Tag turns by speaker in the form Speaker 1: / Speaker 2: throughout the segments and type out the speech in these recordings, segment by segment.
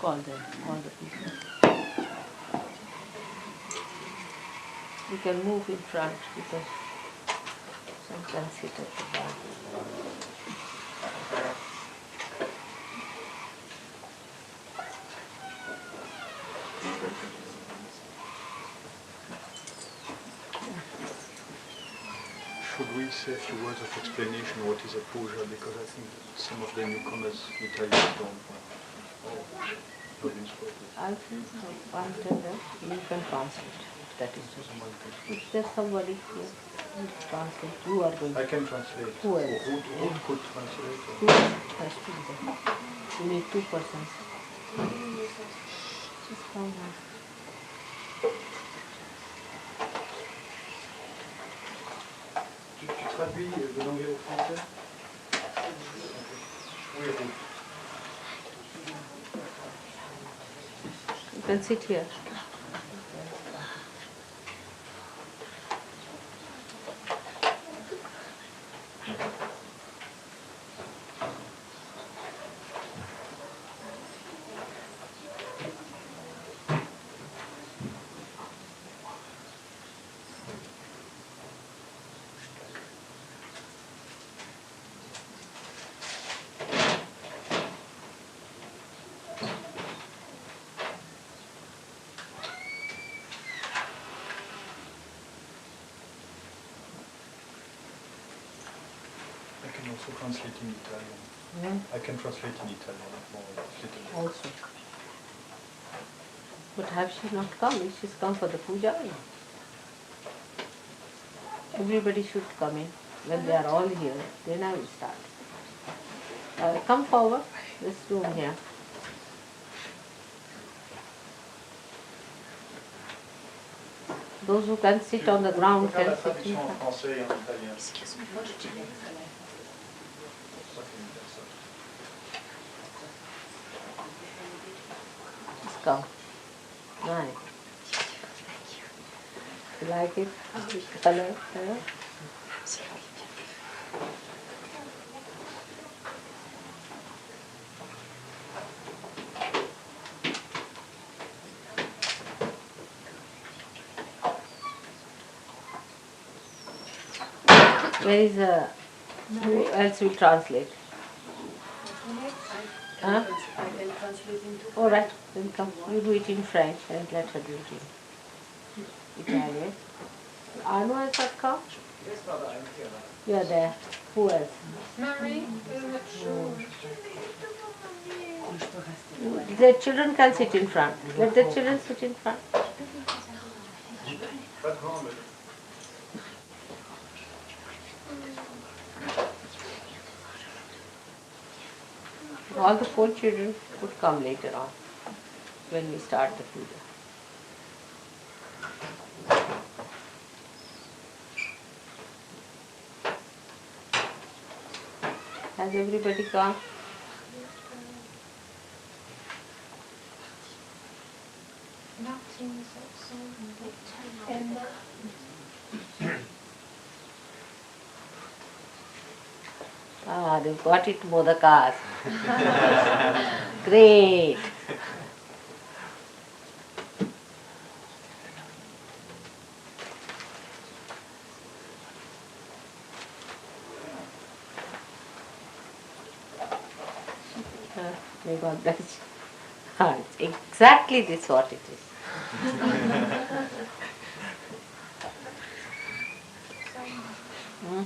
Speaker 1: Call them, all the people. You can move in front because some can sit at the back.
Speaker 2: Should we say a few words of explanation what is a puja, because I think some of the newcomers Italians don't know.
Speaker 1: I think so. I'll tell them. You can translate. That is just. If there's somebody here, you translate. You are going.
Speaker 2: I can translate.
Speaker 1: Who else?
Speaker 2: Who could translate?
Speaker 1: Who has to be there? You need 2 persons. Just come now.
Speaker 2: Tu traduis de l'anglais au français? Oui, oui.
Speaker 1: You can sit here.
Speaker 2: I can also translate in Italian. I can translate in Italian.
Speaker 1: Also. But have she not come? She's come for the puja. Everybody should come in. When they are all here, then I will start. Come forward, this room here. Those who can sit on the ground can sit in front. Just come. Nice. You like it? The color? Yeah? Where is who else will translate? Huh? All right, then come. You do it in French and let her do it in Italian. Anu has not come?
Speaker 3: Yes, Mother, I'm here.
Speaker 1: You are there. Who else?
Speaker 4: Marie,
Speaker 1: The children can sit in front. Let the children sit in front. All the 4 children would come later on when we start the puja. Has everybody come?
Speaker 4: Martin is also and
Speaker 1: Ah, they've got it, modakas. Great. May God bless you. Ah, it's exactly this what it is.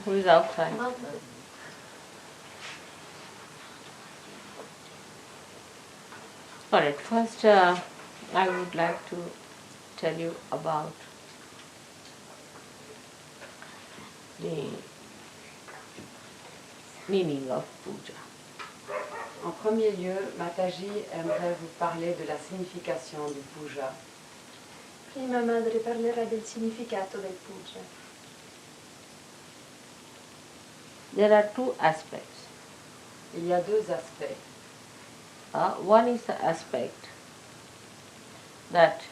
Speaker 1: Who is outside? All right, first I would like to tell you about the meaning of puja.
Speaker 5: En premier lieu, Mataji aimerait vous parler de la signification du puja.
Speaker 4: prima madre parlerà del significato del puja.
Speaker 1: There are 2 aspects.
Speaker 5: Il y a 2 aspects.
Speaker 1: One is the aspect that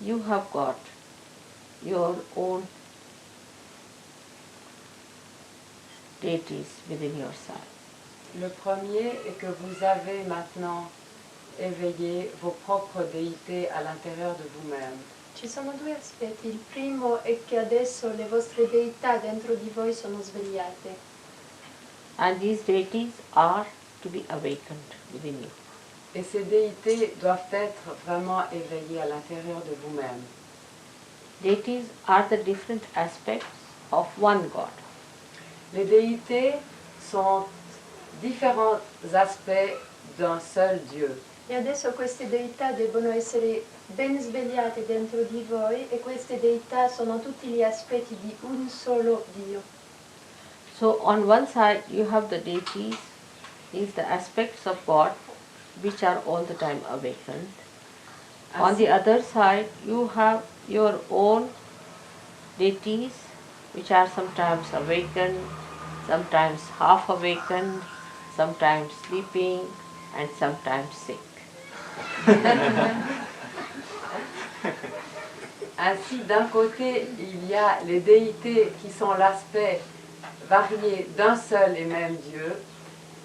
Speaker 1: you have got your own deities within yourself.
Speaker 5: Le premier est que vous avez maintenant éveillé vos propres déités à l'intérieur de vous-même.
Speaker 4: Ci sono due aspetti. Il primo è che adesso le vostre deità dentro di voi sono svegliate.
Speaker 1: And these deities are to be awakened within you.
Speaker 5: Et ces déités doivent être vraiment éveillées à l'intérieur de vous-même.
Speaker 1: Deities are the different aspects of one God.
Speaker 5: Les déités sont différents aspects d'un seul Dieu.
Speaker 4: E adesso queste deità debbono essere ben svegliate dentro di voi e queste deità sono tutti gli aspetti di un solo Dio.
Speaker 1: So on one side you have the deities, these the aspects of God which are all the time awakened. On the other side you have your own deities which are sometimes awakened, sometimes half awakened, sometimes sleeping and sometimes sick.
Speaker 5: Ainsi, d'un côté, il y a les déités qui sont l'aspect varié d'un seul et même Dieu.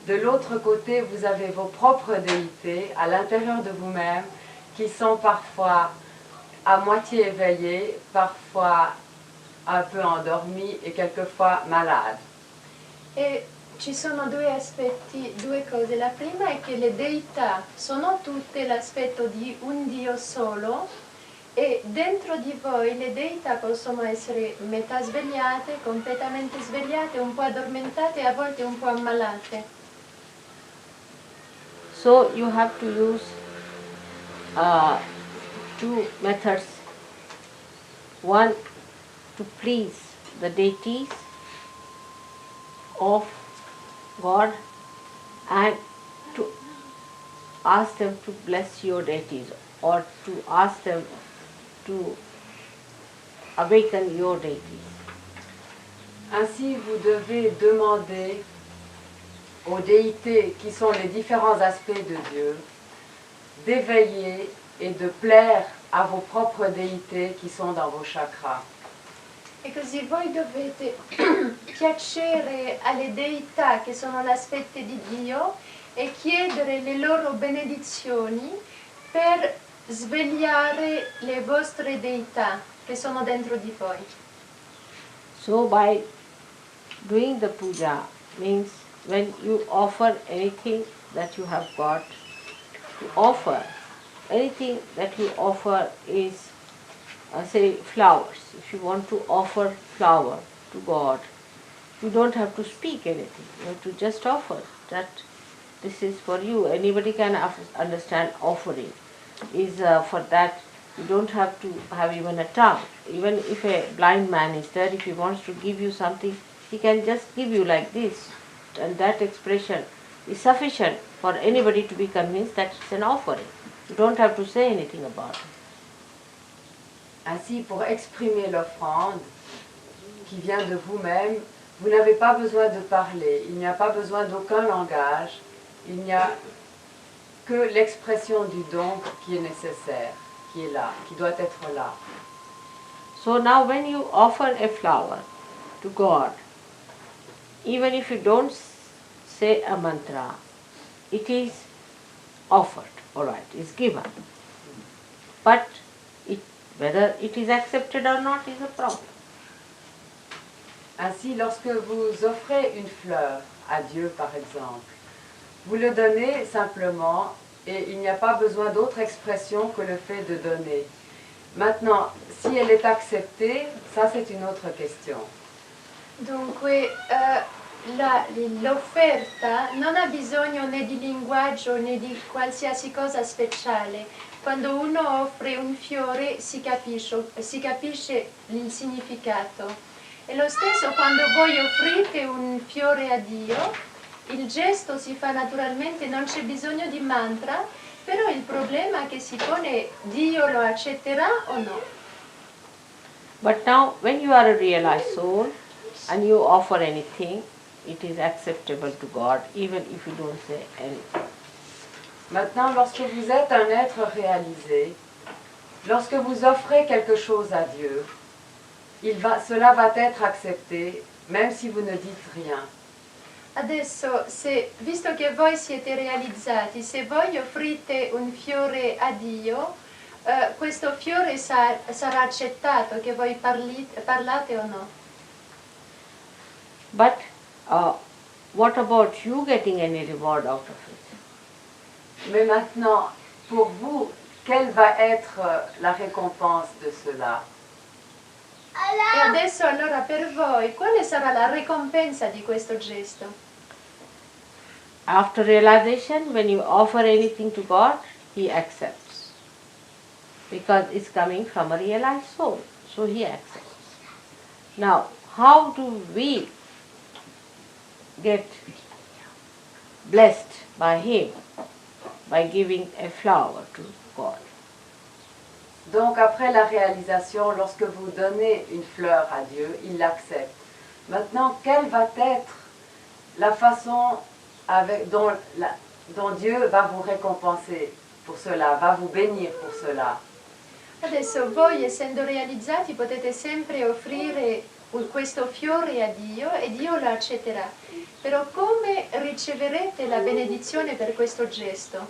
Speaker 5: De l'autre côté, vous avez vos propres déités à l'intérieur de vous-même qui sont parfois à moitié éveillés, parfois un peu endormis et quelquefois malades.
Speaker 4: E ci sono due aspetti, due cose. La prima è che le deità sono tutte l'aspetto di un Dio solo e dentro di voi le deità possono essere metà svegliate, completamente svegliate, un po' addormentate e a volte un po' ammalate.
Speaker 1: So you have to use two methods. One, to please the deities of God and to ask them to bless your deities or to ask them to awaken your deities.
Speaker 5: Ainsi, vous devez demander aux déités qui sont les différents aspects de Dieu d'éveiller et de plaire à vos propres déités qui sont dans vos chakras.
Speaker 4: E così voi dovete piacere alle deità che sono l'aspetto di Dio e chiedere le loro benedizioni per svegliare le vostre deità che sono dentro di voi.
Speaker 1: So by doing the puja means when you offer anything that you have got to offer, anything that you offer is say flowers. If you want to offer flower to God, you don't have to speak anything. You have to just offer that this is for you. Anybody can understand offering is for that. You don't have to have even a tongue. Even if a blind man is there, if he wants to give you something, he can just give you like this. And that expression is sufficient for anybody to be convinced that it's an offering. You don't have to say anything about it.
Speaker 5: Ainsi, pour exprimer l'offrande qui vient de vous-même, vous n'avez pas besoin de parler, il n'y a pas besoin d'aucun langage, il n'y a que l'expression du don qui est nécessaire, qui est là, qui doit être là.
Speaker 1: So now when you offer a flower to God, even if you don't say a mantra, it is offered, all right, is given. But whether it is accepted or not is a problem.
Speaker 5: Ainsi, lorsque vous offrez une fleur à Dieu, par exemple, vous le donnez simplement et il n'y a pas besoin d'autre expression que le fait de donner. Maintenant, si elle est acceptée, ça c'est une autre question.
Speaker 4: Dunque, l'offerta non ha bisogno né di linguaggio né di qualsiasi cosa speciale. Quando uno offre un fiore si capisce il significato. E lo stesso quando voi offrite un fiore a Dio, il gesto si fa naturalmente, non c'è bisogno di mantra, però il problema che si pone, Dio lo accetterà o no?
Speaker 1: But now when you are a realized soul and you offer anything, it is acceptable to God even if you don't say anything.
Speaker 5: Maintenant, lorsque vous êtes un être réalisé, lorsque vous offrez quelque chose à Dieu, cela va être accepté, même si vous ne dites rien.
Speaker 4: Adesso, visto che voi siete realizzati, se voi offrite un fiore a Dio, questo fiore sarà accettato, che voi parlate o no.
Speaker 1: But what about you getting any reward out of it?
Speaker 5: Mais maintenant, pour vous, quelle va être la récompense de cela?
Speaker 4: E adesso allora per voi, quale sarà la ricompensa di questo gesto?
Speaker 1: After realization, when you offer anything to God, He accepts. Because it's coming from a realized soul, so He accepts. Now, how do we get blessed by Him? By giving a flower to God.
Speaker 5: Donc après la réalisation, lorsque vous donnez une fleur à Dieu, il l'accepte. Maintenant, quelle va être la façon dont Dieu va vous récompenser pour cela, va vous bénir pour cela?
Speaker 4: Adesso voi, essendo realizzati, potete sempre offrire questo fiore a Dio e Dio lo accetterà. Però come riceverete la benedizione per questo gesto?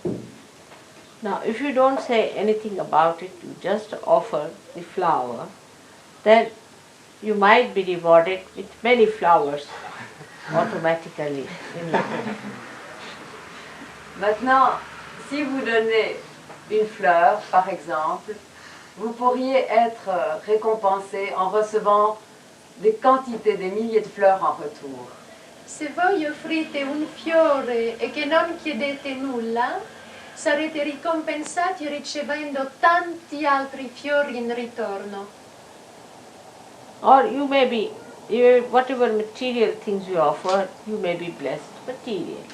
Speaker 1: Now, if you don't say anything about it, you just offer the flower, then you might be rewarded with many flowers automatically in life.
Speaker 5: Maintenant, si vous donnez une fleur, par exemple, vous pourriez être récompensé en recevant des quantités, des milliers de fleurs en retour.
Speaker 4: Se voi offrite un fiore e che non chiedete nulla, sarete ricompensati ricevendo tanti altri fiori in ritorno.
Speaker 1: Or you may be, whatever material things you offer, you may be blessed materially.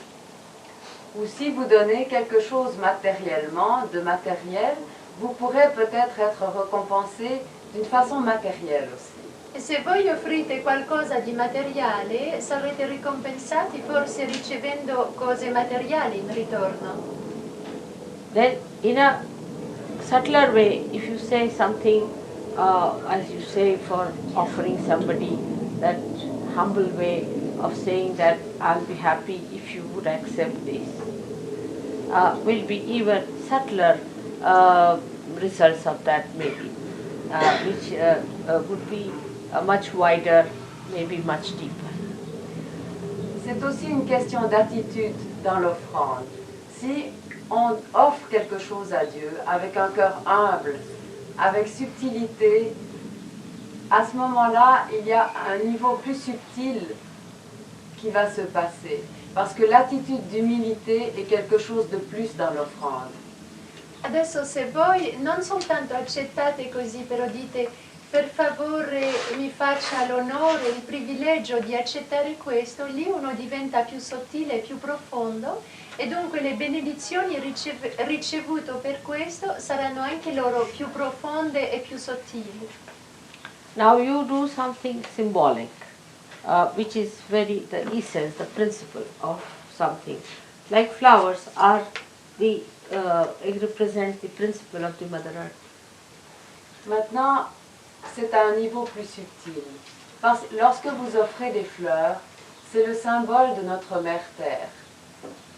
Speaker 5: Ou si vous donnez quelque chose matériellement, de matériel, vous pourrez peut-être être récompensé d'une façon matérielle aussi.
Speaker 4: E se voi offrite qualcosa di materiale, sarete ricompensati forse ricevendo cose materiali in ritorno.
Speaker 1: Then in a subtler way, if you say something, as you say for offering somebody, that humble way of saying that I'll be happy if you would accept this, will be even subtler results of that maybe, which would be much wider, maybe much deeper.
Speaker 5: C'est aussi une question d'attitude dans l'offrande. Si on offre quelque chose à Dieu avec un cœur humble, avec subtilité, à ce moment-là, il y a un niveau plus subtil qui va se passer. Parce que l'attitude d'humilité est quelque chose de plus dans l'offrande.
Speaker 4: Adesso se voi non soltanto accettate così, però dite per favore mi faccia l'onore, il privilegio di accettare questo, lì uno diventa più sottile e più profondo e dunque le benedizioni ricevute per questo saranno anche loro più profonde e più sottili.
Speaker 1: Now you do something symbolic, which is the essence, the principle of something. Like flowers are it represents the principle of the Mother Earth.
Speaker 5: Maintenant, c'est à un niveau plus subtil. Parce que lorsque vous offrez des fleurs, c'est le symbole de notre Mère Terre.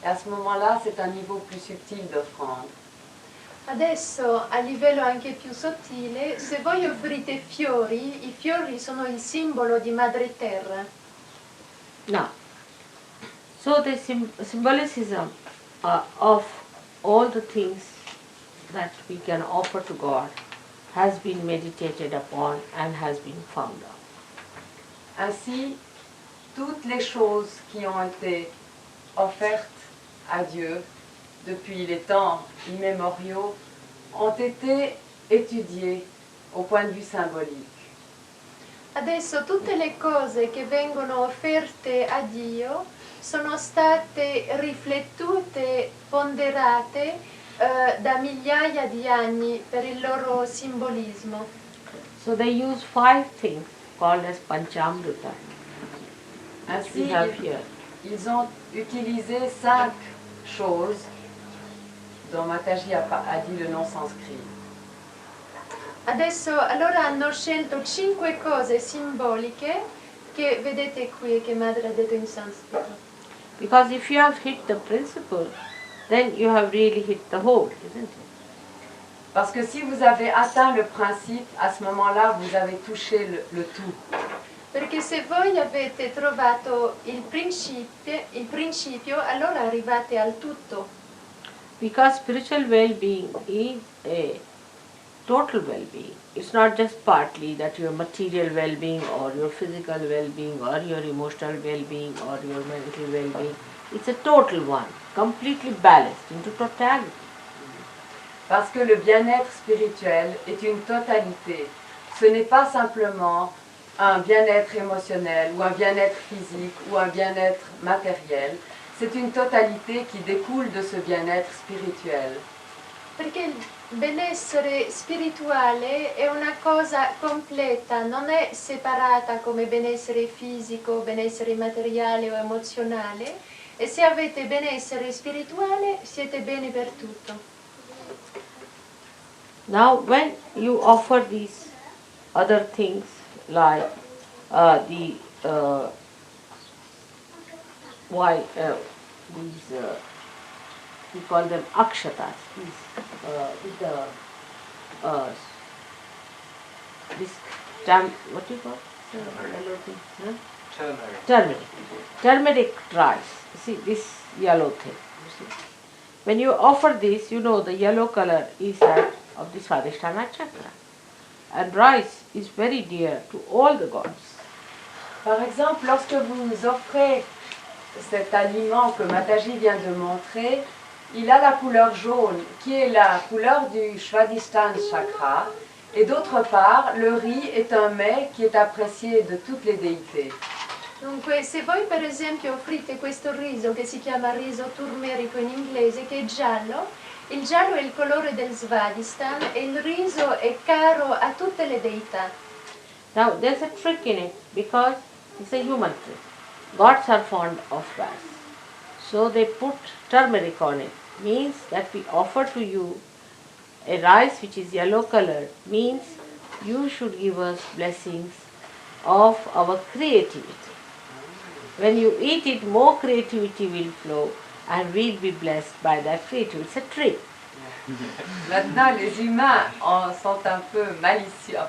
Speaker 5: Et à ce moment-là, c'est un niveau plus subtil d'offrande.
Speaker 4: Adesso, a livello anche più sottile, se voi offrite fiori, i fiori sono il simbolo di Madre Terra.
Speaker 1: Now, so the symbolicism of all the things that we can offer to God has been meditated upon and has been found out.
Speaker 5: Ainsi, toutes les choses qui ont été offertes à Dieu depuis les temps immémoriaux ont été étudiées au point de vue symbolique.
Speaker 4: Adesso tutte le cose che vengono offerte a Dio sono state riflettute, ponderate da migliaia di anni per il loro simbolismo.
Speaker 1: So they use 5 things called as Panchamrita.
Speaker 5: Ainsi,
Speaker 1: We have here.
Speaker 5: ils ont utilisé 5 choses dont Mataji a dit le nom sanskrit.
Speaker 4: Adesso allora hanno scelto 5 cose simboliche che vedete qui che Madre ha detto in sanscrito.
Speaker 1: Because if you have hit the principle, then you have really hit the whole, isn't it?
Speaker 5: Parce que si vous avez atteint le principe, à ce moment-là, vous avez touché le tout.
Speaker 4: Perché se voi avete trovato il principio, allora arrivate al tutto.
Speaker 1: Because spiritual well-being is a total well-being. It's not just partly that your material well-being or your physical well-being or your emotional well-being or your mental well-being. It's a total one, completely balanced into totality.
Speaker 5: Parce que le bien-être spirituel est une totalité. Ce n'est pas simplement un bien-être émotionnel ou un bien-être physique ou un bien-être matériel. C'est une totalité qui découle de ce bien-être spirituel.
Speaker 4: Perché il benessere spirituale è una cosa completa, non è separata come benessere fisico, benessere materiale o emozionale, e se avete benessere spirituale siete bene per tutto.
Speaker 1: Now, when you offer these other things like we call them akshatas, what do you call yellow thing? Huh? Turmeric rice. See this yellow thing. You see? When you offer this, you know the yellow color is that of the Swadhisthana chakra. And rice is very dear to all the gods.
Speaker 5: Par exemple, lorsque vous offrez cet aliment que Mataji vient de montrer, il a la couleur jaune, qui est la couleur du Svadhisthana chakra, et d'autre part, le riz est un mets qui est apprécié de toutes les déités.
Speaker 4: Dunque, se voi per esempio offrite questo riso che si chiama riso turmerico in inglese, che è giallo, il giallo è il colore del Svadhisthana e il riso è caro a tutte le deità.
Speaker 1: Now there's a trick in it because it's a human trick. Gods are fond of rice. So they put turmeric on it. Means that we offer to you a rice which is yellow colored, means you should give us blessings of our creativity. When you eat it, more creativity will flow and we'll be blessed by that creativity. It's a trick.
Speaker 5: Maintenant, les humains sont un peu malicieux,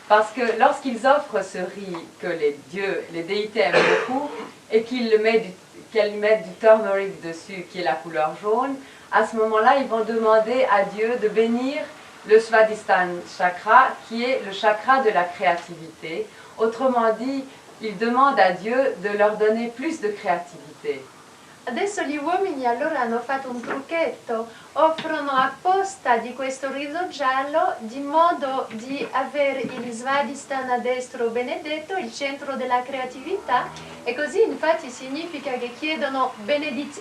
Speaker 5: parce que lorsqu'ils offrent ce riz que les dieux, les déités aiment beaucoup, et qu'elles mettent du turmeric dessus, qui est la couleur jaune, à ce moment-là, ils vont demander à Dieu de bénir le Svadhisthana chakra, qui est le chakra de la créativité. Autrement dit, ils demandent à Dieu de leur donner plus de créativité.
Speaker 4: Adesso gli uomini allora hanno fatto un trucchetto, offrono apposta di questo riso giallo di modo di avere il Svadhisthana destro benedetto, il centro della creatività, e così infatti significa che chiedono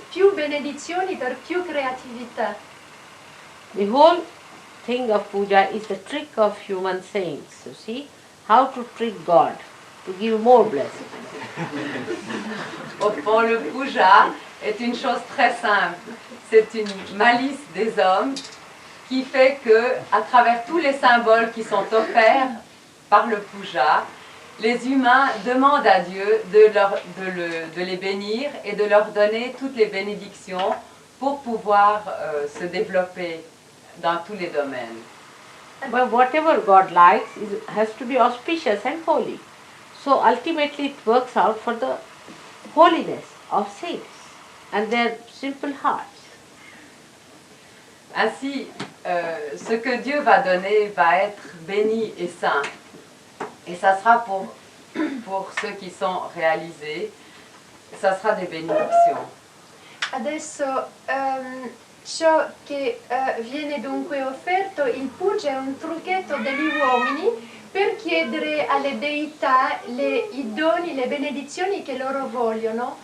Speaker 4: più benedizioni per più creatività.
Speaker 1: The whole thing of puja is the trick of human saints, you see, how to trick God, to give more blessings.
Speaker 5: Au fond, le puja est une chose très simple. C'est une malice des hommes qui fait que, à travers tous les symboles qui sont offerts par le puja, les humains demandent à Dieu de les bénir et de leur donner toutes les bénédictions pour pouvoir se développer dans tous les domaines.
Speaker 1: But whatever God likes has to be auspicious and holy. So ultimately it works out for the holiness of saints and their simple hearts.
Speaker 5: Ainsi, ce que Dieu va donner va être béni et saint. Et ça sera pour ceux qui sont réalisés, ça sera des bénédictions.
Speaker 4: Adesso ciò che viene dunque offerto, il puja è un trucchetto degli uomini per chiedere alle deità i doni, le benedizioni che loro vogliono,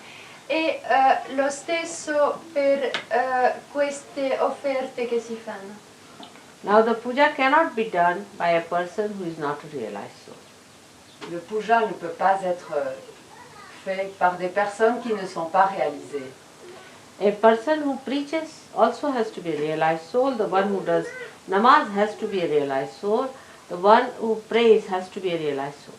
Speaker 4: e lo stesso per queste offerte che si fanno.
Speaker 1: Now the puja cannot be done by a person who is not a realized soul.
Speaker 5: Le puja ne peut pas être fait par des personnes qui ne sont pas réalisées.
Speaker 1: A person who preaches also has to be a realized soul. The one who does namaz has to be a realized soul. The one who prays has to be a realized soul.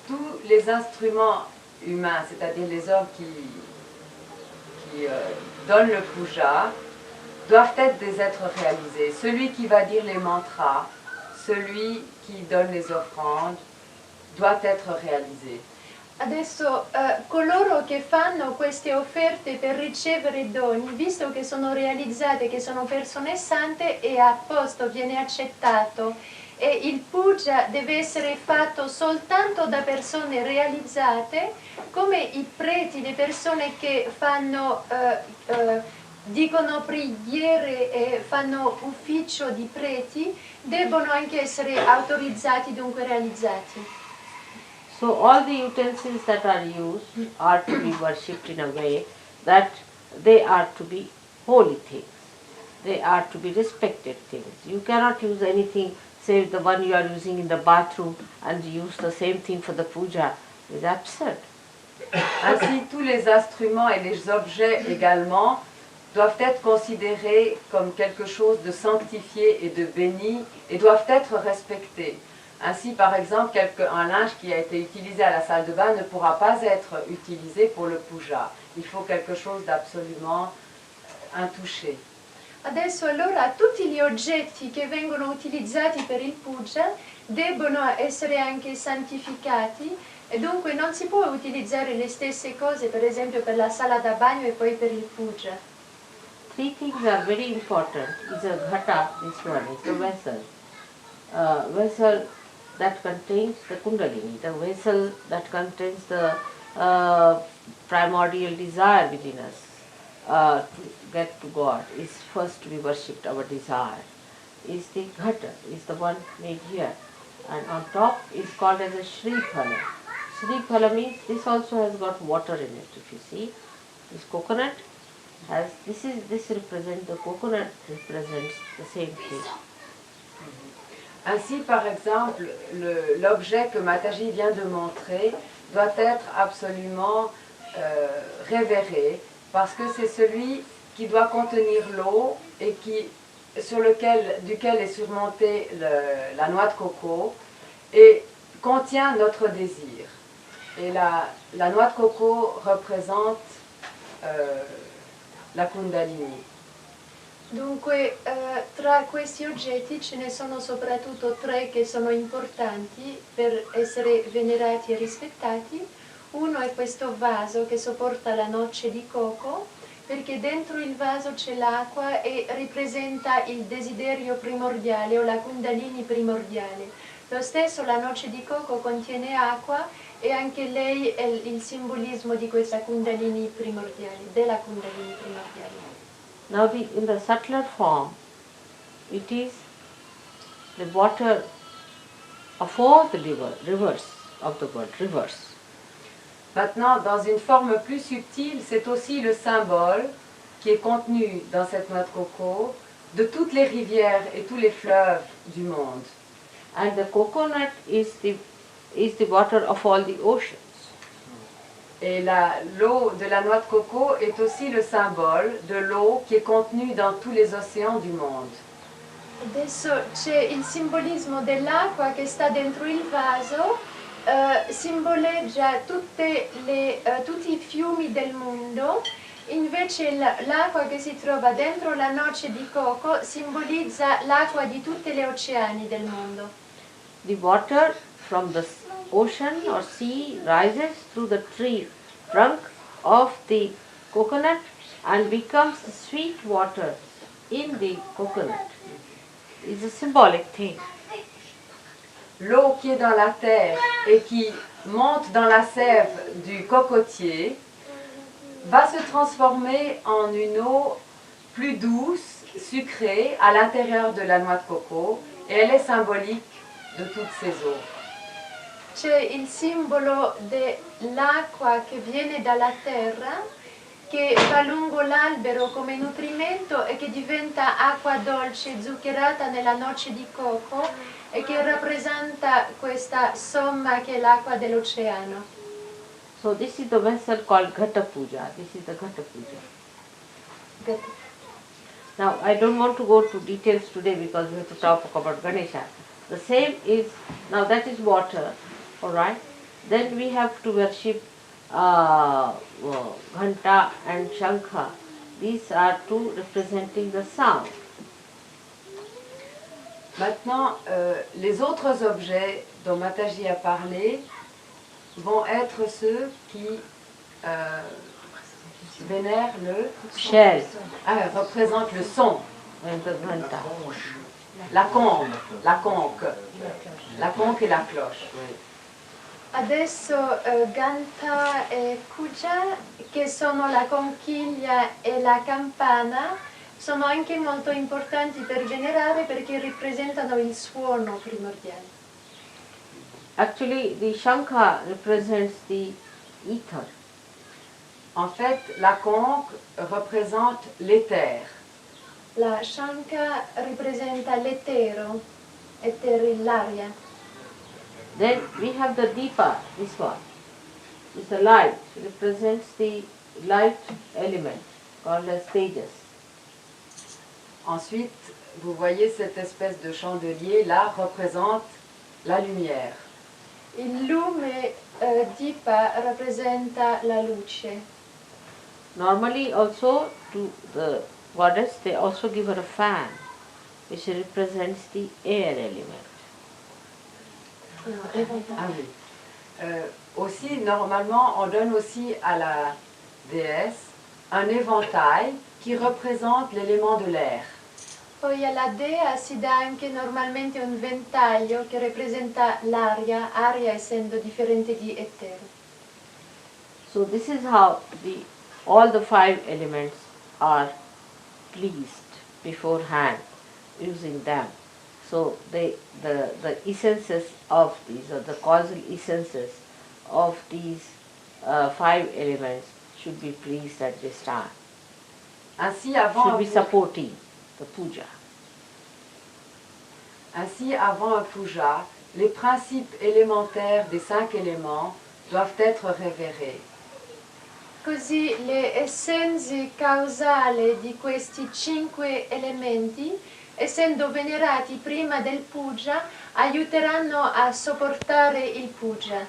Speaker 5: tous les instruments humains, c'est-à-dire les hommes qui donnent le puja, doivent être des êtres réalisés. Celui qui va dire les mantras, celui qui donne les offrandes, doit être réalisé.
Speaker 4: Adesso coloro che fanno queste offerte per ricevere doni, visto che sono realizzate, che sono persone sante, è a posto, viene accettato. E il puja deve essere fatto soltanto da persone realizzate, come i preti, le persone che fanno, dicono preghiere e fanno ufficio di preti, debbono anche essere autorizzati, dunque realizzati.
Speaker 1: So all the utensils that are used are to be worshipped in a way that they are to be holy things. They are to be respected things. You cannot use anything save the one you are using in the bathroom and use the same thing for the puja. It's absurd.
Speaker 5: Ainsi, tous les instruments et les objets également doivent être considérés comme quelque chose de sanctifié et de béni et doivent être respectés. Ainsi, par exemple, un linge qui a été utilisé à la salle de bain ne pourra pas être utilisé pour le puja. Il faut quelque chose d'absolument intouché.
Speaker 4: Adesso allora tutti gli oggetti che vengono utilizzati per il puja debbono essere anche santificati e dunque non si può utilizzare le stesse cose, per esempio per la sala da bagno e poi per il puja.
Speaker 1: Three things are very important. Is a ghata, this one is the vessel. Vessel that contains the kundalini, the vessel that contains the primordial desire within us to get to God is first to be worshipped. Our desire is the ghata, is the one made here, and on top is called as a Shri phala. Shri phala means this also has got water in it. If you see, this coconut has this represents the coconut represents the same thing.
Speaker 5: Ainsi, par exemple, l'objet que Mataji vient de montrer doit être absolument révéré parce que c'est celui qui doit contenir l'eau et duquel est surmontée la noix de coco et contient notre désir. Et la noix de coco représente la Kundalini.
Speaker 4: Dunque, tra questi oggetti ce ne sono soprattutto tre che sono importanti per essere venerati e rispettati. Uno è questo vaso che sopporta la noce di coco, perché dentro il vaso c'è l'acqua e rappresenta il desiderio primordiale o la Kundalini primordiale. Lo stesso la noce di coco contiene acqua e anche lei è il simbolismo di questa Kundalini primordiale, della Kundalini primordiale.
Speaker 1: Now in the subtler form, it is the water of all the rivers of the world, rivers.
Speaker 5: Maintenant, dans une forme plus subtile, c'est aussi le symbole qui est contenu dans cette noix de coco de toutes les rivières et tous les fleuves du monde.
Speaker 1: And the coconut is the water of all the oceans.
Speaker 5: Et l'eau de la noix de coco est aussi le symbole de l'eau qui est contenue dans tous les océans du monde.
Speaker 4: Adesso c'è il simbolismo dell'acqua che sta dentro il vaso, simboleggia tutti i fiumi del mondo, invece l'acqua che si trova dentro la noce di coco simbolizza l'acqua di tutti gli oceani del mondo.
Speaker 1: The water from the ocean or sea rises through the trunk of the coconut and becomes the sweet water in the coconut. It's a symbolic thing.
Speaker 5: L'eau qui est dans la terre et qui monte dans la sève du cocotier va se transformer en une eau plus douce, sucrée, à l'intérieur de la noix de coco, et elle est symbolique de toutes ces eaux.
Speaker 4: C'è il simbolo dell'acqua che viene dalla terra, che va lungo l'albero come nutrimento e che diventa acqua dolce zuccherata nella noce di coco e che rappresenta questa somma che è l'acqua dell'oceano.
Speaker 1: So this is the vessel called Ghata Puja. This is the Ghata Puja. Now I don't want to go to details today because we have to talk about Ganesha. The same is, now that is water, alright, Then we have to worship Ghanta and Shankha. These are two representing the sound.
Speaker 5: Maintenant, les autres objets dont Mataji a parlé vont être ceux qui vénèrent le
Speaker 1: Shell
Speaker 5: représentent le son,
Speaker 1: and the Ghanta.
Speaker 5: la conque et la cloche.
Speaker 4: Adesso Ganta e Puja, che sono la conchiglia e la campana, sono anche molto importanti per venerare perché rappresentano il suono primordiale.
Speaker 1: Actually, the Shankha represents the ether.
Speaker 5: En fait, la conque représente l'éther.
Speaker 4: La Shankha rappresenta l'etero, l'aria.
Speaker 1: Then we have the Deepa, this one. It's the light. It represents the light element called as Tejas.
Speaker 5: Ensuite, vous voyez cette espèce de chandelier là représente la lumière.
Speaker 4: Il lume Dipa rappresenta la luce.
Speaker 1: Normally also to the goddess they also give her a fan which represents the air element.
Speaker 5: Ah oui. Aussi, normalement, on donne aussi à la déesse un éventail qui représente l'élément de l'air.
Speaker 4: Poi alla dea si dà anche normalmente un ventaglio che rappresenta l'aria, aria essendo differente di etero.
Speaker 1: So this is how all the 5 elements are pleased beforehand using them. So the essences of these, or the causal essences of these 5 elements should be pleased at this time.
Speaker 5: Ainsi,
Speaker 1: Should be supporting the puja.
Speaker 5: Ainsi, avant un puja, les principes élémentaires des 5 éléments doivent être révérés.
Speaker 4: Così le essenze causali di questi 5 elementi, essendo venerati prima del puja, aiuteranno a sopportare il puja.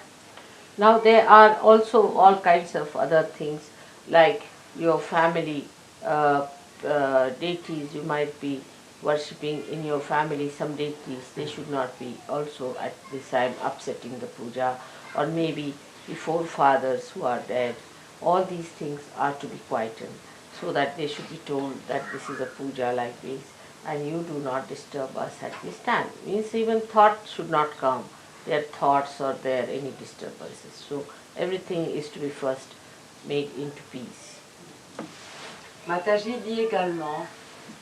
Speaker 1: Now there are also all kinds of other things like your family deities you might be worshipping in your family, some deities, they should not be also at this time upsetting the puja, or maybe the forefathers who are dead. All these things are to be quietened so that they should be told that this is a puja like this and you do not disturb us at this time. Means even thought should not come, their thoughts or their any disturbances. So everything is to be first made into peace.
Speaker 5: Mataji dit également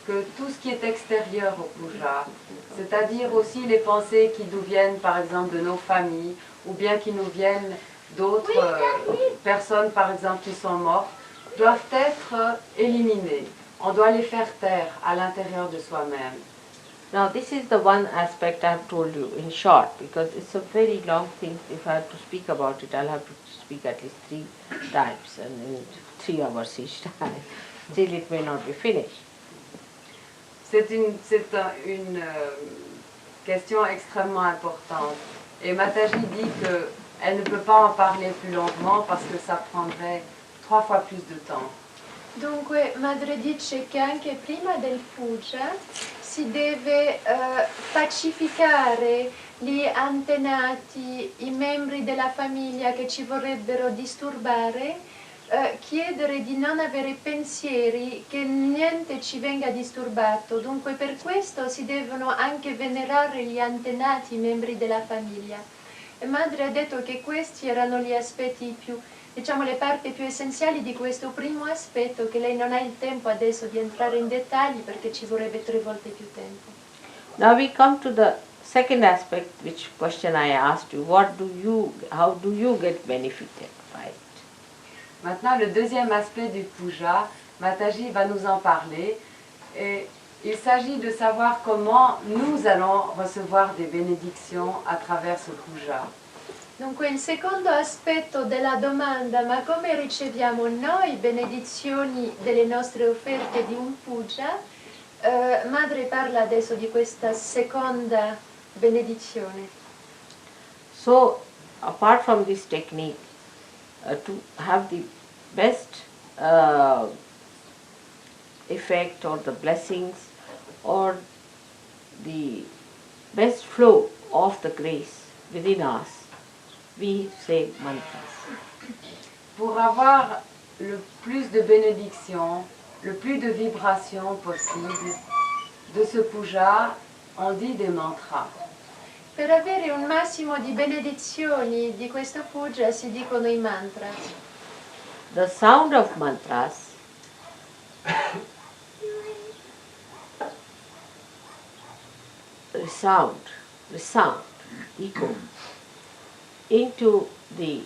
Speaker 5: que tout ce qui est extérieur au puja, c'est-à-dire aussi les pensées qui nous viennent par exemple de nos familles ou bien qui nous viennent d'autres personnes par exemple qui sont mortes, doivent être éliminées. On doit les faire taire à l'intérieur de soi-même.
Speaker 1: Now this is the one aspect I have told you in short, because it's a very long thing. If I have to speak about it, I'll have to speak at least 3 times and in 3 hours each time. Still it may not be finished.
Speaker 5: C'est une question extrêmement importante. Et Mataji dit qu'elle ne peut pas en parler plus longuement parce que ça prendrait 3 fois plus de temps.
Speaker 4: Dunque, Madre dice che anche prima del puja si deve pacificare gli antenati, i membri della famiglia che ci vorrebbero disturbare, chiedere di non avere pensieri, che niente ci venga disturbato. Dunque per questo si devono anche venerare gli antenati, i membri della famiglia. E Madre ha detto che questi erano gli aspetti più, diciamo, le parti più essenziali di questo primo aspetto, che lei non ha il tempo adesso di entrare in dettagli perché ci vorrebbe 3 volte più tempo.
Speaker 1: Now we come to the second aspect, which question I asked you. How do you get benefited by it?
Speaker 5: Maintenant, le deuxième aspect du puja, Mataji va nous en parler. Et il s'agit de savoir comment nous allons recevoir des bénédictions à travers ce puja.
Speaker 4: Dunque il secondo aspetto della domanda, ma come riceviamo noi benedizioni delle nostre offerte di un puja, Madre parla adesso di questa seconda benedizione.
Speaker 1: So apart from this technique, to have the best effect or the blessings or the best flow of the grace within us, we say mantras.
Speaker 5: Pour avoir le plus de bénédictions, le plus de vibrations possible de ce puja, on dit des mantras.
Speaker 4: Per avere un massimo di benedizioni di questo puja si dicono i mantra.
Speaker 1: The sound of mantras resound, echo into the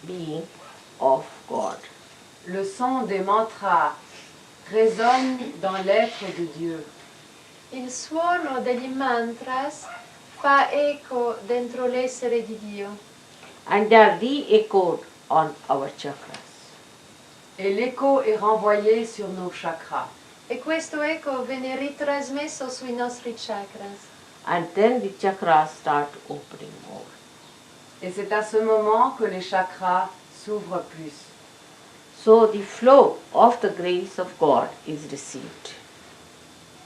Speaker 1: being of God.
Speaker 5: Le son des mantras résonne dans l'être de Dieu.
Speaker 4: Il suono degli mantras fa eco dentro l'essere di Dio
Speaker 1: And they are re-echoed on our chakras.
Speaker 5: Et l'écho est renvoyé sur nos chakras.
Speaker 4: e questo eco viene ritrasmesso sui nostri chakras.
Speaker 1: And then the chakras start opening more.
Speaker 5: Et c'est à ce moment que les chakras s'ouvrent plus.
Speaker 1: So the flow of the grace of God is received.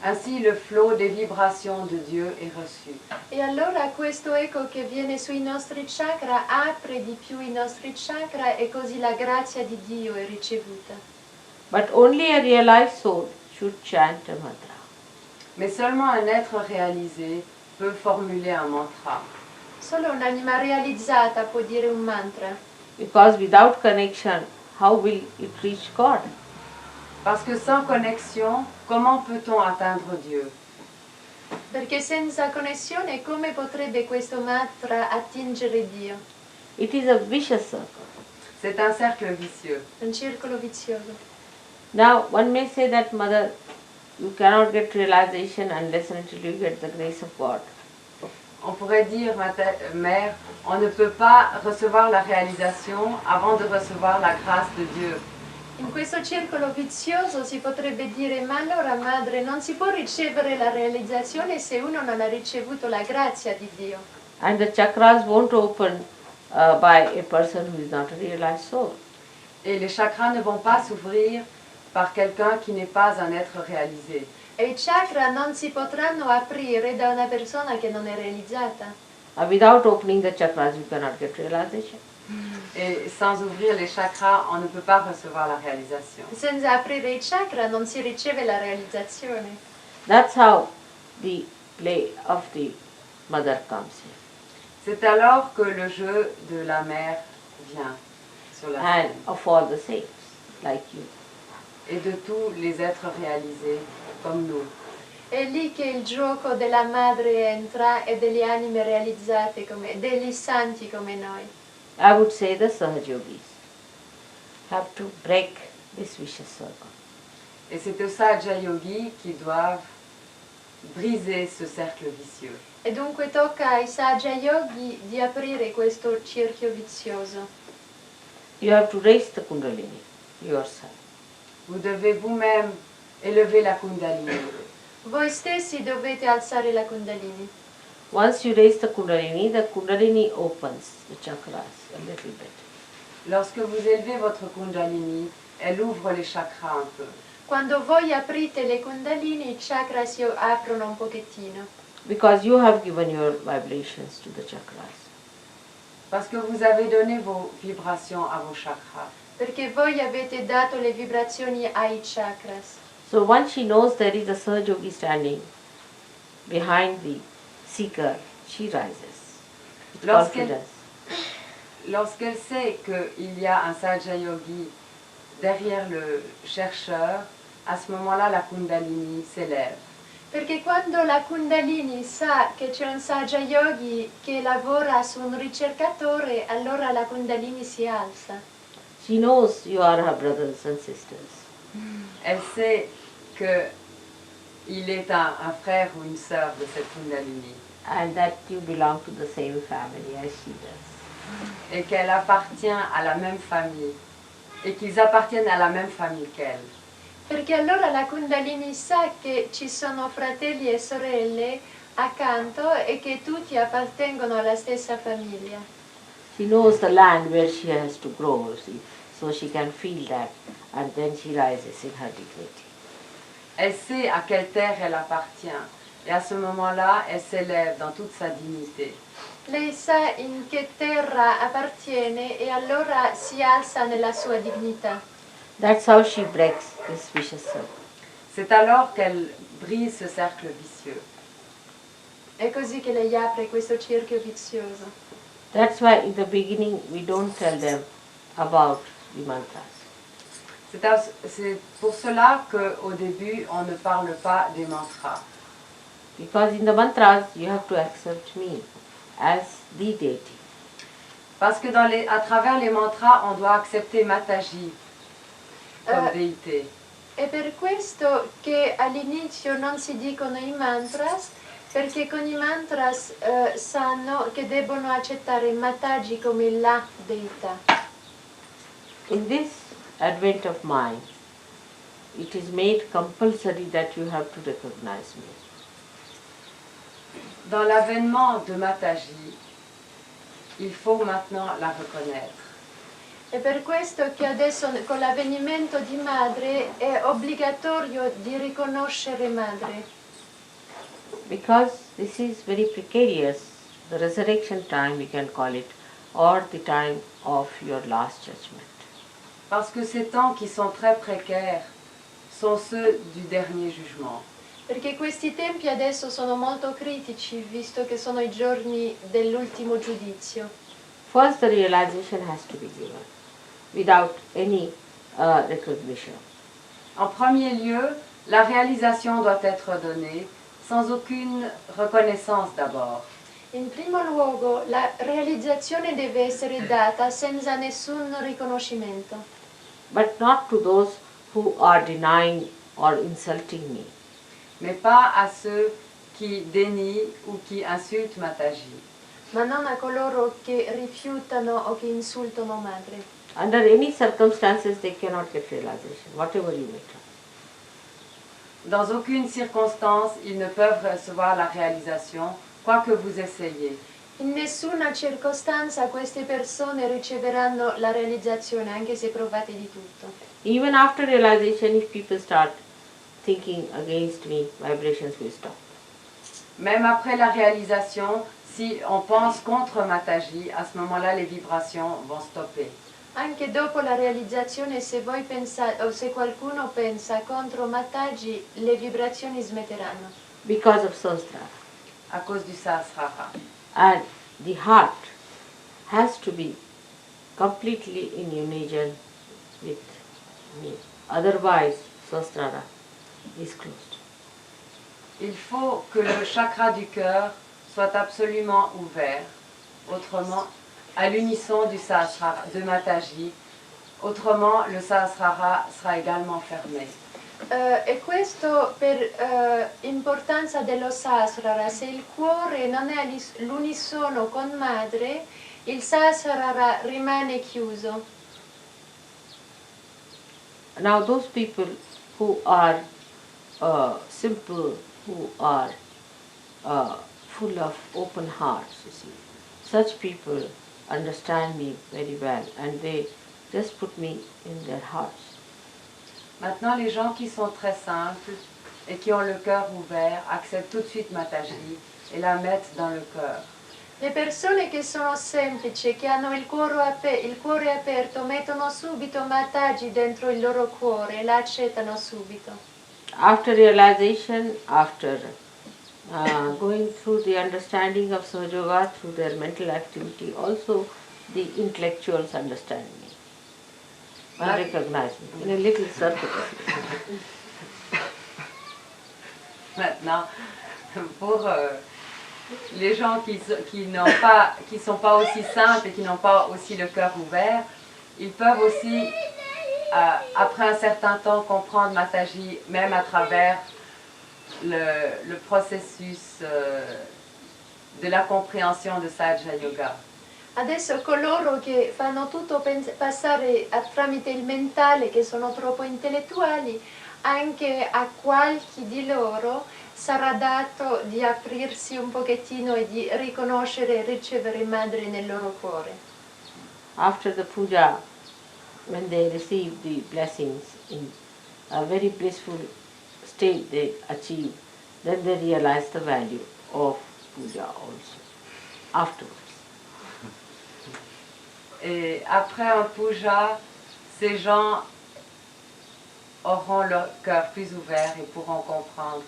Speaker 5: Ainsi, le flot des vibrations de Dieu est reçu.
Speaker 4: E allora questo eco che viene sui nostri chakra apre di più i nostri chakra e così la grazia di Dio è ricevuta.
Speaker 1: But only a realized soul should chant a mantra.
Speaker 5: Mais seulement un être réalisé peut formuler un mantra.
Speaker 4: Solo un'anima realizzata può dire un mantra,
Speaker 1: Because without connection, how will it reach God?
Speaker 5: Parce que sans connexion, comment peut-on atteindre Dieu?
Speaker 4: perché senza connessione come potrebbe questo mantra attingere Dio?
Speaker 1: It is a vicious circle.
Speaker 5: C'est un cercle vicieux.
Speaker 4: Un circolo vizioso.
Speaker 1: Now, one may say that, Mother, you cannot get realization unless and until you get the grace of God.
Speaker 5: On pourrait dire, mère, on ne peut pas recevoir la réalisation avant de recevoir la grâce de Dieu.
Speaker 4: In questo circolo vizioso si potrebbe dire, ma allora madre, non si può ricevere la realizzazione se uno non ha ricevuto la grazia di Dio.
Speaker 1: And the chakras won't open by a person who is not a realized soul.
Speaker 5: Et les chakras ne vont pas s'ouvrir par quelqu'un qui n'est pas un être réalisé.
Speaker 4: E i chakra non si potranno aprire da una persona che non è realizzata.
Speaker 1: Without opening the chakras, you cannot get realization.
Speaker 5: Et sans ouvrir les chakras, on ne peut pas recevoir la réalisation.
Speaker 4: Senza aprire i chakra non si riceve la realizzazione.
Speaker 1: That's how the play of the mother comes in.
Speaker 5: C'est alors que le jeu de la mère vient sur la
Speaker 1: And
Speaker 5: scène.
Speaker 1: of all the saints, like you.
Speaker 5: Et de tous les êtres réalisés comme nous.
Speaker 4: È lì che il gioco della madre entra e delle anime realizzate come degli santi come noi.
Speaker 1: I would say the Sahajogis have to break this vicious circle.
Speaker 5: Et c'est aux Sahaja Yogis qui doivent briser ce cercle vicieux.
Speaker 4: E dunque tocca ai Sahaja Yogi di aprire questo cerchio vizioso.
Speaker 1: You have to raise the Kundalini yourself.
Speaker 5: Vous devez vous-même élever la Kundalini.
Speaker 4: Voi stessi dovete alzare la Kundalini.
Speaker 1: Once you raise the Kundalini opens the chakras a little bit.
Speaker 5: Lorsque vous élevez votre Kundalini, elle ouvre les chakras un peu.
Speaker 4: Quando voi aprite le Kundalini, i chakra si aprono un pochettino.
Speaker 1: Because you have given your vibrations to the chakras.
Speaker 5: Parce que vous avez donné vos vibrations à vos chakras.
Speaker 4: Perché voi avete dato le vibrazioni ai chakras.
Speaker 1: So once she knows there is a Sahajogi standing behind the seeker, she rises with confidence.
Speaker 5: Lorsqu'elle sait qu'il y a un Sahaja Yogi derrière le chercheur, à ce moment-là, la Kundalini s'élève.
Speaker 4: Perché quando la Kundalini sa che c'è un Sahaja Yogi che lavora su un ricercatore, allora la Kundalini si alza.
Speaker 1: She knows you are her brothers and sisters.
Speaker 5: Elle sait qu'il est un frère ou une sœur de cette Kundalini
Speaker 1: And that you belong to the same family as she does.
Speaker 5: et qu'elle appartient à la même famille et qu'ils appartiennent à la même famille qu'elle.
Speaker 4: Perché allora la Kundalini sa che ci sono fratelli e sorelle accanto e che tutti appartengono alla stessa famiglia.
Speaker 1: She knows the land where she has to grow, see, so she can feel that, and then she rises in her dignity.
Speaker 5: Elle sait à quelle terre elle appartient. Et à ce moment-là, elle s'élève dans toute sa dignité.
Speaker 4: Lei sa in che terra appartiene e allora si alza nella sua dignità.
Speaker 1: That's how she breaks this vicious circle.
Speaker 5: C'est alors qu'elle brise ce cercle vicieux.
Speaker 4: È così che lei apre questo cerchio vizioso.
Speaker 1: That's why in the beginning we don't tell them about the mantras.
Speaker 5: C'est pour cela qu'au début, on ne parle pas des mantras.
Speaker 1: Because in the mantras you have to accept me as the deity.
Speaker 5: Parce que à travers les mantras, on doit accepter Mataji comme déité.
Speaker 4: È per questo che all'inizio non si dicono i mantras, perché con i mantras sanno che debbono accettare Mataji come la deità.
Speaker 1: In this advent of mind, it is made compulsory that you have to recognize me.
Speaker 5: Dans l'avènement de Mataji, il faut maintenant la reconnaître.
Speaker 4: È per questo che adesso con l'avvenimento di madre è obbligatorio di riconoscere madre.
Speaker 1: Because this is very precarious, the resurrection time we can call it, or the time of your last judgment.
Speaker 5: Parce que ces temps qui sont très précaires sont ceux du dernier jugement.
Speaker 4: Perché questi tempi adesso sono molto critici, visto che sono i giorni dell'ultimo giudizio.
Speaker 1: First the realization has to be given, without any recognition.
Speaker 5: En premier lieu, la réalisation doit être donnée sans aucune reconnaissance d'abord.
Speaker 4: In primo luogo, la realizzazione deve essere data senza nessun riconoscimento.
Speaker 1: But not to those who are denying or insulting me.
Speaker 5: Mais pas à ceux qui dénient ou qui insultent Mataji.
Speaker 4: Ma non a coloro che rifiutano o che insultano madre.
Speaker 1: Under any circumstances they cannot get realization, whatever you may try.
Speaker 5: Dans aucune circonstance, ils ne peuvent recevoir la réalisation, quoi que vous essayez.
Speaker 4: In nessuna circostanza queste persone riceveranno la realizzazione, anche se provate di tutto.
Speaker 1: Even after realization, if people start thinking against me, vibrations will stop.
Speaker 5: Même après la réalisation, si on pense contre Mataji, à ce moment-là, les vibrations vont stopper.
Speaker 4: Anche dopo la realizzazione, se voi pensate o se qualcuno pensa contro Mataji, le vibrazioni smetteranno.
Speaker 1: Because of Sahasrara.
Speaker 5: À cause du Sahasrara.
Speaker 1: And the heart has to be completely in union with me. Otherwise, Sahasrara is closed.
Speaker 5: Il faut que le chakra du cœur soit absolument ouvert, autrement, à l'unisson du Sahasrara, de Mataji, autrement le Sahasrara sera également fermé.
Speaker 4: E questo per importanza dello Sahasrara. Se il cuore non è all'unisono con madre, il Sahasrara rimane chiuso.
Speaker 1: Now those people who are simple, who are full of open hearts, you see, such people understand me very well and they just put me in their hearts.
Speaker 5: Maintenant, les gens qui sont très simples et qui ont le cœur ouvert acceptent tout de suite Mataji et la mettent dans le cœur.
Speaker 4: Le persone che sono semplici, che hanno il cuore aperto, mettono subito Mataji dentro il loro cuore e la accettano subito.
Speaker 1: After realization, after going through the understanding of Sahaja Yoga, through their mental activity, also the intellectuals understand me and recognize me in a little circle.
Speaker 5: Maintenant, pour les gens qui sont pas aussi simples et qui n'ont pas aussi le cœur ouvert, ils peuvent aussi, après un certain temps, comprendre Mataji, même à travers le processus de la compréhension de Sahaja Yoga.
Speaker 4: Adesso coloro che fanno tutto passare tramite il mentale, che sono troppo intellettuali, anche a qualche di loro sarà dato di aprirsi un pochettino e di riconoscere e ricevere madre nel loro cuore.
Speaker 1: after the puja, when they receive the blessings in a very blissful state they achieve, then they realize the value of puja also, afterwards.
Speaker 5: Et après un puja, ces gens auront leur cœur plus ouvert et pourront comprendre,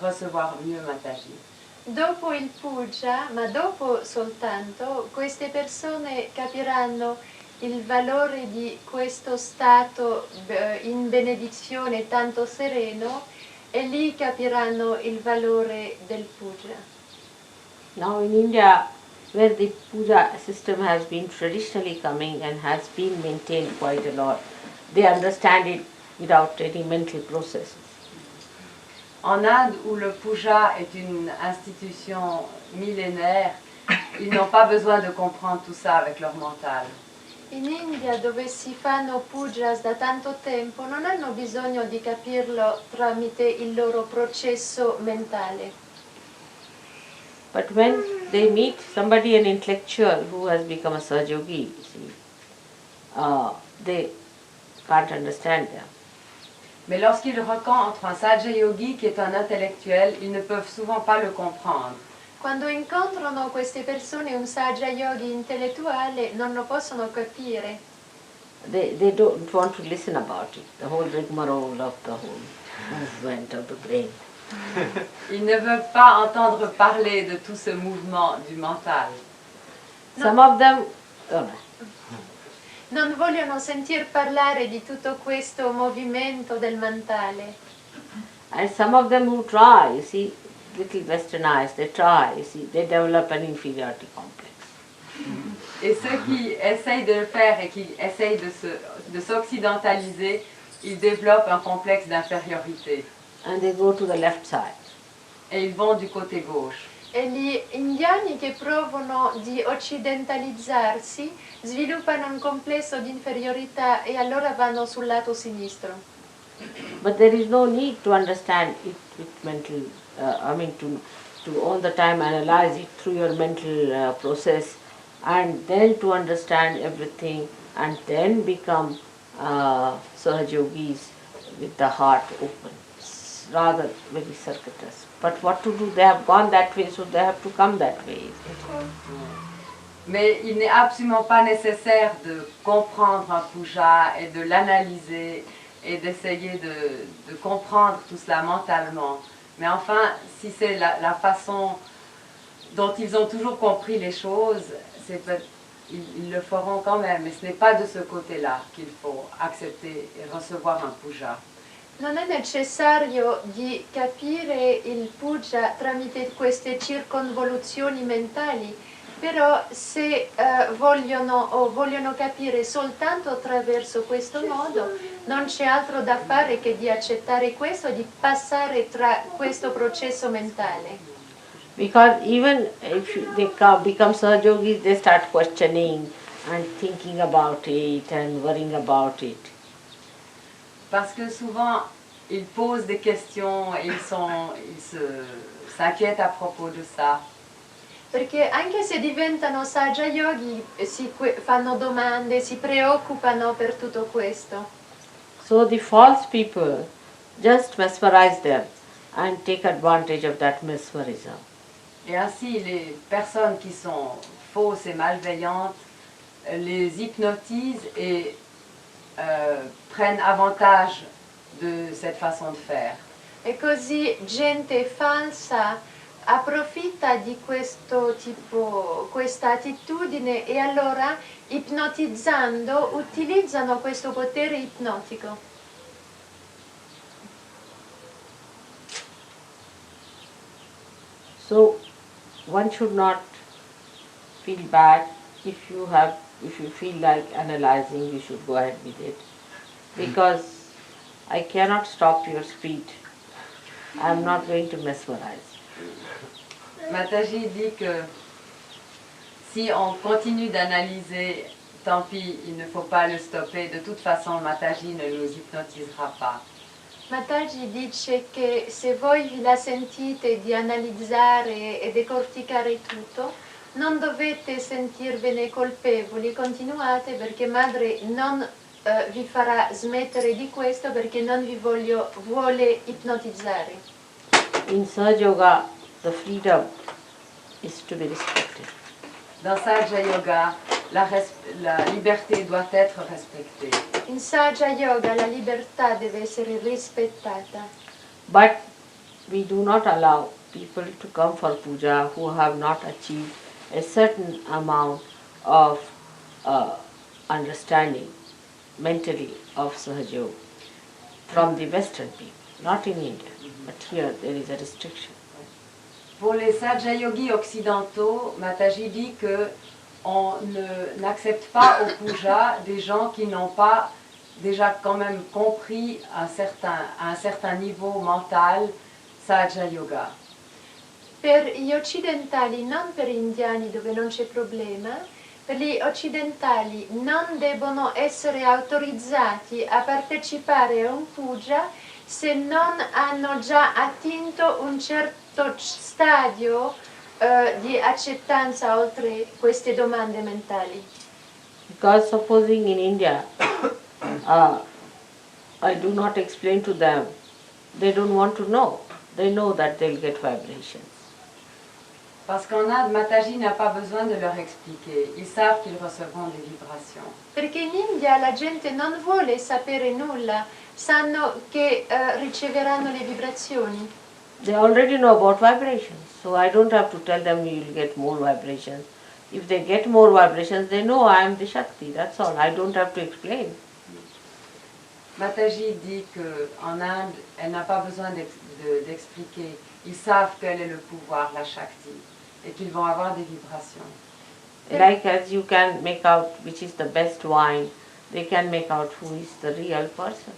Speaker 5: recevoir mieux Mataji.
Speaker 4: Dopo il puja, ma dopo soltanto, queste persone capiranno il valore di questo stato in benedizione tanto sereno e lì capiranno il valore del puja.
Speaker 1: Now in India, where the puja system has been traditionally coming and has been maintained quite a lot, they understand it without any mental processes.
Speaker 5: En Inde, où le puja est une institution millénaire, ils n'ont pas besoin de comprendre tout ça avec leur mental.
Speaker 4: In India, dove si fanno pujas da tanto tempo, non hanno bisogno di capirlo tramite il loro processo mentale.
Speaker 1: But when they meet somebody, an intellectual who has become a Sahajogi, you see, they can't understand them.
Speaker 5: Mais lorsqu'ils rencontrent un Sahaja Yogi qui est un intellectuel, ils ne peuvent souvent pas le comprendre.
Speaker 4: Quando incontrano queste persone un Sahaja Yogi intellettuale non lo possono capire.
Speaker 1: They don't want to listen about it, the whole rigmarole of the whole movement of the brain.
Speaker 5: Ils ne veulent pas entendre parler de tout ce mouvement du mental.
Speaker 1: Some of them,
Speaker 4: Non vogliono sentir parlare di tutto questo movimento del mentale.
Speaker 1: and some of them who try, you see, little westernized, they try, you see, they develop an inferiority complex.
Speaker 5: Et ceux qui essayent de le faire et qui essayent de s'occidentaliser, ils développent un complexe d'infériorité.
Speaker 1: And they go to the left side.
Speaker 5: Et ils vont du côté gauche.
Speaker 4: E gli indiani che provano di occidentalizzarsi sviluppano un complesso di inferiorità e allora vanno sul lato sinistro.
Speaker 1: But there is no need to understand it with mental, to all the time analyze it through your mental process and then to understand everything and then become Sahajogis with the heart open. It's rather very circuitous. But what to do? They have gone that way, so they have to come that way.
Speaker 5: Mais il n'est absolument pas nécessaire de comprendre un puja et de l'analyser et d'essayer de comprendre tout cela mentalement. Mais enfin, si c'est la façon dont ils ont toujours compris les choses, ils le feront quand même. Mais ce n'est pas de ce côté-là qu'il faut accepter et recevoir un puja.
Speaker 4: Non è necessario di capire il puja tramite queste circonvoluzioni mentali, però se vogliono capire soltanto attraverso questo modo, non c'è altro da fare che di accettare questo, di passare tra questo processo mentale.
Speaker 1: Because even if they become Sahajogis, they start questioning and thinking about it and worrying about it.
Speaker 5: Parce que souvent, ils posent des questions et s'inquiètent à propos de ça.
Speaker 4: Perché anche se diventano Sahaja Yogi fanno domande, si preoccupano per tutto questo.
Speaker 1: So the false people just mesmerize them and take advantage of that mesmerism.
Speaker 5: Et ainsi, les personnes qui sont fausses et malveillantes les hypnotisent et prennent avantage de cette façon de faire.
Speaker 4: E così gente falsa approfitta di questo tipo, questa attitudine e allora ipnotizzando utilizzano questo potere ipnotico.
Speaker 1: So one should not feel bad if you feel like analyzing, you should go ahead with it. Because I cannot stop your speed. I am not going to mesmerize.
Speaker 5: Mataji dit que si on continue d'analyser, tant pis, il ne faut pas le stopper. De toute façon, Mataji ne nous hypnotisera pas.
Speaker 4: Mataji dice che se voi vi la sentite di analizzare e decorticare tutto, non dovete sentirvene colpevoli, continuate perché madre non vi farà smettere di questo perché non vi vuole ipnotizzare.
Speaker 1: In Sahaja Yoga, the freedom is to be respected.
Speaker 5: Dans Sahaja Yoga, la liberté doit être respectée.
Speaker 4: In Sahaja Yoga la libertà deve essere rispettata.
Speaker 1: But we do not allow people to come for puja who have not achieved a certain amount of understanding mentally of Sahaja Yoga from the Western people, not in India, but here there is a restriction.
Speaker 5: Pour les Sahaja Yogis occidentaux, Mataji dit que on n'accepte pas au puja des gens qui n'ont pas déjà quand même compris à un certain niveau mental Sahaja Yoga.
Speaker 4: Per gli occidentali, non per gli indiani dove non c'è problema, per gli occidentali non devono essere autorizzati a partecipare a un puja se non hanno già attinto un certo stadio di accettanza oltre queste domande mentali.
Speaker 1: Because supposing in India, I do not explain to them, they don't want to know. They know that they'll get vibrations.
Speaker 5: Parce qu'en Inde, Mataji n'a pas besoin de leur expliquer. Ils savent qu'ils recevront des vibrations.
Speaker 4: Perché in India la gente non vuole sapere nulla, sanno che riceveranno le vibrazioni.
Speaker 1: They already know about vibrations, so I don't have to tell them you will get more vibrations. If they get more vibrations, they know I am the Shakti, that's all. I don't have to explain.
Speaker 5: Mataji dit qu'en Inde, elle n'a pas besoin d'expliquer. Ils savent quel est le pouvoir, la Shakti, et qu'ils vont avoir des vibrations.
Speaker 1: Like as you can make out which is the best wine, they can make out who is the real person.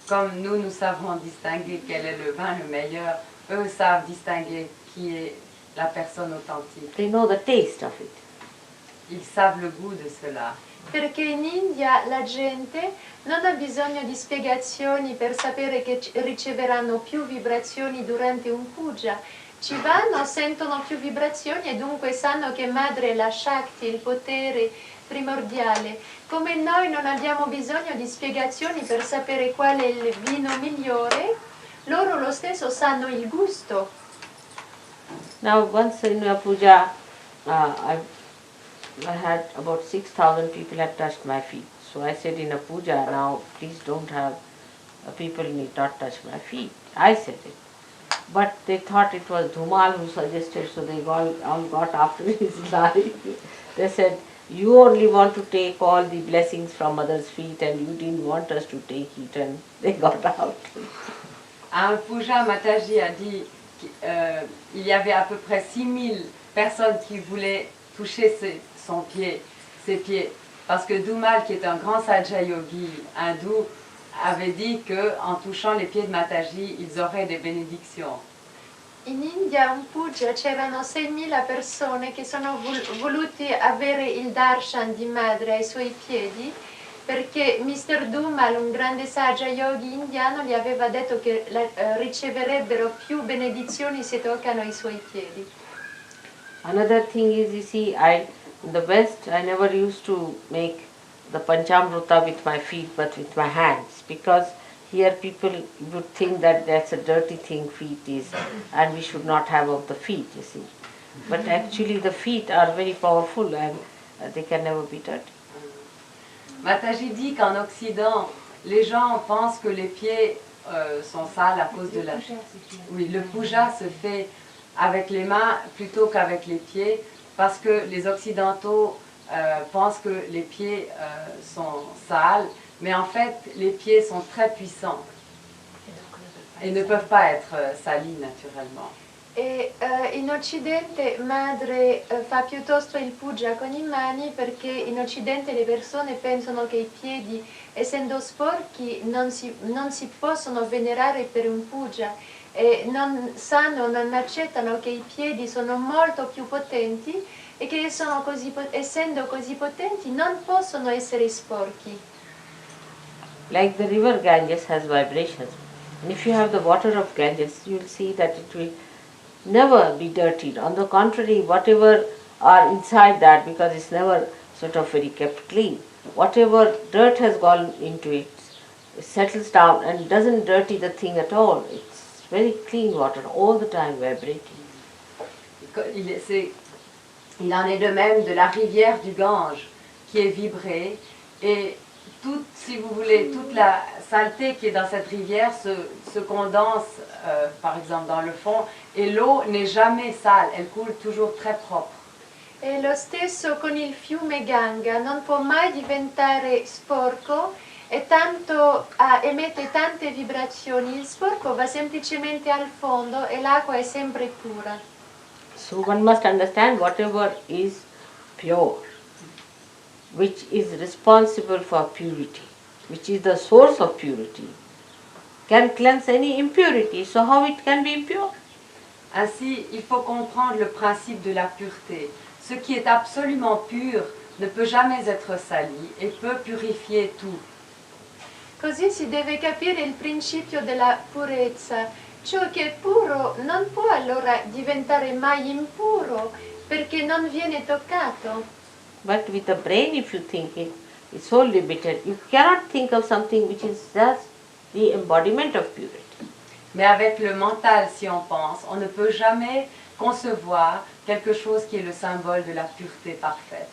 Speaker 5: Comme nous savons distinguer quel est le vin le meilleur, eux savent distinguer qui est la personne authentique.
Speaker 1: They know the taste of it.
Speaker 5: Ils savent le goût de cela.
Speaker 4: Perché in India la gente non ha bisogno di spiegazioni per sapere che riceveranno più vibrazioni durante un puja. Ci vanno, sentono più vibrazioni e dunque sanno che madre è la Shakti, il potere primordiale. Come noi non abbiamo bisogno di spiegazioni per sapere qual è il vino migliore, loro lo stesso sanno il gusto.
Speaker 1: Now once in a puja, I had about 6,000 people had touched my feet. So I said in a puja, now please don't have, people need not touch my feet. I said it. But they thought it was Dhumal who suggested, so they all got after his life. They said, you only want to take all the blessings from others' feet and you didn't want us to take it, and they got out.
Speaker 5: À un puja, Mataji a dit qu'il y avait à peu près 6000 personnes qui voulaient toucher ses pieds. Parce que Dhumal, qui est un grand Sahaja Yogi hindou, avait dit qu'en touchant les pieds de Mataji, ils auraient des bénédictions.
Speaker 4: In India un puja c'erano 6.000 persone che sono voluti avere il darshan di madre ai suoi piedi perché Mr. Dhumal, un grande Sahaja Yogi indiano, gli aveva detto che riceverebbero più benedizioni se toccano i suoi piedi.
Speaker 1: Another thing is, you see, in the West, I never used to make the Panchamrita with my feet but with my hands, because here people would think that that's a dirty thing feet is and we should not have of the feet, you see. But actually the feet are very powerful and they can never be dirty.
Speaker 5: Mataji dit qu'en Occident, les gens pensent que les pieds sont sales à cause de la... Oui, le puja se fait avec les mains plutôt qu'avec les pieds parce que les Occidentaux pensent que les pieds sont sales, mais en fait les pieds sont très puissants et ne peuvent pas être salis naturellement.
Speaker 4: E in Occidente madre fa piuttosto il puja con i mani perché in Occidente le persone pensano che i piedi, essendo sporchi, non si possono venerare per un puja e non accettano che i piedi sono molto più potenti e che essendo così potenti non possono essere sporchi.
Speaker 1: Like the river Ganges has vibrations, and if you have the water of Ganges, you will see that it will never be dirtied. On the contrary, whatever are inside that because it's never sort of very kept clean. Whatever dirt has gone into it, it settles down and doesn't dirty the thing at all. It's very clean water all the time vibrating.
Speaker 5: Il en est de même de la rivière du Gange qui est vibrée et toute, si vous voulez, toute la saleté qui est dans cette rivière se condense par exemple dans le fond et l'eau n'est jamais sale, elle coule toujours très propre.
Speaker 4: E lo stesso con il fiume Ganga, non può mai diventare sporco e tanto emette tante vibrazioni, il sporco va semplicemente al fondo e l'acqua è sempre pura.
Speaker 1: So one must understand whatever is pure, which is responsible for purity, which is the source of purity, can cleanse any impurity. So how it can be impure?
Speaker 5: Ainsi, il faut comprendre le principe de la pureté. Ce qui est absolument pur ne peut jamais être sali et peut purifier tout.
Speaker 4: Così si deve capire il principio della purezza. Ciò che è puro non può allora diventare mai impuro perché non viene toccato.
Speaker 1: But with the brain, if you think it, it's so limited. You cannot think of something which is just the embodiment of purity.
Speaker 5: Mais avec le mental, si on pense, on ne peut jamais concevoir quelque chose qui est le symbole de la pureté parfaite.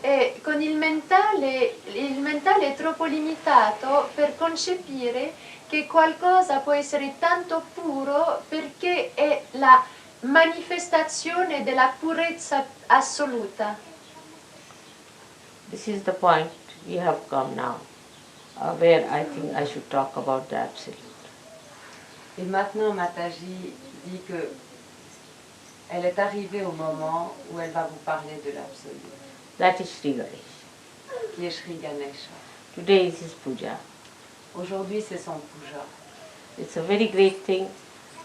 Speaker 4: E con il mentale è troppo limitato per concepire che qualcosa può essere tanto puro perché è la manifestazione della purezza assoluta.
Speaker 1: This is the point we have come now, where I think I should talk about the absolute.
Speaker 5: Et maintenant, Mataji dit que elle est arrivée au moment où elle va vous parler de l'absolu,
Speaker 1: That is Shri Ganesha.
Speaker 5: qui est Shri Ganesha.
Speaker 1: Today is his puja.
Speaker 5: Aujourd'hui, c'est son puja.
Speaker 1: It's a very great thing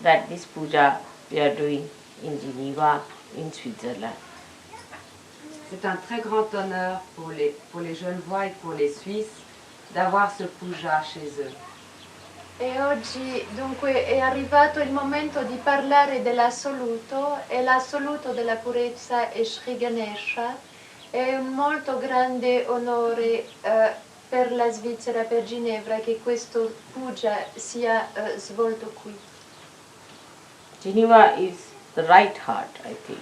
Speaker 1: that this puja we are doing in Geneva, in Switzerland.
Speaker 5: C'est un très grand honneur pour les Genevois et pour les Suisses d'avoir ce puja chez eux.
Speaker 4: E oggi dunque è arrivato il momento di parlare dell'assoluto e l'assoluto della purezza è Shri Ganesha. È un molto grande onore per la Svizzera, per Ginevra, che questo puja sia svolto qui.
Speaker 1: Geneva is the right heart, I think.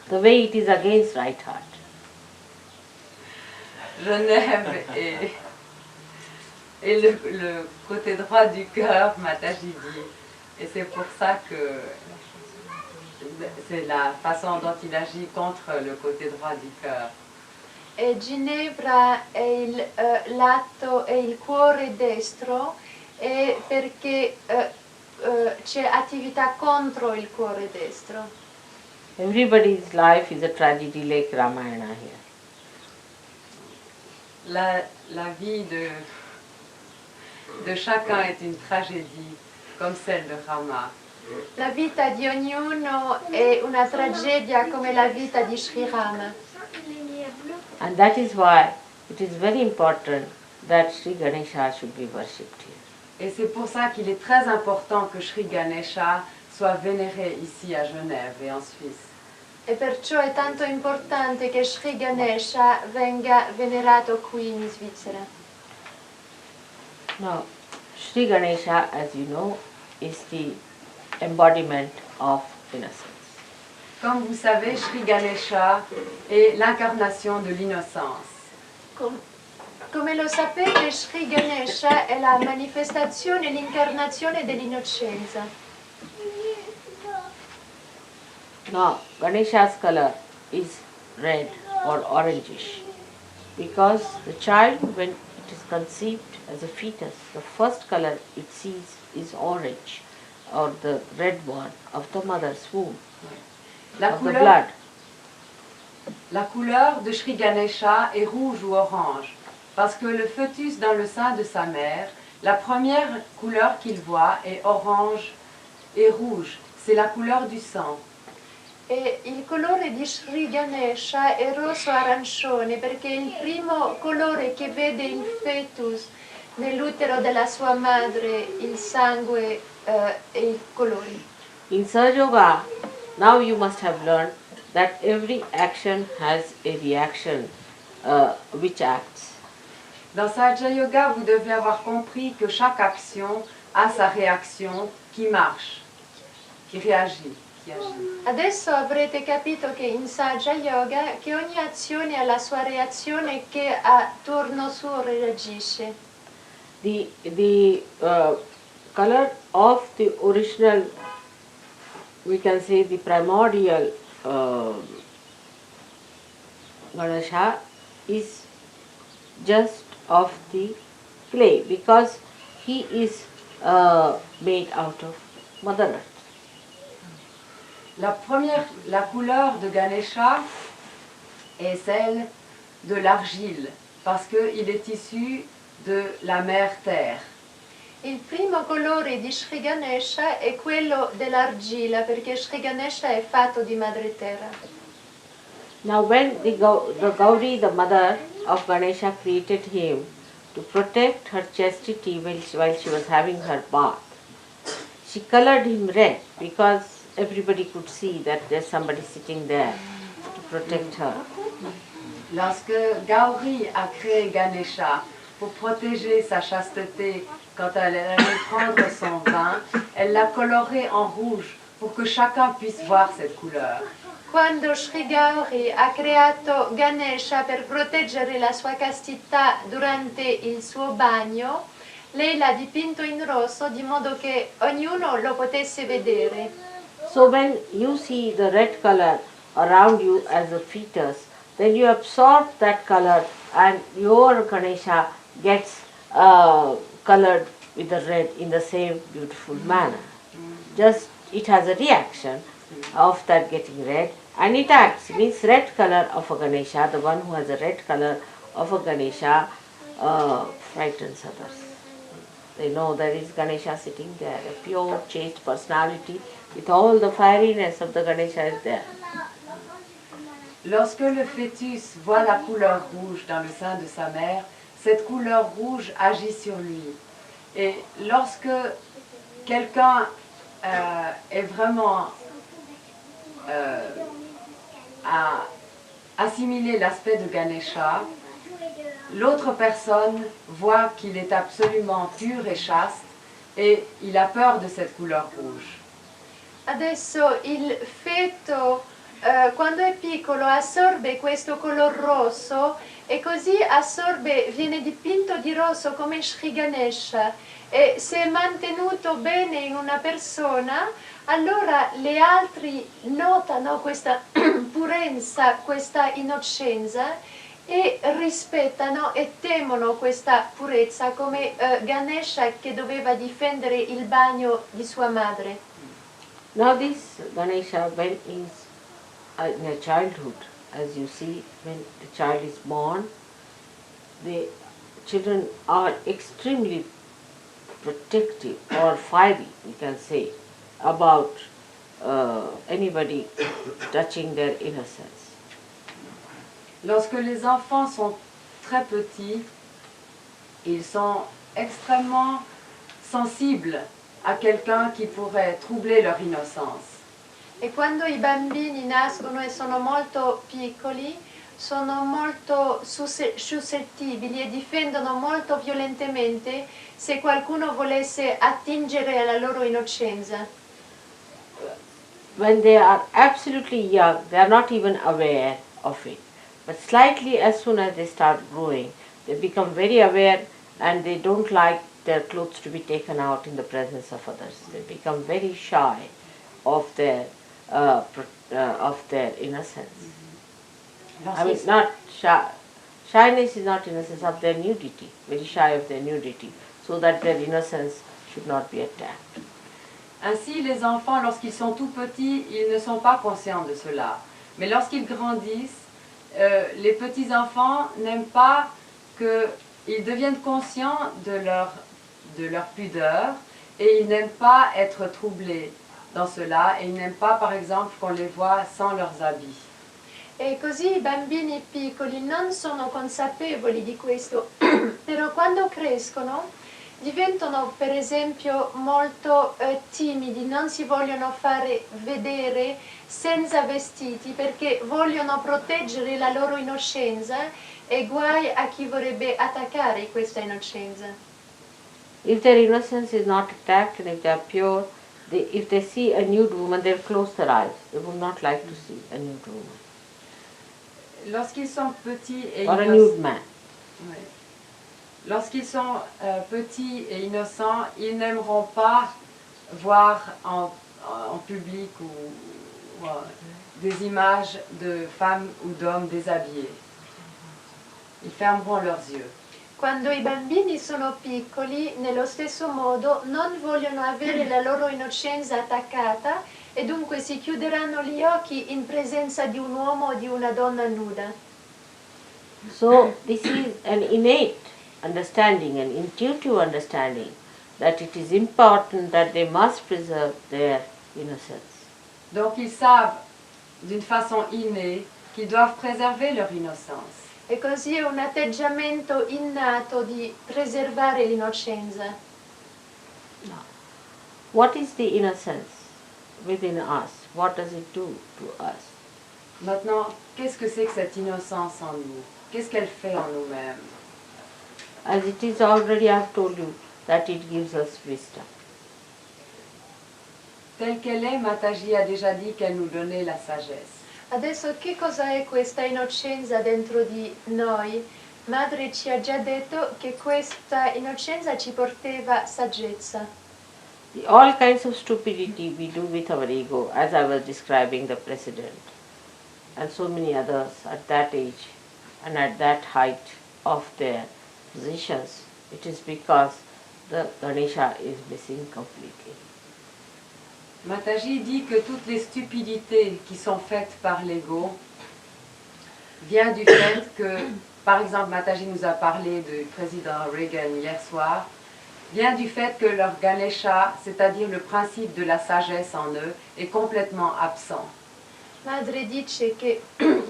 Speaker 1: The way it is against right heart.
Speaker 5: Genève et le côté droit du cœur, Mataji dit. Et c'est pour ça que c'est la façon dont il agit contre le côté droit du cœur.
Speaker 4: E Ginevra è il lato, è il cuore destro, e perché c'è attività contro il cuore destro.
Speaker 1: Everybody's life is a tragedy like Ramayana here.
Speaker 5: La vie de chacun est une tragédie, comme celle de Rama.
Speaker 4: La vita di ognuno è una tragedia come la vita di Sri Rama.
Speaker 1: And that is why it is very important that Sri Ganesha should be worshipped here.
Speaker 5: Et c'est pour ça qu'il est très important que Shri Ganesha soit vénéré ici à Genève et en Suisse.
Speaker 4: E perciò è tanto importante che Shri Ganesha venga venerato qui in Svizzera.
Speaker 1: Now, Sri Ganesha, as you know, is the embodiment of innocence.
Speaker 5: Comme vous savez, Shri Ganesha est l'incarnation de l'innocence.
Speaker 4: Come lo sapete, Shri Ganesha è la manifestazione, l'incarnazione dell'innocenza.
Speaker 1: Now, Ganesha's color is red or orangish because the child, when it is conceived as a fetus, the first color it sees is orange or the red one of the mother's womb, of the blood.
Speaker 5: La couleur de Shri Ganesha est rouge ou orange parce que le fœtus dans le sein de sa mère, la première couleur qu'il voit est orange et rouge. C'est la couleur du sang.
Speaker 4: E il colore di Shri Ganesha è rosso-arancione perché è il primo colore che vede il fetus nell'utero della sua madre, il sangue e i colori.
Speaker 1: In Sahaja Yoga, now you must have learned that every action has a reaction which acts.
Speaker 5: Dans Sahaja Yoga, vous devez avoir compris que chaque action a sa réaction qui marche, qui réagit, qui agit.
Speaker 4: Adesso avrete capito che in Sahaja Yoga che ogni azione ha la sua reazione che a turno suo reagisce.
Speaker 1: The color of the original, we can say the primordial Ganesha is just of the clay because he is made out of Mother Earth.
Speaker 5: La couleur de Ganesha est celle de l'argile, parce qu'il est issu de la mère terre.
Speaker 4: Il primo colore di Shri Ganesha è quello dell'argilla, perché Shri Ganesha è fatto di madre terra.
Speaker 1: Now when the Gauri, the mother of Ganesha, created him to protect her chastity while she was having her bath, she colored him red because everybody could see that there's somebody sitting there to protect her.
Speaker 5: Lorsque Gauri a créé Ganesha pour protéger sa chasteté quand elle allait prendre son bain, elle l'a coloré en rouge pour que chacun puisse voir cette couleur.
Speaker 4: Quando Shri Gauri ha creato Ganesha per proteggere la sua castità durante il suo bagno, lei l'ha dipinto in rosso di modo che ognuno lo potesse vedere.
Speaker 1: So when you see the red color around you as a fetus, then you absorb that color and your Ganesha gets colored with the red in the same beautiful manner. Just it has a reaction of that getting red and it acts, means red color of a Ganesha, the one who has a red color of a Ganesha frightens others. They know there is Ganesha sitting there, a pure chaste personality with all the fieriness of the Ganesha is there.
Speaker 5: Lorsque le fœtus voit la couleur rouge dans le sein de sa mère, cette couleur rouge agit sur lui. Et lorsque quelqu'un est vraiment à assimiler l'aspect de Ganesha, l'autre personne voit qu'il est absolument pur et chaste et il a peur de cette couleur rouge.
Speaker 4: Adesso il feto quando è piccolo assorbe questo color rosso e così viene dipinto di rosso come Shri Ganesha e se è mantenuto bene in una persona, allora le altri notano questa purezza, questa innocenza e rispettano e temono questa purezza come Ganesha che doveva difendere il bagno di sua madre.
Speaker 1: Now this Ganesha, when is in a childhood, as you see, when the child is born, the children are extremely protective or fiery, we can say, about anybody touching their innocence.
Speaker 5: Lorsque les enfants sont très petits, ils sont extrêmement sensibles à quelqu'un qui pourrait troubler leur innocence.
Speaker 4: E quando i bambini nascono e sono molto piccoli, sono molto suscettibili e difendono molto violentemente se qualcuno volesse attingere alla loro innocenza.
Speaker 1: When they are absolutely young, they are not even aware of it. But slightly as soon as they start growing, they become very aware and they don't like their clothes to be taken out in the presence of others. They become very shy of their innocence. I mean, not shy. Shyness is not innocence, of their nudity. Very shy of their nudity, so that their innocence should not be attacked.
Speaker 5: Ainsi, les enfants, lorsqu'ils sont tout petits, ils ne sont pas conscients de cela. Mais lorsqu'ils grandissent, les petits-enfants n'aiment pas qu'ils deviennent conscients de leur pudeur et ils n'aiment pas être troublés dans cela et ils n'aiment pas, par exemple, qu'on les voit sans leurs habits.
Speaker 4: E così i bambini piccoli non sono consapevoli di questo, però quando crescono diventano per esempio molto timidi, non si vogliono fare vedere senza vestiti perché vogliono proteggere la loro innocenza e guai a chi vorrebbe attaccare questa innocenza.
Speaker 1: If their innocence is not attacked and if they are pure, if they see a nude woman, they'll close their eyes. They would not like to see a nude woman.
Speaker 5: Lorsqu'ils sont petits et
Speaker 1: Or a
Speaker 5: innocents,
Speaker 1: nude man.
Speaker 5: oui. Lorsqu'ils sont petits et innocents, ils n'aimeront pas voir en public ou des images de femmes ou d'hommes déshabillés. Ils fermeront leurs yeux.
Speaker 4: Quando i bambini sono piccoli, nello stesso modo, non vogliono avere la loro innocenza attaccata e dunque si chiuderanno gli occhi in presenza di un uomo o di una donna nuda.
Speaker 1: So this is an innate understanding, an intuitive understanding that it is important that they must preserve their innocence.
Speaker 5: Donc ils savent d'une façon innée qu'ils doivent préserver leur innocence.
Speaker 4: E così è un atteggiamento innato di preservare l'innocenza.
Speaker 1: What is the innocence within us? What does it do to us?
Speaker 5: Maintenant, qu'est-ce que c'est que cette innocence en nous? Qu'est-ce qu'elle fait en nous-mêmes?
Speaker 1: As it is already, I have told you that it gives us wisdom.
Speaker 5: Telle qu'elle est, Mataji a déjà dit qu'elle nous donnait la sagesse.
Speaker 4: Adesso che cosa è questa innocenza dentro di noi? Madre ci ha già detto che questa innocenza ci portava saggezza.
Speaker 1: All kinds of stupidity we do with our ego, as I was describing the president, and so many others at that age and at that height of their positions. It is because the Ganesha is missing completely.
Speaker 5: Mataji dit que toutes les stupidités qui sont faites par l'ego viennent du fait que, par exemple, Mataji nous a parlé du président Reagan hier soir, vient du fait que leur Ganesha, c'est-à-dire le principe de la sagesse en eux, est complètement absent.
Speaker 4: Madre dice che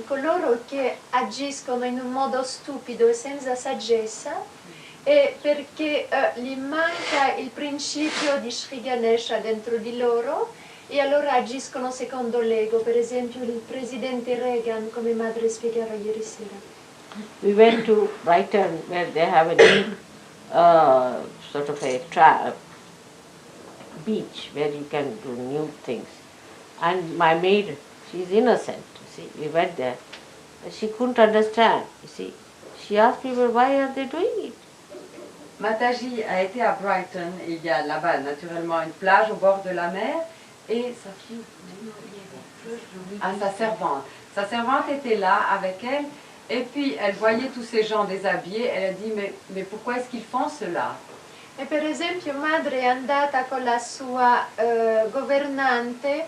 Speaker 4: coloro che agiscono in un modo stupido e senza saggezza è perché gli manca il principio di Shri Ganesha dentro di loro e allora agiscono secondo l'ego, per esempio il presidente Reagan, come Madre spiegava ieri sera.
Speaker 1: We went to Brighton where they have a new sort of a beach where you can do new things. And my maid, she is innocent, you see, we went there. She couldn't understand, you see. She asked people, why are they doing it?
Speaker 5: Mataji a été à Brighton, et il y a là-bas naturellement une plage au bord de la mer, et sa fille, sa servante. Sa servante était là avec elle, et puis elle voyait tous ces gens déshabillés, elle a dit, mais pourquoi est-ce qu'ils font cela?
Speaker 4: E per esempio madre è andata con la sua governante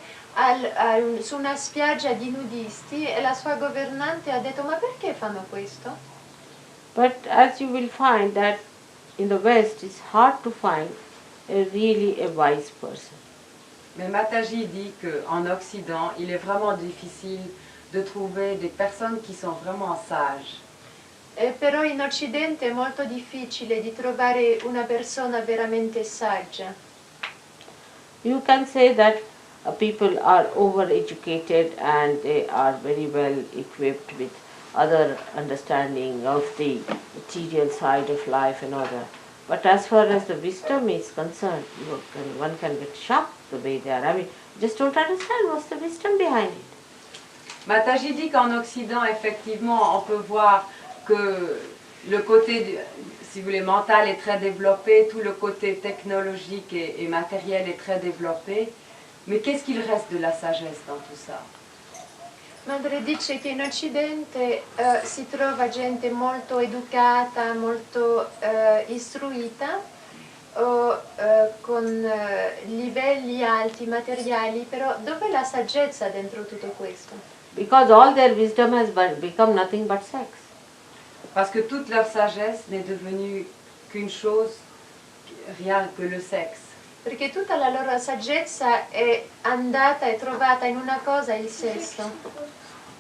Speaker 4: su una spiaggia di nudisti e la sua governante ha detto ma perché fanno questo?
Speaker 1: But as you will find that in the West it's hard to find really a wise person.
Speaker 5: Mais Mataji dit qu'en Occident, il est vraiment difficile de trouver des personnes qui sont vraiment sages.
Speaker 4: Però in Occidente è molto difficile di trovare una persona veramente saggia.
Speaker 1: You can say that people are overeducated and they are very well equipped with other understanding of the material side of life and other. But as far as the wisdom is concerned, one can get shocked the way they are. I mean, just don't understand what's the wisdom behind it.
Speaker 5: Mataji dit qu'en Occident, effectivement, on peut voir que le côté, si vous voulez, mental est très développé, tout le côté technologique et matériel est très développé. Mais qu'est-ce qu'il reste de la sagesse dans tout ça?
Speaker 4: Madre dice che in Occidente si trova gente molto educata, molto istruita, con livelli alti materiali, però dov'è la saggezza dentro tutto questo?
Speaker 1: Because all their wisdom has become nothing but sex.
Speaker 5: Parce que toute leur sagesse n'est devenue qu'une chose, rien que le sexe.
Speaker 4: Perché tutta la loro saggezza è andata e trovata in una cosa, il sesso.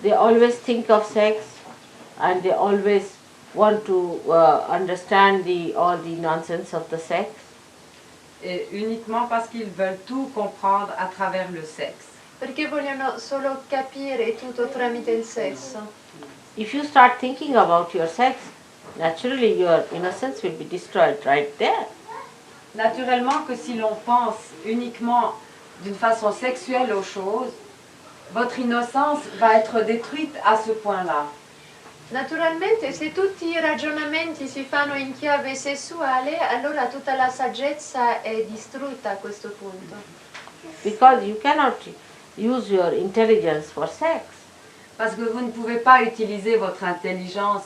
Speaker 1: They always think of sex and they always want to understand all the nonsense of the sex.
Speaker 5: Et uniquement parce qu'ils veulent tout comprendre à travers le sexe.
Speaker 4: Perché vogliono solo capire tutto tramite il sesso.
Speaker 1: If you start thinking about your sex, naturally your innocence will be destroyed right there.
Speaker 5: Naturellement que si l'on pense uniquement d'une façon sexuelle aux choses, votre innocence va être détruite à ce point-là.
Speaker 4: Naturalmente, se tutti i ragionamenti si fanno in chiave sessuale, allora tutta la saggezza è distrutta a questo punto.
Speaker 1: Because you cannot use your intelligence for sex.
Speaker 5: Parce que vous ne pouvez pas utiliser votre intelligence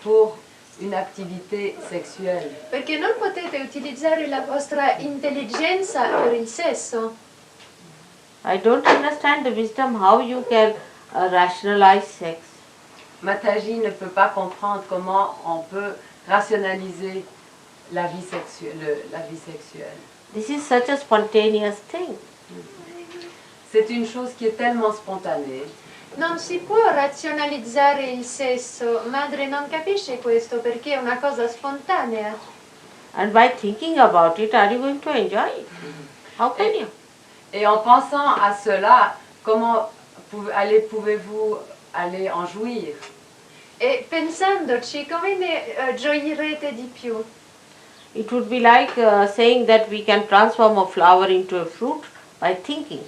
Speaker 5: pour une activité sexuelle.
Speaker 4: Perché non potete utilizzare la vostra intelligenza per il sesso.
Speaker 1: I don't understand the wisdom how you can rationalize sex.
Speaker 5: Mataji ne peut pas comprendre comment on peut rationaliser la vie sexuelle.
Speaker 1: This is such a spontaneous thing.
Speaker 5: C'est une chose qui est tellement spontanée.
Speaker 4: Non si può razionalizzare il sesso, madre non capisce questo perché è una cosa spontanea.
Speaker 1: And by thinking about it, are you going to enjoy it? How can you?
Speaker 5: Et en pensant à cela, comment pouvez-vous aller en jouir?
Speaker 4: E pensandoci, come ne gioirete di più?
Speaker 1: It would be like saying that we can transform a flower into a fruit by thinking.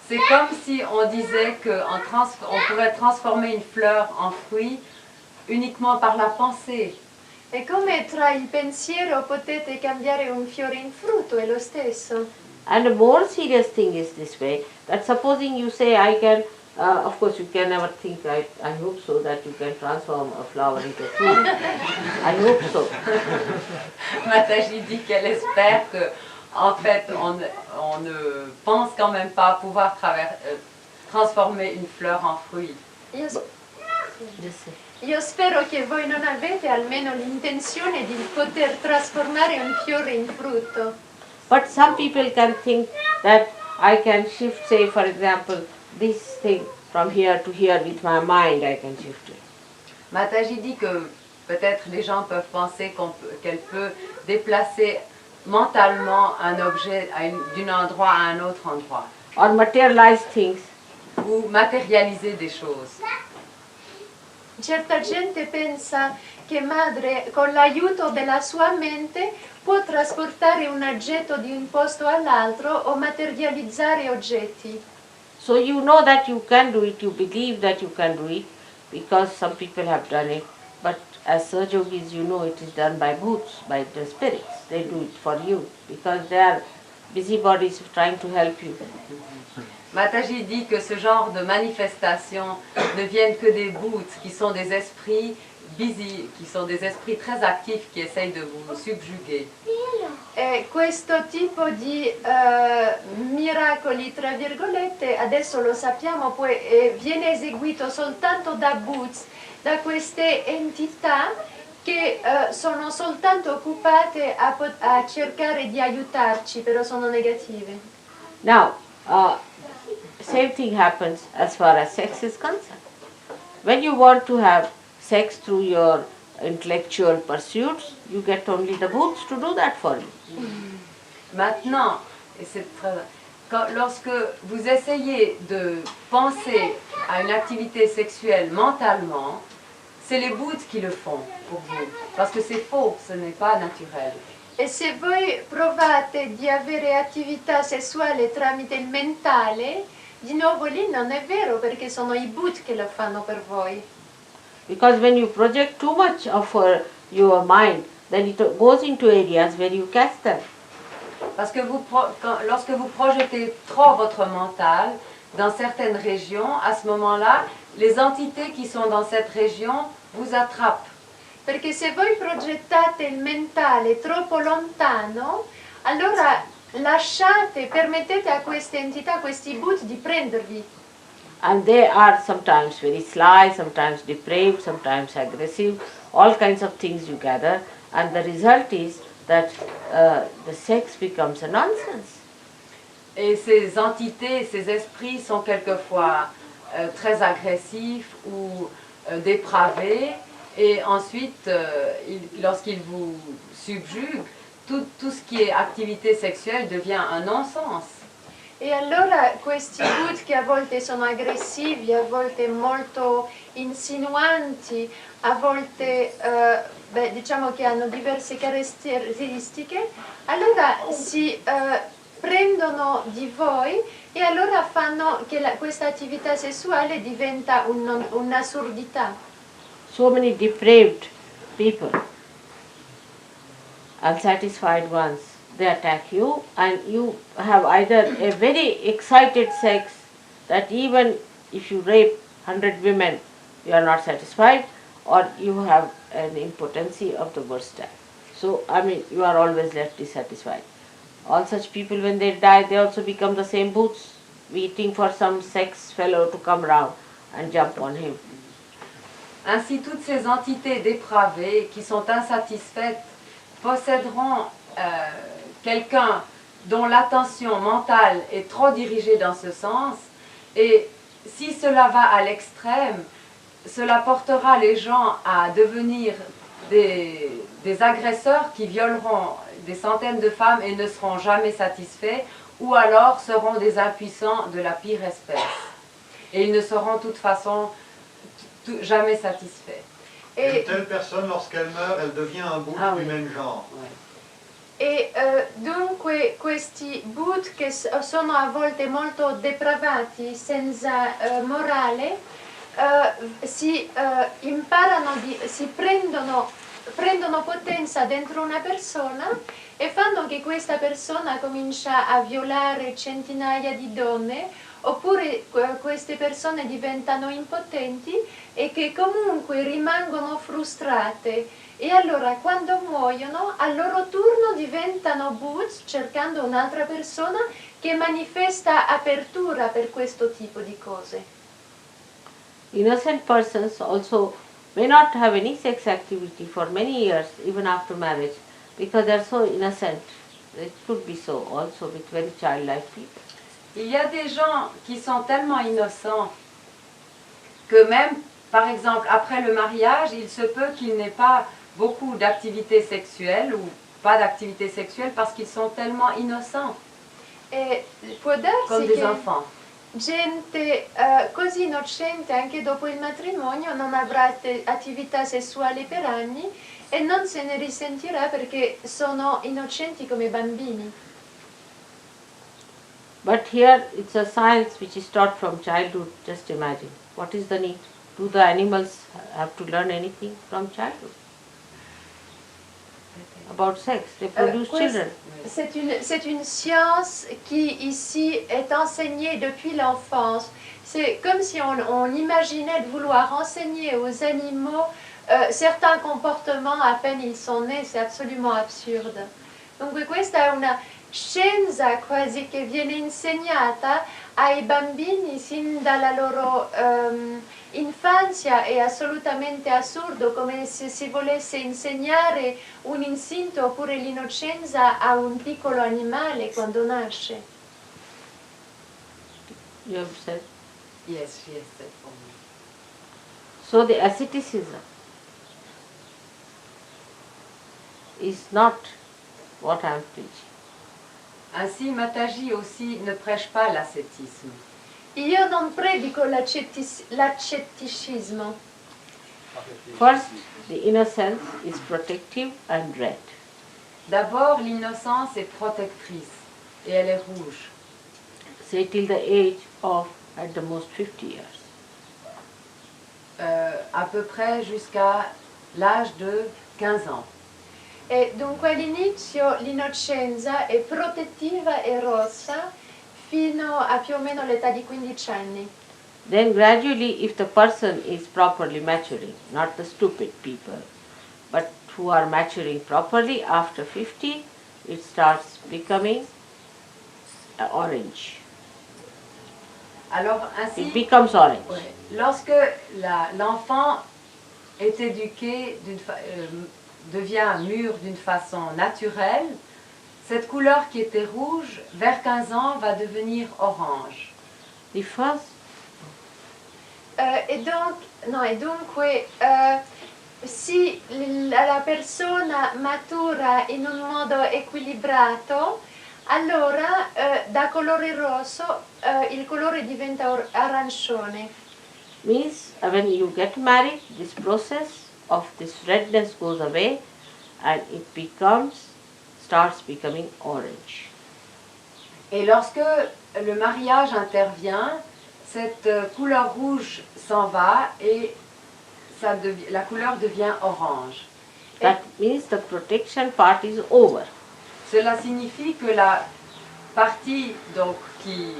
Speaker 5: C'est comme si on disait qu'on pourrait transformer une fleur en fruit uniquement par la pensée.
Speaker 4: È come tra il pensiero potete cambiare un fiore in frutto, è lo stesso.
Speaker 1: And a more serious thing is this way, that supposing you say I can, of course you can never think, I hope so, that you can transform a flower into a fruit. I hope so.
Speaker 5: Mataji dit qu'elle espère que, en fait, on ne pense quand même pas pouvoir transformer une fleur en fruit.
Speaker 4: Io spero che voi non avete almeno l'intenzione di poter trasformare un fiore in frutto.
Speaker 1: But some people can think that I can shift, say for example, this thing from here to here with my mind, I can shift it.
Speaker 5: Mataji dit que peut-être les gens peuvent penser qu'elle peut déplacer mentalement un objet d'un endroit à un autre endroit.
Speaker 1: Or materialize things.
Speaker 5: Ou matérialiser des choses.
Speaker 4: Certa gente pensa che madre con l'aiuto della sua mente può trasportare un oggetto di un posto all'altro o materializzare oggetti.
Speaker 1: So you know that you can do it, you believe that you can do it, because some people have done it. But as Sahajogis, you know it is done by bhoots, by the spirits. They do it for you, because they are busybodies trying to help you.
Speaker 5: Mataji dit que ce genre de manifestations ne viennent que des bhoots, qui sont des esprits busy, qui sont des esprits très actifs qui essayent de vous subjuguer.
Speaker 4: Questo tipo di miracoli, tra virgolette, adesso lo sappiamo, viene eseguito soltanto da bhoots, da queste entità che sono soltanto occupate a cercare di aiutarci, però sono negative.
Speaker 1: Now, same thing happens as far as sex is concerned. When you want to have sex through your intellectual pursuits, you get only the bhoots to do that for you.
Speaker 5: Maintenant, et c'est lorsque vous essayez de penser à une activité sexuelle mentalement, c'est les bhoots qui le font pour vous, parce que c'est faux, ce n'est pas naturel.
Speaker 4: E se voi provate di avere attività sessuale tramite il mentale, di nuovo lì non è vero perché sono i bhut che lo fanno per voi.
Speaker 1: Because when you project too much of your mind, then it goes into areas where you catch them.
Speaker 5: Parce que lorsque vous projetez trop votre mental dans certaines régions, à ce moment-là, les entités qui sont dans cette région vous attrapent.
Speaker 4: Perché se voi progettate il mentale troppo lontano, allora permettete a queste entità, a questi bhut di prendervi.
Speaker 1: And they are sometimes very sly, sometimes depraved, sometimes aggressive, all kinds of things you gather, and the result is that the sex becomes a nonsense.
Speaker 5: Et ces entités, ces esprits sont quelquefois très agressifs ou dépravés, Et ensuite, lorsqu'il vous subjugue, tout ce qui est activité sexuelle devient un non-sens.
Speaker 4: E allora questi Bhut che a volte sono aggressivi, a volte molto insinuanti, a volte diciamo che hanno diverse caratteristiche, allora si prendono di voi e allora fanno che questa attività sessuale diventa un'assurdità.
Speaker 1: So many depraved people, unsatisfied ones, they attack you, and you have either a very excited sex that even if you rape 100 women, you are not satisfied, or you have an impotency of the worst type. So, I mean, you are always left dissatisfied. All such people, when they die, they also become the same boots, waiting for some sex fellow to come round and jump on him.
Speaker 5: Ainsi, toutes ces entités dépravées qui sont insatisfaites posséderont quelqu'un dont l'attention mentale est trop dirigée dans ce sens, et si cela va à l'extrême, cela portera les gens à devenir des agresseurs qui violeront des centaines de femmes et ne seront jamais satisfaits, ou alors seront des impuissants de la pire espèce. Et ils ne seront de toute façon jamais satisfaits.
Speaker 3: Et une telle personne, lorsqu'elle meurt, elle devient un bout du même genre.
Speaker 5: Ouais.
Speaker 4: E dunque questi Bhut che sono a volte molto depravati, senza morale, si prendono potenza dentro una persona e fanno che questa persona comincia a violare centinaia di donne, oppure queste persone diventano impotenti e che comunque rimangono frustrate. E allora quando muoiono, a loro turno diventano Bhut, cercando un'altra persona che manifesta apertura per questo tipo di cose.
Speaker 1: Innocent persons also may not have any sex activity for many years, even after marriage, because they are so innocent. It could be so also with very childlike people.
Speaker 5: Il y a des gens qui sont tellement innocents que même, par exemple, après le mariage, il se peut qu'il n'ait pas beaucoup d'activité sexuelle ou pas d'activité sexuelle parce qu'ils sont tellement innocents,
Speaker 4: E può darsi
Speaker 5: comme des
Speaker 4: che
Speaker 5: enfants.
Speaker 4: gente così innocente anche dopo il matrimonio non avrà attività sessuali per anni e non se ne risentirà perché sono innocenti come bambini.
Speaker 1: But here it's a science which is taught from childhood. Just imagine. What is the need? Do the animals have to learn anything from childhood? About sex. They produce children.
Speaker 4: C'est une science qui ici est enseignée depuis l'enfance. C'est comme si on imaginait de vouloir enseigner aux animaux certains comportements à peine ils sont nés, c'est absolument absurde. Dunque questa è una scienza quasi che viene insegnata ai bambini sin dalla loro infanzia, è assolutamente assurdo, come se si volesse insegnare un istinto oppure l'innocenza a un piccolo animale quando nasce.
Speaker 1: You have said.
Speaker 5: Yes, yes, c'est for me.
Speaker 1: So the asceticism is not what I am preaching.
Speaker 5: Ainsi, Mataji aussi ne prêche pas l'ascétisme.
Speaker 4: Io non predico l'accetticismo.
Speaker 1: First, the innocence is protective and red.
Speaker 5: D'abord, l'innocence est protectrice et elle est rouge.
Speaker 1: Say till the age of at the most 50 years.
Speaker 5: À peu près jusqu'à l'âge de 15 ans.
Speaker 4: E dunque all'inizio l'innocenza è protettiva e rossa fino a più o meno l'età di 15 anni.
Speaker 1: Then gradually, if the person is properly maturing, not the stupid people, but who are maturing properly, after 50, it starts becoming orange.
Speaker 5: Alors ainsi,
Speaker 1: It becomes orange.
Speaker 5: lorsque l'enfant est éduqué, devient mûr d'une façon naturelle, cette couleur qui était rouge, vers 15 ans, va devenir orange.
Speaker 1: The first,
Speaker 4: E dunque si la persona matura in un modo equilibrato, allora da colore rosso il colore diventa arancione.
Speaker 1: Means when you get married, this process of this redness goes away and it starts becoming orange.
Speaker 5: Et lorsque le mariage intervient, cette couleur rouge s'en va et la couleur devient orange.
Speaker 1: That means the protection part is over.
Speaker 5: Cela signifie que la partie donc, qui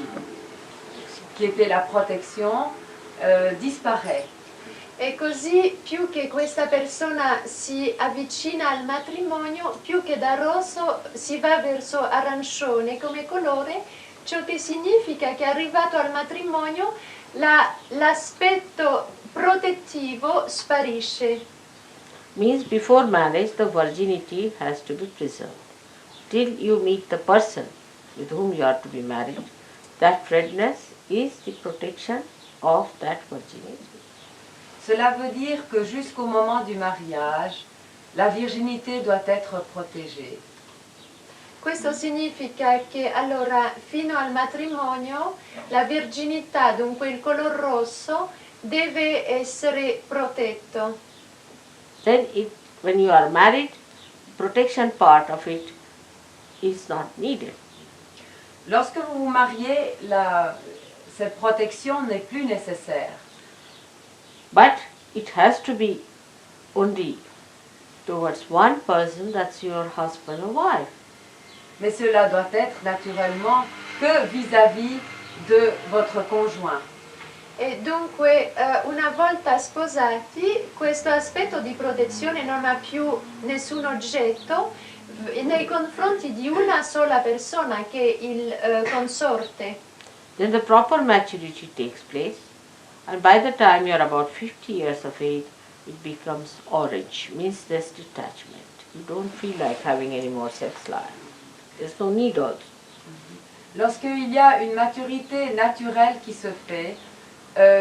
Speaker 5: était la protection disparaît.
Speaker 4: E così più che questa persona si avvicina al matrimonio, più che da rosso si va verso arancione come colore, ciò che significa che arrivato al matrimonio l'aspetto protettivo sparisce.
Speaker 1: Means before marriage the virginity has to be preserved. Till you meet the person with whom you are to be married, that redness is the protection of that virginity.
Speaker 5: Cela veut dire que jusqu'au moment du mariage, la virginité doit être protégée.
Speaker 4: Questo significa che allora fino al matrimonio la virginità, dunque il color rosso, deve essere protetto.
Speaker 1: Then when you are married, protection part of it is not needed.
Speaker 5: Lorsque vous vous mariez, cette protection n'est plus nécessaire.
Speaker 1: But it has to be only towards one person, that's your husband or wife.
Speaker 5: Mais cela doit être naturellement que vis-à-vis de votre conjoint.
Speaker 4: E dunque una volta sposati questo aspetto di protezione non ha più nessun oggetto nei confronti di una sola persona che è il consorte.
Speaker 1: Then the proper maturity takes place, and by the time you are about 50 years of age, it becomes orange, means there's detachment. You don't feel like having any more sex life. There's no need also.
Speaker 5: Lorsqu'il y a une maturité naturelle qui se fait,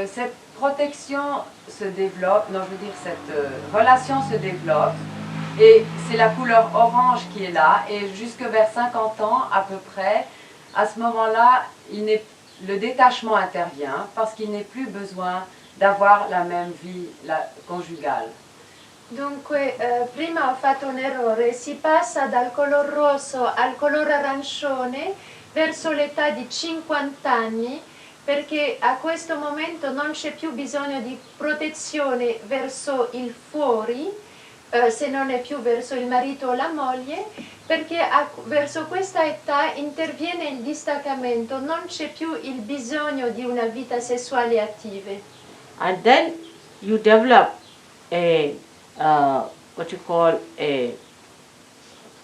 Speaker 5: cette protection se développe, non je veux dire cette relation se développe, et c'est la couleur orange qui est là, et jusque vers 50 ans à peu près, à ce moment-là, le détachement intervient parce qu'il n'est plus besoin d'avoir la même vie conjugale.
Speaker 4: Dunque, prima ho fatto un errore, si passa dal color rosso al colore arancione verso l'età di 50 anni, perché a questo momento non c'è più bisogno di protezione verso il fuori, se non è più verso il marito o la moglie, perché verso questa età interviene il distaccamento, non c'è più il bisogno di una vita sessuale attiva.
Speaker 1: And then you develop what you call a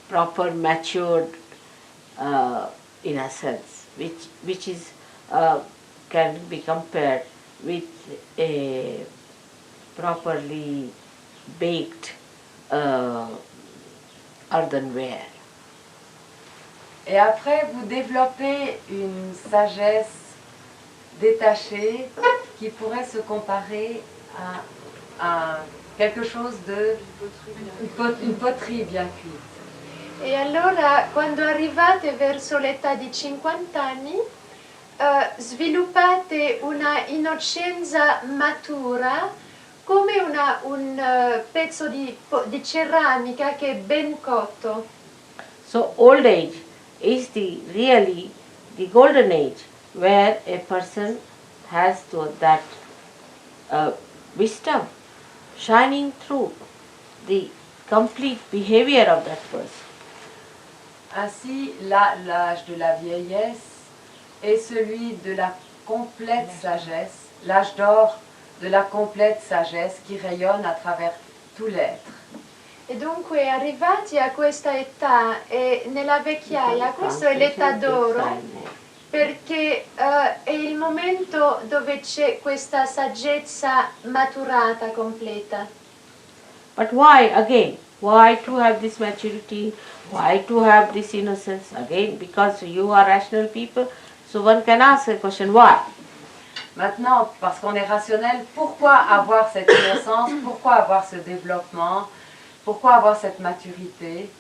Speaker 1: proper matured innocence, which is can be compared with a properly baked earthenware.
Speaker 5: Et après, vous développez une sagesse détachée qui pourrait se comparer à quelque chose une poterie bien cuite.
Speaker 4: E allora, quando arrivate verso l'età di 50 anni, sviluppate una innocenza matura come un pezzo di ceramica che è ben cotto.
Speaker 1: So old age is really the golden age where a person has that wisdom shining through the complete behavior of that person.
Speaker 5: Ainsi, l'âge de la vieillesse est celui de la complète sagesse, l'âge d'or de la complète sagesse qui rayonne à travers tout l'être.
Speaker 4: E dunque arrivati a questa età e nella vecchiaia, questa è l'età d'oro, perché è il momento dove c'è questa saggezza maturata, completa.
Speaker 1: But why again? Why to have this maturity? Why to have this innocence? Again, because you are rational people, so one can ask a question, why?
Speaker 5: Maintenant, parce qu'on est rationnel, pourquoi avoir cette innocence? Pourquoi avoir ce développement? Pourquoi avoir cette maturité?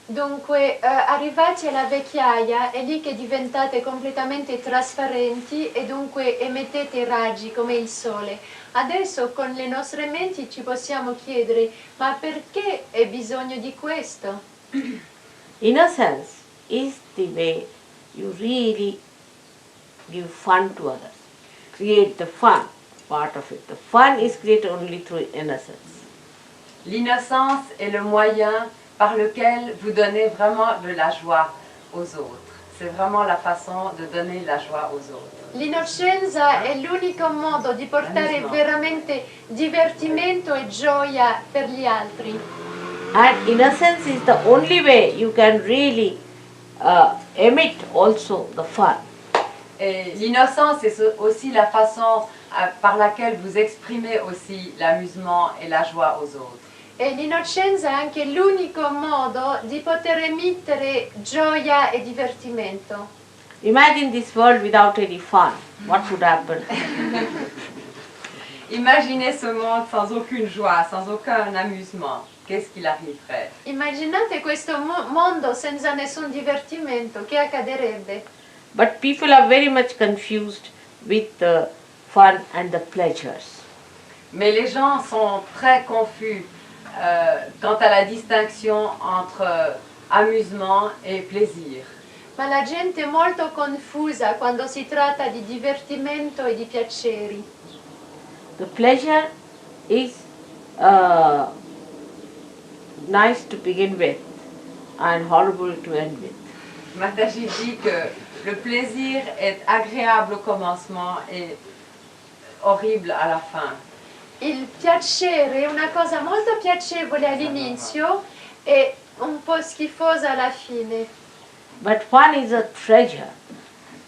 Speaker 4: Dunque, arrivati alla vecchiaia, è lì che diventate completamente trasparenti e dunque emettete raggi come il sole. Adesso con le nostre menti ci possiamo chiedere, ma perché è bisogno di questo?
Speaker 1: Innocence is the way you really give fun to others. Create the fun part of it. The fun is created only through innocence.
Speaker 5: L'innocence est le moyen par lequel vous donnez vraiment de la joie aux autres. C'est vraiment la façon de donner la joie aux autres.
Speaker 4: L'innocenza è l'unico modo di portare veramente divertimento e gioia per gli altri.
Speaker 1: And innocence is the only way you can really emit also the fun.
Speaker 5: Et l'innocence est aussi la façon par laquelle vous exprimez aussi l'amusement et la joie aux autres.
Speaker 4: E l'innocenza è anche l'unico modo di poter emettere gioia e divertimento.
Speaker 1: Imagine this world without any fun. What would happen?
Speaker 5: Imaginez ce monde sans aucune joie, sans aucun amusement. Qu'est-ce qu'il arriverait?
Speaker 4: Immaginate questo mondo senza nessun divertimento, che accadrebbe?
Speaker 1: But people are very much confused with the fun and the pleasures.
Speaker 5: Mais les gens sont très confus quant à la distinction entre amusement et plaisir.
Speaker 4: Ma la gente è molto confusa quando si tratta di divertimento e di piaceri.
Speaker 1: The pleasure is nice to begin with and horrible to end with.
Speaker 5: Mataji dit que le plaisir est agréable au commencement et horrible à la fin.
Speaker 4: Il piacere è una cosa molto piacevole all'inizio e un po' schifosa alla fine.
Speaker 1: But fun is a treasure.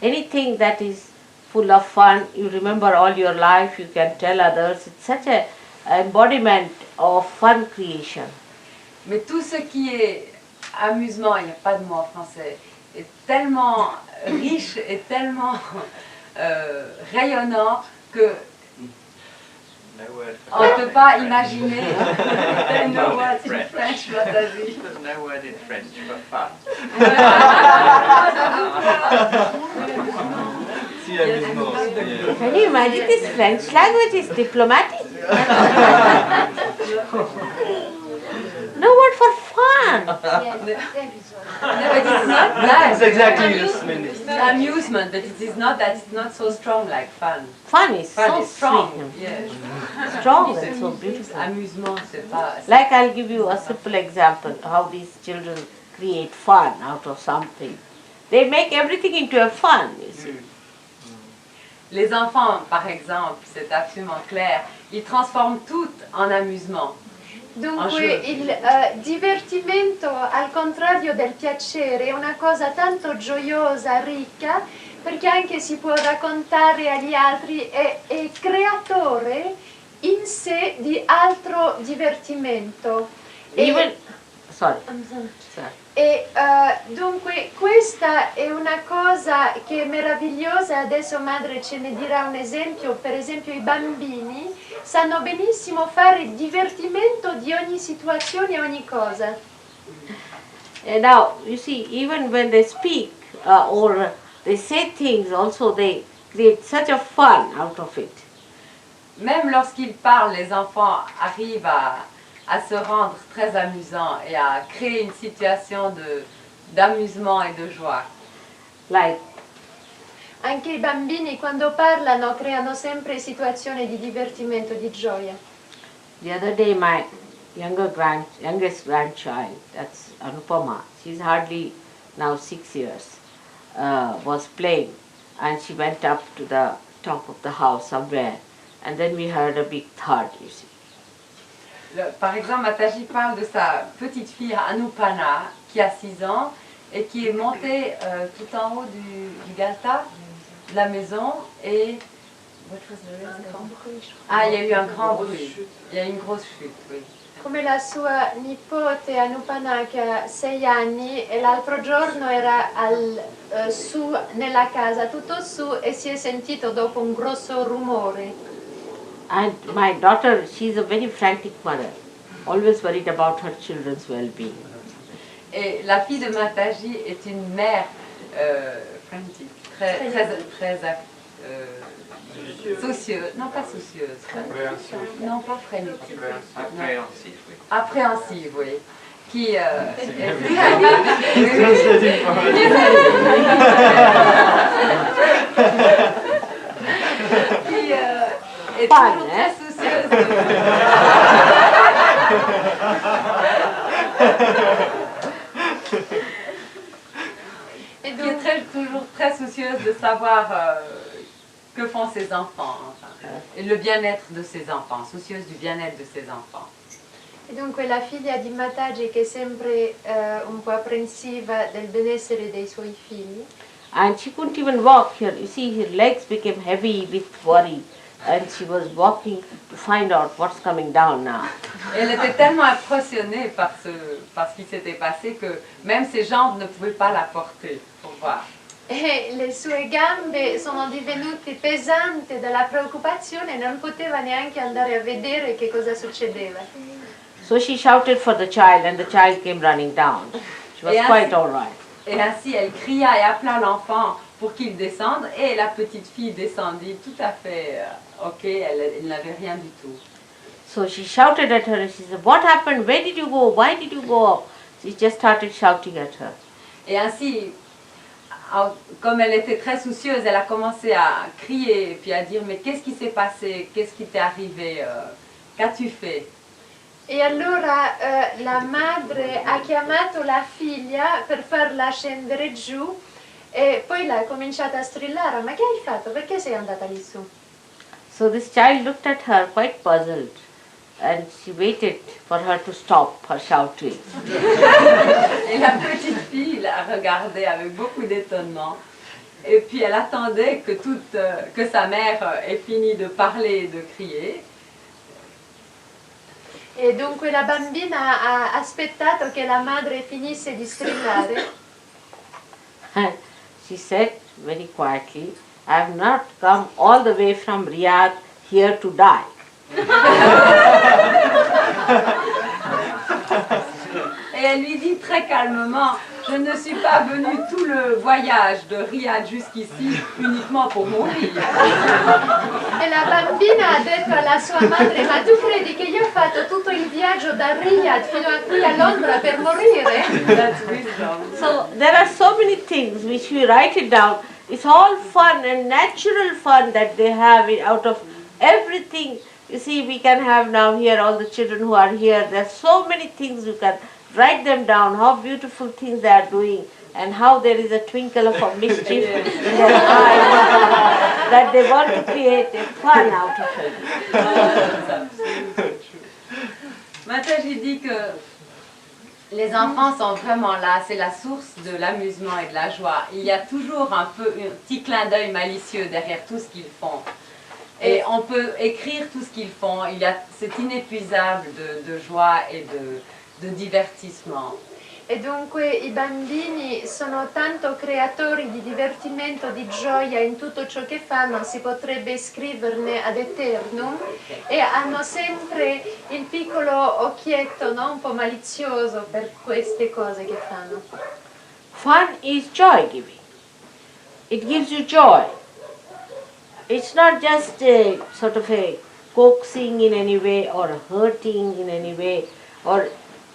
Speaker 1: Anything that is full of fun, you remember all your life, you can tell others. It's such an embodiment of fun creation.
Speaker 5: Mais tout ce qui est amusement, il n'y a pas de mot en français, est tellement riche et tellement rayonnant que on ne peut pas imaginer. There's no word in French, Mataji.
Speaker 6: There's no word in French for fun.
Speaker 2: Si, amusement.
Speaker 1: Can you imagine this French language is diplomatic? No word for fun.
Speaker 5: No, but it's not that.
Speaker 2: It's exactly the meaning.
Speaker 5: It's amusement, but it is not that. It's not so strong like fun.
Speaker 1: Fun is
Speaker 5: Fun
Speaker 1: so
Speaker 5: is strong.
Speaker 1: sweet,
Speaker 5: Yes.
Speaker 1: strong and so beautiful.
Speaker 5: Amusement, c'est pas.
Speaker 1: Like I'll give you a simple example how these children create fun out of something. They make everything into a fun, you see.
Speaker 5: Les enfants, par exemple, c'est absolument clair, ils transforment tout en amusement.
Speaker 4: Dunque il divertimento, al contrario del piacere, è una cosa tanto gioiosa, ricca, perché anche si può raccontare agli altri, è creatore in sé di altro divertimento.
Speaker 1: Even, sorry.
Speaker 4: E dunque questa è una cosa che è meravigliosa, adesso madre ce ne dirà un esempio, per esempio i bambini sanno benissimo fare divertimento di ogni situazione e ogni cosa.
Speaker 1: And now, you see, even when they speak or they say things, also they create such a fun out of it.
Speaker 5: Même lorsqu'ils parlent, les enfants arrivent à se rendre très amusants et à créer une situation d'amusement et de joie.
Speaker 1: Like,
Speaker 4: Anche i bambini quando parlano creano sempre situazioni di divertimento, di gioia.
Speaker 1: the other day my youngest grandchild, that's Anupama, she's hardly now 6 years, was playing, and she went up to the top of the house somewhere, and then we heard a big thud, you see.
Speaker 5: Par exemple, Mataji parle de sa petite fille Anupana qui a 6 ans et qui est montée tout en haut du galta de la maison et What was the
Speaker 4: Un
Speaker 5: reason?
Speaker 4: grand bruit, je crois.
Speaker 5: Ah, il y a eu un grand bruit. Il y a eu une grosse chute, oui.
Speaker 4: Come la sua nipote Anupana che ha 6 anni e l'altro giorno era su nella casa, tutto su e si è sentito dopo un grosso rumore.
Speaker 1: And my daughter, she's a very frantic mother, always worried about her children's well-being.
Speaker 5: Et la fille de Mataji est une mère frantique, soucieuse, non pas soucieuse, non pas frénétique,
Speaker 6: Appréhensif, oui.
Speaker 5: appréhensive, oui, qui est toujours très soucieuse.
Speaker 4: Et
Speaker 5: Qui est
Speaker 4: donc,
Speaker 5: toujours très soucieuse de savoir que font ses enfants, enfin, et le bien-être de ses enfants, soucieuse du bien-être de ses enfants.
Speaker 4: e dunque la figlia di Mataji che è sempre un po' apprensiva del benessere dei suoi figli.
Speaker 1: And she couldn't even walk here. You see, her legs became heavy with worry, and she was walking to find out what's coming down now.
Speaker 5: Et elle était tellement impressionnée par ce qui s'était passé que même ses jambes ne pouvaient pas la porter pour voir.
Speaker 4: E le sue gambe sono divenute pesanti dalla preoccupazione e non poteva neanche andare a vedere che cosa succedeva.
Speaker 1: So she shouted for the child, and the child came running down. She was
Speaker 5: Et
Speaker 1: quite all right.
Speaker 5: Et ainsi, elle cria et appela l'enfant pour qu'il descende, et la petite fille descendit tout à fait ok, elle n'avait rien du tout.
Speaker 1: So she shouted at her, and she said, "What happened? Where did you go? Why did you go?" She just started shouting at her.
Speaker 5: Et ainsi, comme elle était très soucieuse, elle a commencé à crier, puis à dire, mais qu'est-ce qui s'est passé? Qu'est-ce qui t'est arrivé? Qu'as-tu fait?
Speaker 4: E allora la madre ha chiamato la figlia per farla scendere giù e poi l'ha cominciata a strillare, ma che hai fatto? Perché sei andata lì su?
Speaker 1: So this child looked at her quite puzzled, and she waited for her to stop her shouting.
Speaker 5: Et la petite fille la regardait avec beaucoup d'étonnement. Et puis elle attendait que sa mère ait fini de parler et de crier.
Speaker 4: E dunque la bambina ha aspettato che la madre finisse di strillare
Speaker 1: And she said very quietly, "I have not come all the way from Riyadh here to die."
Speaker 5: Et elle lui dit très calmement, je ne suis pas venue tout le voyage de Riyad jusqu'ici uniquement pour mourir.
Speaker 4: e la bambina ha detto alla sua madre, ma tu credi che io ho fatto tutto il viaggio da Riyadh fino a qui a Londra per morire?
Speaker 5: That's wisdom.
Speaker 1: So there are so many things which we write it down. It's all fun and natural fun that they have it out of everything. You see, we can have now here all the children who are here. There are so many things you can write them down, how beautiful things they are doing, and how there is a twinkle of a mischief in their eyes that they want to create a fun out of it.
Speaker 5: Mataji dit que les enfants sont vraiment là, c'est la source de l'amusement et de la joie. Il y a toujours un petit clin d'œil malicieux derrière tout ce qu'ils font. Et on peut écrire tout ce qu'ils font, c'est inépuisable de joie et de divertissement.
Speaker 4: E dunque i bambini sono tanto creatori di divertimento, di gioia in tutto ciò che fanno, si potrebbe scriverne ad eternum, e hanno sempre il piccolo occhietto, no? Un po' malizioso per queste cose che fanno.
Speaker 1: Fun is joy giving. It gives you joy. It's not just a sort of a coaxing in any way or hurting in any way or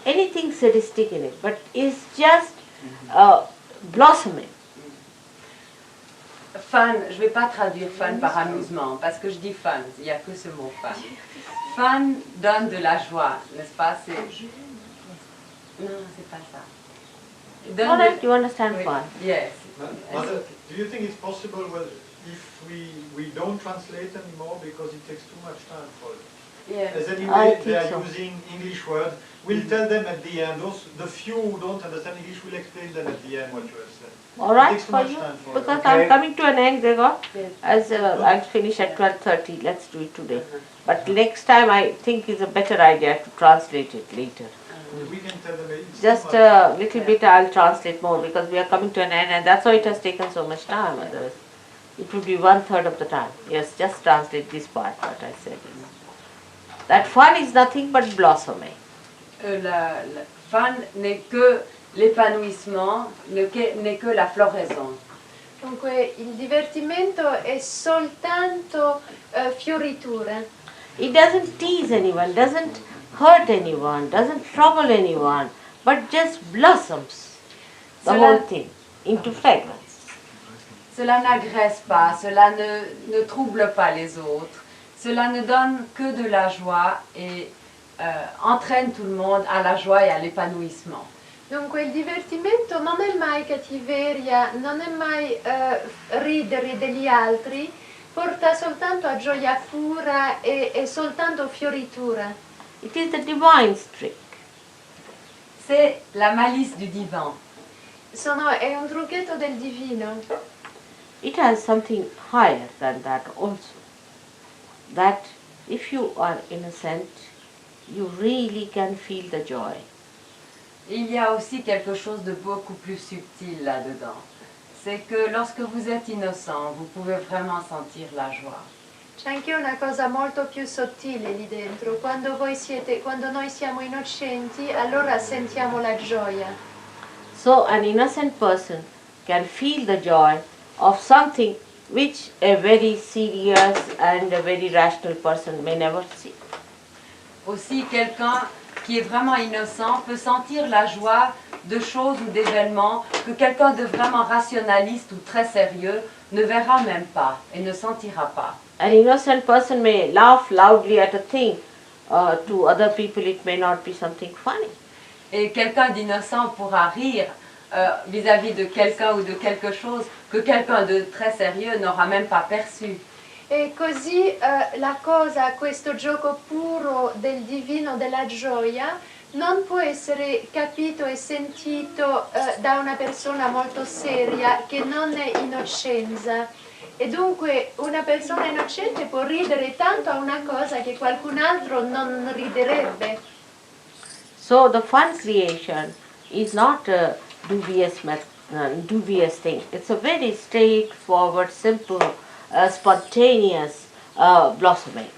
Speaker 1: anything sadistic in it, but it's just blossoming.
Speaker 5: Fun, je ne vais pas traduire fun par amusement, parce que je dis fun, il n'y a que ce mot fun. Fun donne de la joie, n'est-ce pas? Non, c'est pas ça. Donne
Speaker 1: Alright, you understand
Speaker 5: Oui.
Speaker 1: fun?
Speaker 5: Yes.
Speaker 3: Mother, do you think it's possible if we don't translate anymore because it takes too much time for it?
Speaker 5: Yeah.
Speaker 3: as
Speaker 1: I
Speaker 3: anyway
Speaker 1: think
Speaker 3: they are
Speaker 1: so.
Speaker 3: using English words, we'll tell them at the end. Those, the few who don't understand English, will explain them at the end what you have said.
Speaker 1: All
Speaker 3: It
Speaker 1: right
Speaker 3: takes too
Speaker 1: for
Speaker 3: much
Speaker 1: you?
Speaker 3: time for
Speaker 1: Because
Speaker 3: them.
Speaker 1: I'm coming to an end, Gregor.
Speaker 5: Yes.
Speaker 1: As I'll finish at 12:30. Let's do it today. But next time I think it's a better idea to translate it later.
Speaker 3: We can tell them it's
Speaker 1: Just
Speaker 3: too much.
Speaker 1: a little bit I'll translate more because we are coming to an end and that's why it has taken so much time. Otherwise, it would be 1/3 of the time. Yes, just translate this part what I said. That fun is nothing but blossoming.
Speaker 5: La fin n'est que l'épanouissement, n'est que la floraison.
Speaker 4: Dunque il divertimento è soltanto fioritura.
Speaker 1: It doesn't tease anyone, doesn't hurt anyone, doesn't trouble anyone, but just blossoms the
Speaker 5: Cela-
Speaker 1: whole thing into fragrance.
Speaker 5: Cela n'agresse pas, cela ne trouble pas les autres, cela ne donne que de la joie et entraîne tout le monde à la joie et à l'épanouissement.
Speaker 4: Dunque il divertimento non è mai cattiveria, non è mai ridere degli altri, porta soltanto a gioia pura e soltanto fioritura.
Speaker 1: It is the divine trick.
Speaker 5: C'est la malice du divin.
Speaker 4: È un trucchetto del divino.
Speaker 1: It has something higher than that also. That if you are innocent, you really can feel the joy.
Speaker 5: Il y a aussi quelque chose de beaucoup plus subtil là-dedans. C'est que lorsque vous êtes innocent, vous pouvez vraiment sentir la joie.
Speaker 4: C'è anche una cosa molto più sottile lì dentro. Quando noi siamo innocenti, allora sentiamo la gioia.
Speaker 1: So an innocent person can feel the joy of something which a very serious and a very rational person may never see.
Speaker 5: Aussi, quelqu'un qui est vraiment innocent peut sentir la joie de choses ou d'événements que quelqu'un de vraiment rationaliste ou très sérieux ne verra même pas et ne sentira pas.
Speaker 1: An innocent person may laugh loudly at a thing. To other people it may not be something funny.
Speaker 5: Et quelqu'un d'innocent pourra rire vis-à-vis de quelqu'un ou de quelque chose que quelqu'un de très sérieux n'aura même pas perçu.
Speaker 4: E così la cosa, questo gioco puro del divino, della gioia, non può essere capito e sentito da una persona molto seria che non è innocenza. E dunque una persona innocente può ridere tanto a una cosa che qualcun altro non riderebbe.
Speaker 1: So the fun creation is not a dubious thing. It's a very straightforward, simple, spontaneous blossoming.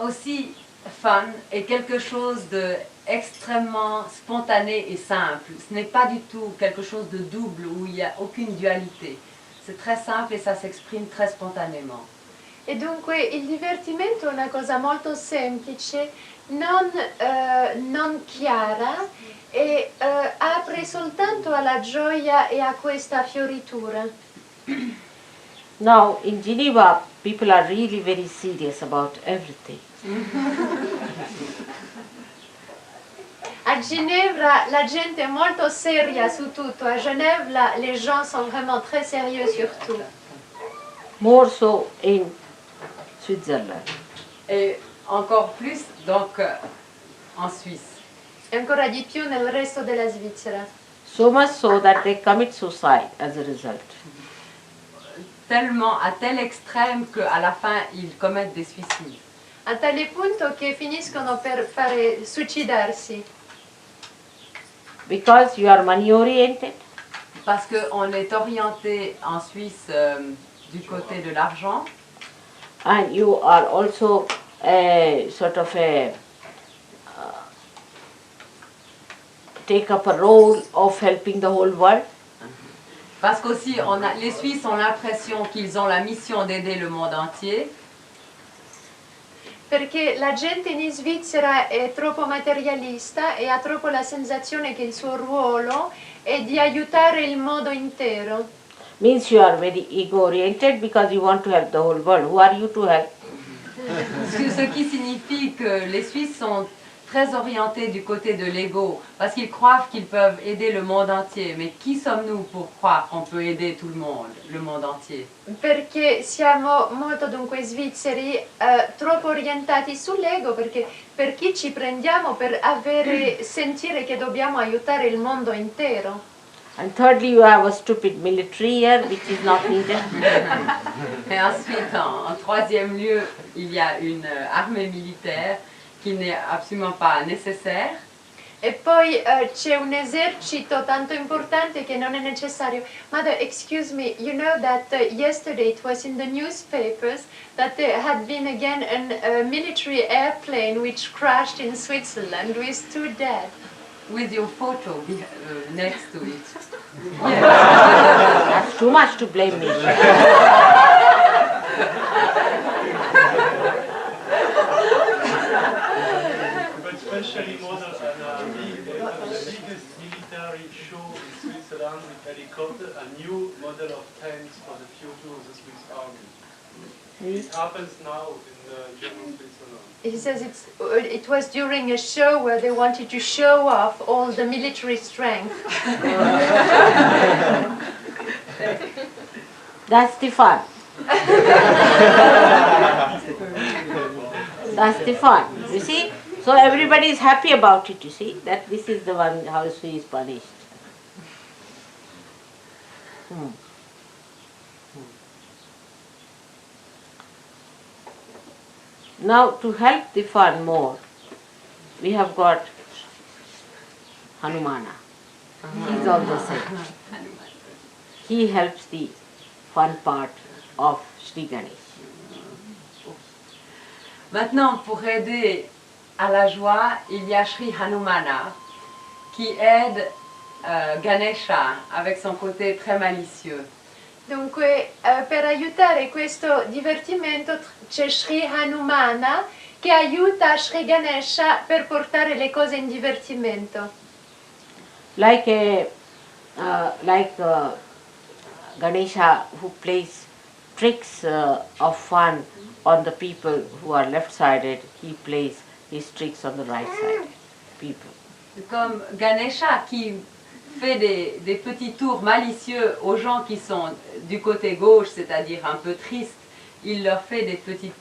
Speaker 5: Aussi, fun est quelque chose de extrêmement spontané et simple. Ce n'est pas du tout quelque chose de double où il n'y a aucune dualité. C'est très simple et ça s'exprime très spontanément.
Speaker 4: E dunque il divertimento è una cosa molto semplice, non chiara e apre soltanto alla gioia e a questa fioritura.
Speaker 1: Now in Geneva people are really very serious about everything.
Speaker 4: A Ginevra, la gente è molto seria su tutto. A Genève, les gens sont vraiment très sérieux sur tout.
Speaker 1: More so in Switzerland.
Speaker 5: Et encore plus donc en Suisse.
Speaker 4: E ancora di più nel resto della Svizzera.
Speaker 1: So much so that they commit suicide as a result.
Speaker 5: Tellement à tel extrême qu'à la fin ils commettent des suicides.
Speaker 4: A tale punto che finiscono per suicidarsi.
Speaker 1: Because you are money oriented,
Speaker 5: Parce qu'on est orienté en Suisse du côté de l'argent
Speaker 1: and you are also a sort of take up a role of helping the whole world.
Speaker 5: parce qu'aussi les Suisses ont l'impression qu'ils ont la mission d'aider le monde entier.
Speaker 4: Perché la gente in Svizzera è troppo materialista e ha troppo la sensazione che il suo ruolo è di aiutare il mondo intero.
Speaker 1: Means you are very ego oriented because you want to help the whole world. Who are you to help?
Speaker 5: Ce qui signifie que les Suisses sont très orientés du côté de l'ego, parce qu'ils croient qu'ils peuvent aider le monde entier. Mais qui sommes-nous pour croire qu'on peut aider tout le monde entier?
Speaker 4: Perché siamo molto dunque svizzeri, troppo orientati sull'ego, perché per chi ci prendiamo per sentire che dobbiamo aiutare il mondo intero.
Speaker 1: And thirdly, you have a stupid military here, which is not needed.
Speaker 5: Et ensuite, en troisième lieu, il y a une armée militaire qui n'est absolument pas nécessaire.
Speaker 4: E poi c'è un esercito tanto importante che non è necessario. Mother, excuse me, you know that yesterday it was in the newspapers that there had been again a military airplane which crashed in Switzerland with 2 dead.
Speaker 5: With your photo next to it.
Speaker 1: That's too much to blame me.
Speaker 7: But especially more than the biggest military show in Switzerland with helicopter, a new model of tanks for the future of the Swiss army. It happens now in German Switzerland.
Speaker 4: He says it was during a show where they wanted to show off all the military strength.
Speaker 1: That's the fun. That's the fun. You see? So everybody is happy about it, you see? That this is the one how Shri is punished. Now, to help the fun more, we have got Hanumana. He is also saint. He helps the fun part of Shri Ganesha.
Speaker 5: Maintenant, pour aider à la joie, il y a Shri Hanumana qui aide Ganesha avec son côté très malicieux.
Speaker 4: Dunque, per aiutare questo divertimento c'è Shri Hanumana che aiuta Shri Ganesha per portare le cose in divertimento.
Speaker 1: Like Ganesha who plays tricks of fun on the people who are left-sided, he plays his tricks on the right-sided people.
Speaker 5: Comme Ganesha qui fait des petits tours malicieux aux gens qui sont du côté gauche, c'est-à-dire un peu tristes, il leur fait des petits...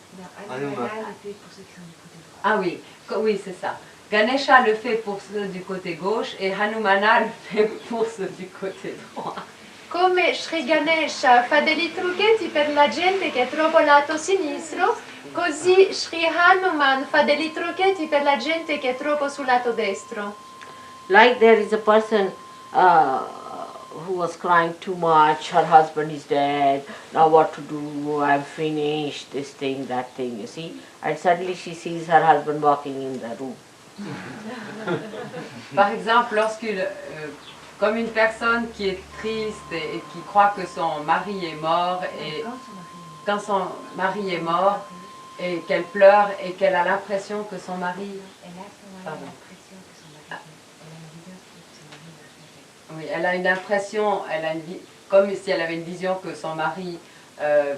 Speaker 5: Ah oui, oui c'est ça. Ganesha le fait pour ceux du côté gauche et Hanumana le fait pour ceux du côté droit.
Speaker 4: Come Shri Ganesha fa dei trucchetti per la gente che è troppo lato sinistro, così Shri Hanuman fa dei trucchetti per la gente che è troppo sul lato destro.
Speaker 1: Like there is a person who was crying too much, her husband is dead, now what to do, I'm finished, this thing, that thing, you see. And suddenly she sees her husband walking in the room.
Speaker 5: Par exemple, comme une personne qui est triste et qui croit que son mari est mort, et quand son mari est mort, et qu'elle pleure et qu'elle a l'impression que son mari... Pardon. Oui, elle a une impression, comme si elle avait une vision que son mari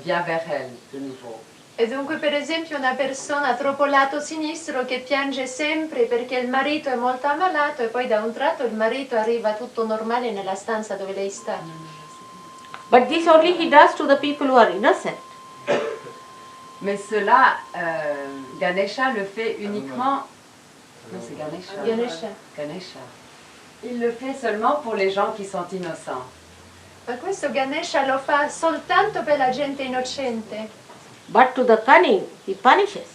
Speaker 5: vient vers elle de nouveau.
Speaker 4: E dunque per esempio una persona troppo lato sinistro che piange sempre perché il marito è molto ammalato e poi da un tratto il marito arriva tutto normale nella stanza dove lei sta.
Speaker 1: But this only he does to the people who are innocent.
Speaker 5: Mais cela, Ganesha le fait uniquement... Non, c'est Ganesha.
Speaker 4: Ganesha.
Speaker 5: Ganesha. Il le fait seulement pour les gens qui sont innocents.
Speaker 4: Ma questo Ganesha lo fa soltanto per la gente innocente.
Speaker 1: But to the cunning, he punishes.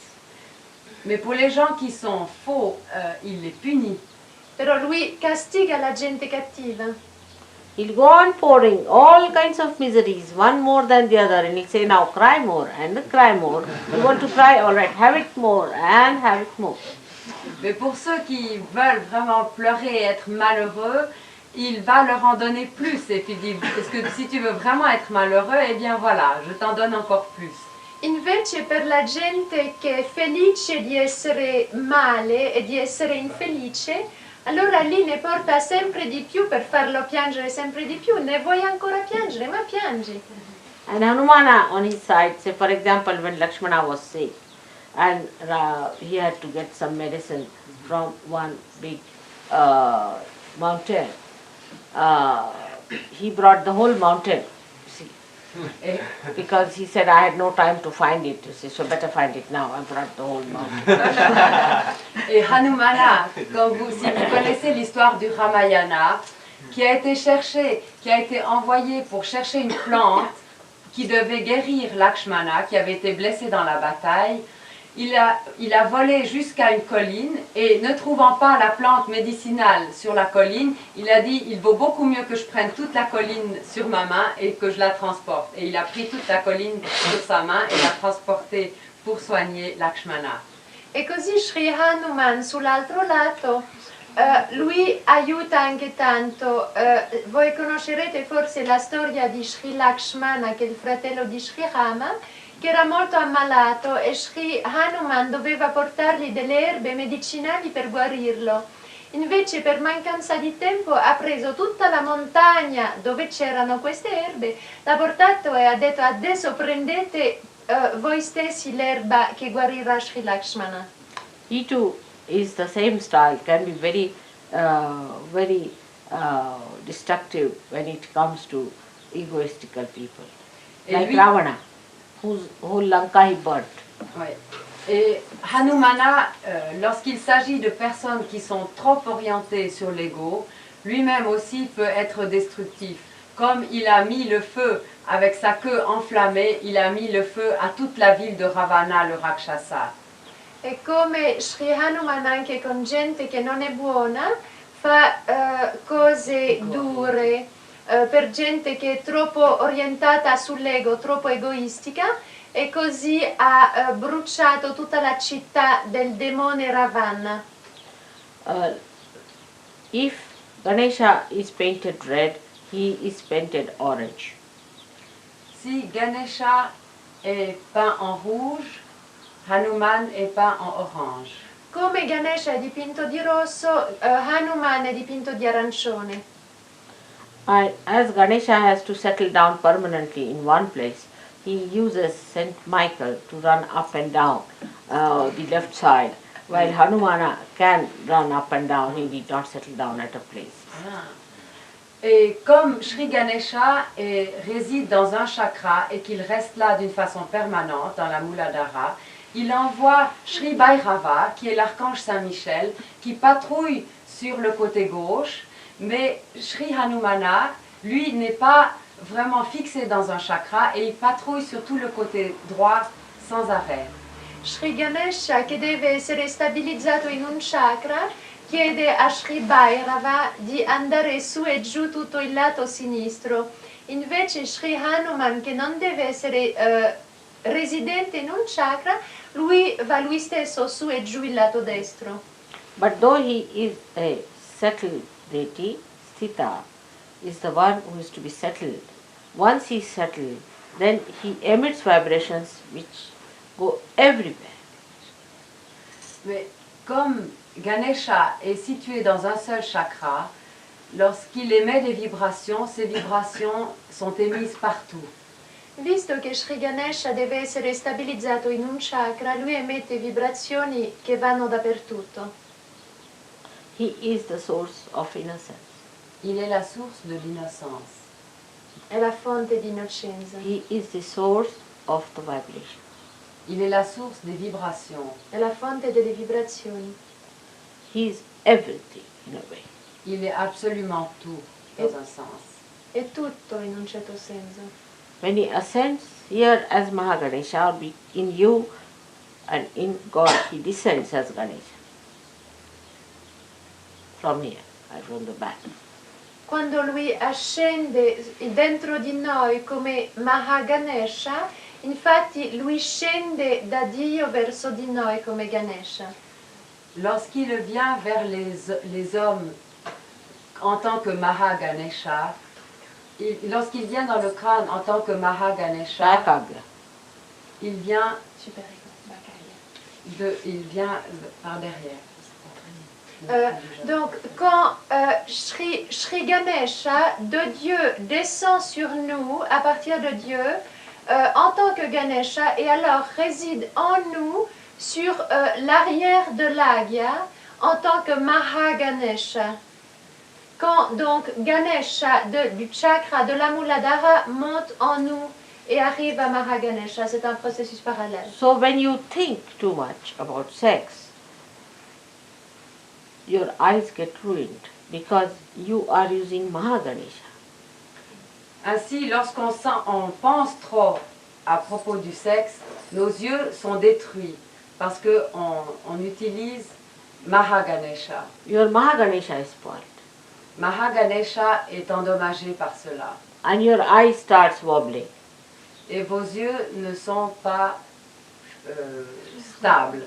Speaker 5: Mais pour les gens qui sont faux, il les punit.
Speaker 4: Però lui castiga la gente cattiva.
Speaker 1: He'll go on pouring all kinds of miseries, one more than the other, and he'll say, now cry more and cry more. You want to cry? All right, have it more and have it more.
Speaker 5: Mais pour ceux qui veulent vraiment pleurer et être malheureux, il va leur en donner plus. Et puis il dit, parce que si tu veux vraiment être malheureux, eh bien voilà, je t'en donne encore plus.
Speaker 4: Invece per la gente che è felice di essere male e di essere infelice, allora lì ne porta sempre di più per farlo piangere sempre di più. Ne vuoi ancora piangere? Ma piangi.
Speaker 1: And Hanumana on his side, say for example when Lakshmana was sick, and he had to get some medicine from one big mountain. He brought the whole mountain, see, because he said, I had no time to find it, you see, so better find it now. I brought the whole mountain.
Speaker 5: Et Hanumana, si vous connaissez l'histoire du Ramayana, qui a été cherché, qui a été envoyé pour chercher une plante qui devait guérir Lakshmana, qui avait été blessé dans la bataille, il a volé jusqu'à une colline et ne trouvant pas la plante médicinale sur la colline, il a dit, il vaut beaucoup mieux que je prenne toute la colline sur ma main et que je la transporte. Et il a pris toute la colline sur sa main et l'a transportée pour soigner Lakshmana.
Speaker 4: E così Shri Hanuman sull'altro lato, lui aiuta anche tanto. Voi conoscerete forse la storia di Shri Lakshmana, che è il fratello di Shri Rama, che era molto ammalato e Shri Hanuman doveva portargli delle erbe medicinali per guarirlo. Invece per mancanza di tempo ha preso tutta la montagna dove c'erano queste erbe, l'ha portato e ha detto adesso prendete voi stessi l'erba che guarirà Shri Lakshmana.
Speaker 1: He too is the same style, can be very, very destructive when it comes to egoistical people. Like Ravana, whose whole Lanka he burnt.
Speaker 5: Ouais. Et Hanumana, lorsqu'il s'agit de personnes qui sont trop orientées sur l'ego, lui-même aussi peut être destructif. Comme il a mis le feu avec sa queue enflammée, il a mis le feu à toute la ville de Ravana, le Rakshasa.
Speaker 4: E come Shri Hanuman anche con gente che non è buona fa cose dure per gente che è troppo orientata sull'ego, troppo egoistica, e così ha bruciato tutta la città del demone Ravana.
Speaker 1: If Ganesha is painted red, he is painted orange.
Speaker 5: Si Ganesha est peint en rouge, Hanuman est peint en orange.
Speaker 4: Come Ganesha è dipinto di rosso, Hanuman è dipinto di arancione.
Speaker 1: And as Ganesha has to settle down permanently in one place, he uses Saint Michael to run up and down the left side, while Hanumana can run up and down, he did not settle down at a place.
Speaker 5: Et comme Shri Ganesha réside dans un chakra et qu'il reste là d'une façon permanente dans la Muladhara, il envoie Shri Bhairava, qui est l'archange Saint-Michel, qui patrouille sur le côté gauche, mais Shri Hanumana, lui, n'est pas vraiment fixé dans un chakra et il patrouille sur tout le côté droit sans arrêt.
Speaker 4: Shri Ganesha, che deve essere stabilizzato in un chakra, chiede a Shri Bhairava di andare su e giù tutto il lato sinistro. Invece Shri Hanuman, che non deve essere residente in un chakra, lui va lui stesso su e giù il lato destro.
Speaker 1: But though he is a settled deity, Sthita is the one who is to be settled. Once he is settled, then he emits vibrations which go everywhere.
Speaker 5: Mais comme Ganesha est situé dans un seul chakra, lorsqu'il émet des vibrations, ces vibrations sont émises partout.
Speaker 4: Visto che Shri Ganesha deve essere stabilizzato in un chakra, lui emette vibrazioni che vanno dappertutto.
Speaker 1: He is the source of innocence.
Speaker 5: Il est la source de l'innocence.
Speaker 4: È la fonte di innocenza.
Speaker 1: He is the source of the vibration.
Speaker 5: Il est la source des vibrations.
Speaker 4: È la fonte delle vibrazioni.
Speaker 1: He is everything in a way.
Speaker 5: Il est absolument tout, dans un sens.
Speaker 4: È tutto in un certo senso.
Speaker 1: When he ascends here as Mahaganesha, or in you and in God, he descends as Ganesha. From here, from the back.
Speaker 4: Quando lui ascende dentro di noi come Mahaganesha, infatti lui scende da Dio verso di noi come Ganesha.
Speaker 5: Lorsqu'il vient vers les hommes en tant que Mahaganesha, lorsqu'il vient dans le crâne en tant que Mahaganesha,
Speaker 1: Bakagra.
Speaker 5: il vient par derrière.
Speaker 4: Donc quand Shri Ganesha de Dieu descend sur nous à partir de Dieu en tant que Ganesha et alors réside en nous sur l'arrière de l'agya en tant que Mahaganesha. Quand donc Ganesha du chakra de l'Amuladhara monte en nous et arrive à Mahaganesha, c'est un processus parallèle.
Speaker 1: So when you think too much about sex, your eyes get ruined because you are using Mahaganesha.
Speaker 5: Ainsi, lorsqu'on on pense trop à propos du sexe, nos yeux sont détruits parce qu'on on utilise Mahaganesha.
Speaker 1: Your Mahaganesha is spoiled.
Speaker 5: Mahaganesha est endommagé par cela.
Speaker 1: And your eye starts wobbling.
Speaker 5: Et vos yeux ne sont pas stables.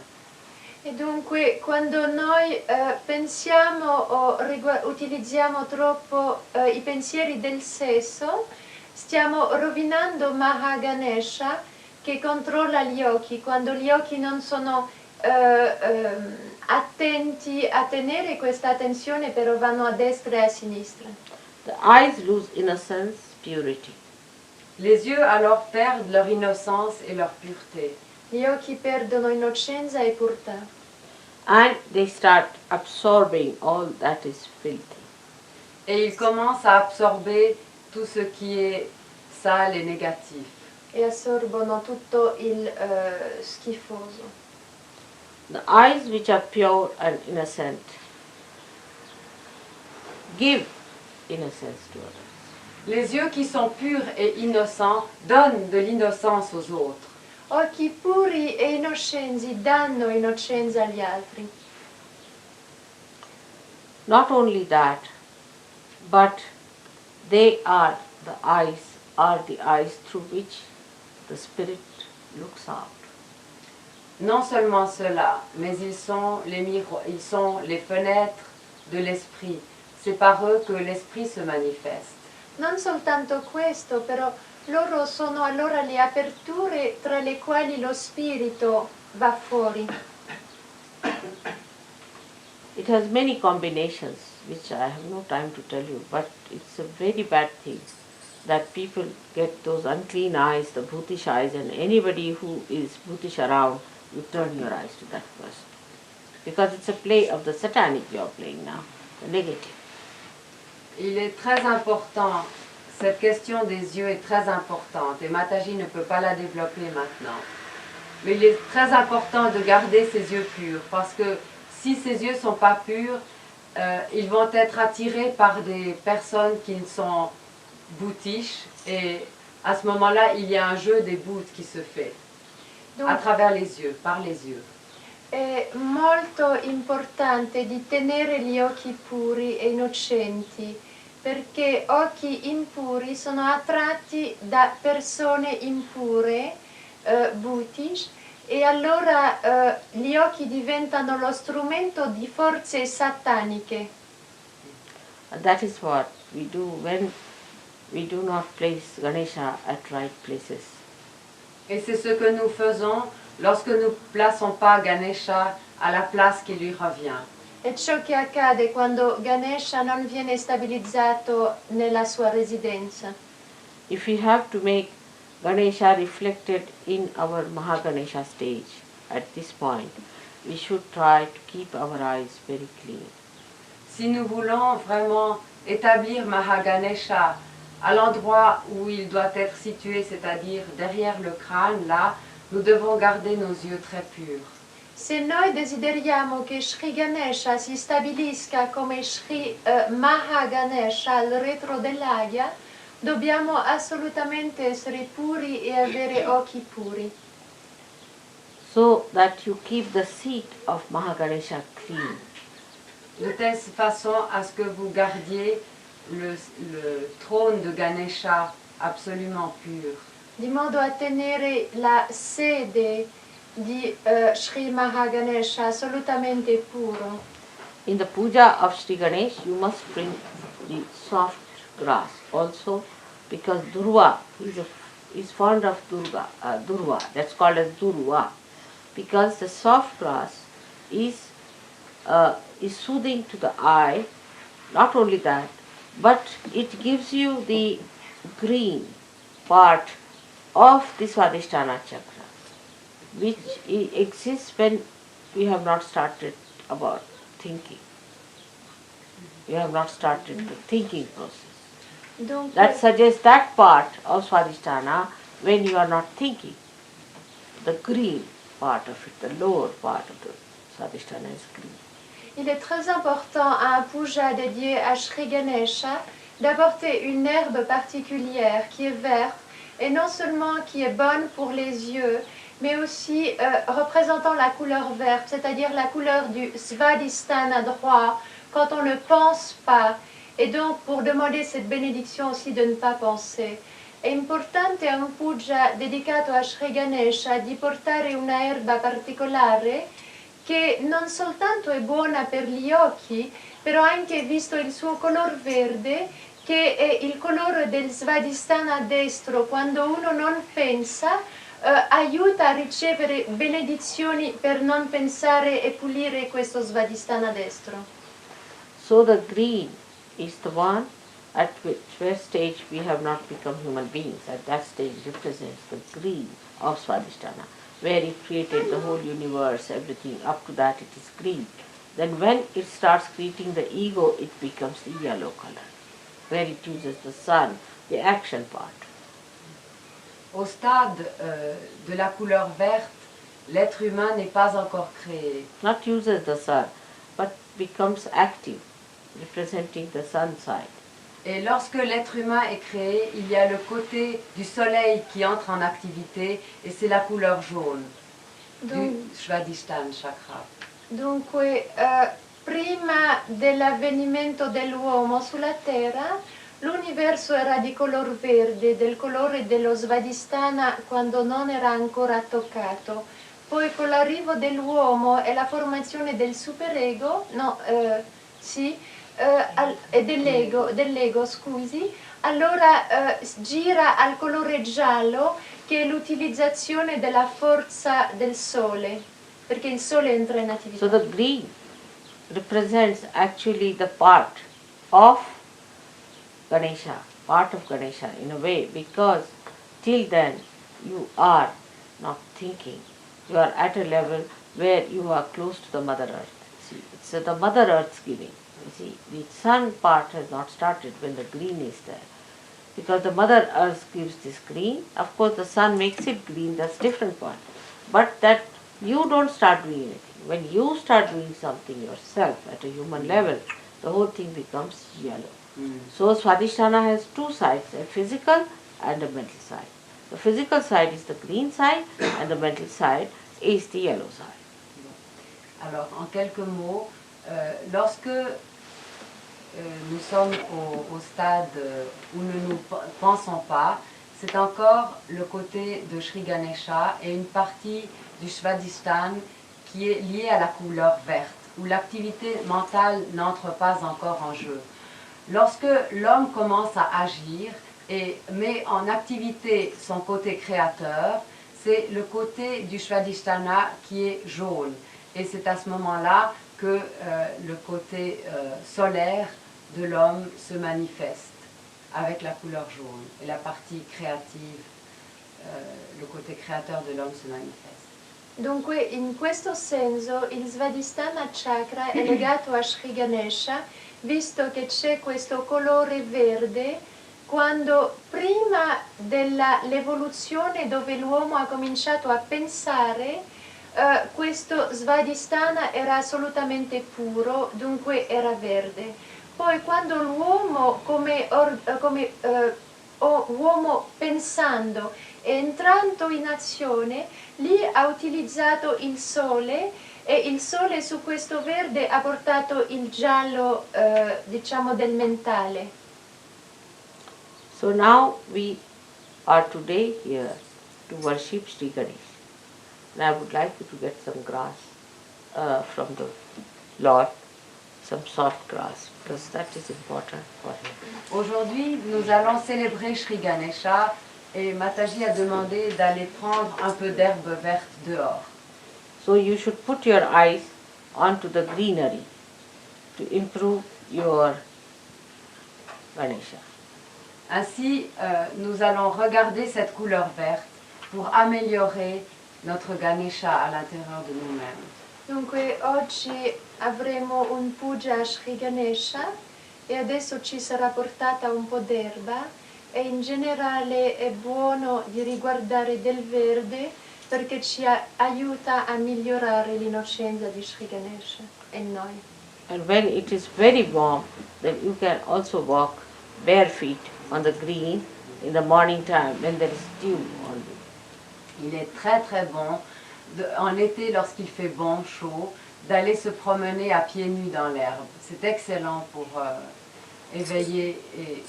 Speaker 4: E dunque quando noi pensiamo o utilizziamo troppo i pensieri del sesso, stiamo rovinando Mahaganesha che controlla gli occhi. Quando gli occhi non sono attenti a tenere questa attenzione, però vanno a destra e a sinistra.
Speaker 1: The eyes lose innocence, purity.
Speaker 5: Les yeux alors perdent leur innocence et leur pureté.
Speaker 4: Gli occhi perdono innocenza e purità.
Speaker 1: And they start absorbing all that is filthy.
Speaker 5: Et ils commencent à absorber tout ce qui est sale et négatif.
Speaker 4: E assorbono tutto il schifoso.
Speaker 1: The eyes which are pure and innocent give innocence to others.
Speaker 5: Les yeux qui sont purs et innocents donnent de l'innocence aux autres.
Speaker 4: Occhi puri e innocenti danno innocenza agli altri.
Speaker 1: Not only that, but they are the eyes through which the spirit looks out.
Speaker 5: Non seulement cela, mais ils sont les fenêtres de l'esprit. C'est par eux que l'esprit se manifeste.
Speaker 4: Non soltanto questo, però loro sono allora le aperture tra le quali lo spirito va fuori.
Speaker 1: It has many combinations which I have no time to tell you, but it's a very bad thing that people get those unclean eyes, the bhutish eyes, and anybody who is bhutish around, you turn your eyes to that person. Because it's a play of the satanic you are playing now, the negative.
Speaker 5: Il est très important, cette question des yeux est très importante et Mataji ne peut pas la développer maintenant. Mais il est très important de garder ses yeux purs parce que si ses yeux ne sont pas purs, ils vont être attirés par des personnes qui sont bhutish et à ce moment-là, il y a un jeu des bhutes qui se fait à travers les yeux, par les yeux.
Speaker 4: È molto importante di tenere gli occhi puri e innocenti, perché occhi impuri sono attratti da persone impure, bhutish, e allora gli occhi diventano lo strumento di forze sataniche.
Speaker 1: And that is what we do when we do not place Ganesha at right places.
Speaker 5: Et c'est ce que nous faisons lorsque nous ne plaçons pas Ganesha à la place qui lui revient.
Speaker 4: È ciò che accade quando Ganesha non viene stabilizzato nella sua residenza.
Speaker 1: If we have to make Ganesha reflected in our Mahaganesha stage at this point, we should try to keep our eyes very clean.
Speaker 5: Si nous voulons vraiment établir Mahaganesha à l'endroit où il doit être situé, c'est-à-dire derrière le crâne, là, nous devons garder nos yeux très purs.
Speaker 4: Se noi desideriamo che Shri Ganesha si stabilisca come Shri Mahaganesha al retro dell'agya, dobbiamo assolutamente essere puri e avere occhi puri.
Speaker 1: So that you keep the seat of Mahaganesha clean.
Speaker 5: De telle façon à ce que vous gardiez le trône de Ganesha absolument pur.
Speaker 4: Di modo a tenere la sede di Shri Mahaganesha assolutamente puro.
Speaker 1: In the puja of Shri Ganesh, you must bring the soft grass also, because Durva is fond of Durva, that's called as Durva, because the soft grass is soothing to the eye. Not only that, but it gives you the green part of the Swadhisthana chakra. which exists when we have not started about thinking. We have not started the thinking process.
Speaker 4: Donc,
Speaker 1: That suggests that part of Swadhisthana when you are not thinking. The green part of it, the lower part of the Swadhisthana is green.
Speaker 4: il est très important à un puja dédié à Shri Ganesha d'apporter une herbe particulière qui est verte et non seulement qui est bonne pour les yeux, mais aussi représentant la couleur verte, c'est-à-dire la couleur du Svadhisthana droit quand on ne pense pas. Et donc pour demander cette bénédiction aussi de ne pas penser. È importante a un puja dedicato a Shri Ganesha di portare una erba particolare che non soltanto è buona per gli occhi, però anche visto il suo color verde, che è il colore del Svadhisthana destro, quando uno non pensa, aiuta a ricevere benedizioni per non pensare e pulire questo Svadhisthana destro.
Speaker 1: So the green is the one at which stage we have not become human beings. At that stage represents the green of Swadhisthana, where it created the whole universe, everything, up to that it is green. Then when it starts creating the ego, it becomes the yellow color, where it uses the sun, the action part.
Speaker 5: Au stade de la couleur verte, l'être humain n'est pas encore créé.
Speaker 1: Not uses the sun, but becomes active, representing the sun side.
Speaker 5: Et lorsque l'être humain est créé, il y a le côté du soleil qui entre en activité et c'est la couleur jaune du Svadhisthana chakra.
Speaker 4: Dunque, prima dell'avvenimento dell'uomo sulla Terra, l'universo era di color verde, del colore dello Svadhisthana quando non era ancora toccato. Poi con l'arrivo dell'uomo e la formazione del superego, e dell'ego, scusi, allora gira al colore giallo che è l'utilizzazione della forza del sole, perché il sole entra in attività.
Speaker 1: So the green represents actually the part of Ganesha, in a way, because till then you are not thinking. You are at a level where you are close to the Mother Earth. See, it's the Mother Earth's giving. You see, the sun part has not started when the green is there. Because the Mother Earth gives this green, of course the sun makes it green, that's different one. But that you don't start doing anything. When you start doing something yourself at a human level, the whole thing becomes yellow. So Swadhisthana has two sides, a physical and a mental side. The physical side is the green side and the mental side is the yellow side.
Speaker 5: Alors, en quelques mots, lorsque nous sommes au stade où nous ne pensons pas, c'est encore le côté de Shri Ganesha et une partie du Svadhisthana qui est liée à la couleur verte, où l'activité mentale n'entre pas encore en jeu. Lorsque l'homme commence à agir et met en activité son côté créateur, c'est le côté du Svadhisthana qui est jaune. Et c'est à ce moment-là que le côté solaire de l'homme se manifeste avec la couleur jaune. Et la partie créative, le côté créateur de l'homme se manifeste.
Speaker 4: Dunque, in questo senso, il Svadhisthana chakra è legato a Shri Ganesha, visto che c'è questo colore verde, quando prima dell'evoluzione dove l'uomo ha cominciato a pensare, questo Svadhisthana era assolutamente puro, dunque era verde. Poi quando l'uomo come uomo pensando e entrando in azione, lì ha utilizzato il sole e il sole su questo verde ha portato il giallo, diciamo, del mentale.
Speaker 1: So now we are today here to worship Shri Ganesha. And I would like you to get some grass from the Lord, some soft grass, because that is important for him.
Speaker 5: Aujourd'hui, nous allons célébrer Shri Ganesha et Mataji a demandé d'aller prendre un peu d'herbe verte dehors.
Speaker 1: So you should put your eyes onto the greenery to improve your Ganesha.
Speaker 5: Ainsi, nous allons regarder cette couleur verte pour améliorer notre Ganesha à l'intérieur de nous-mêmes.
Speaker 4: Dunque oggi avremo un puja a Shri Ganesha e adesso ci sarà portata un po' d'erba e in generale è buono di riguardare del verde perché ci aiuta a migliorare l'innocenza di Shri Ganesha e noi.
Speaker 1: And when it is very warm, then you can also walk bare feet on the green in the morning time when there is dew on you.
Speaker 5: Il est très très bon, en été lorsqu'il fait bon, chaud, d'aller se promener à pieds nus dans l'herbe. C'est excellent pour éveiller et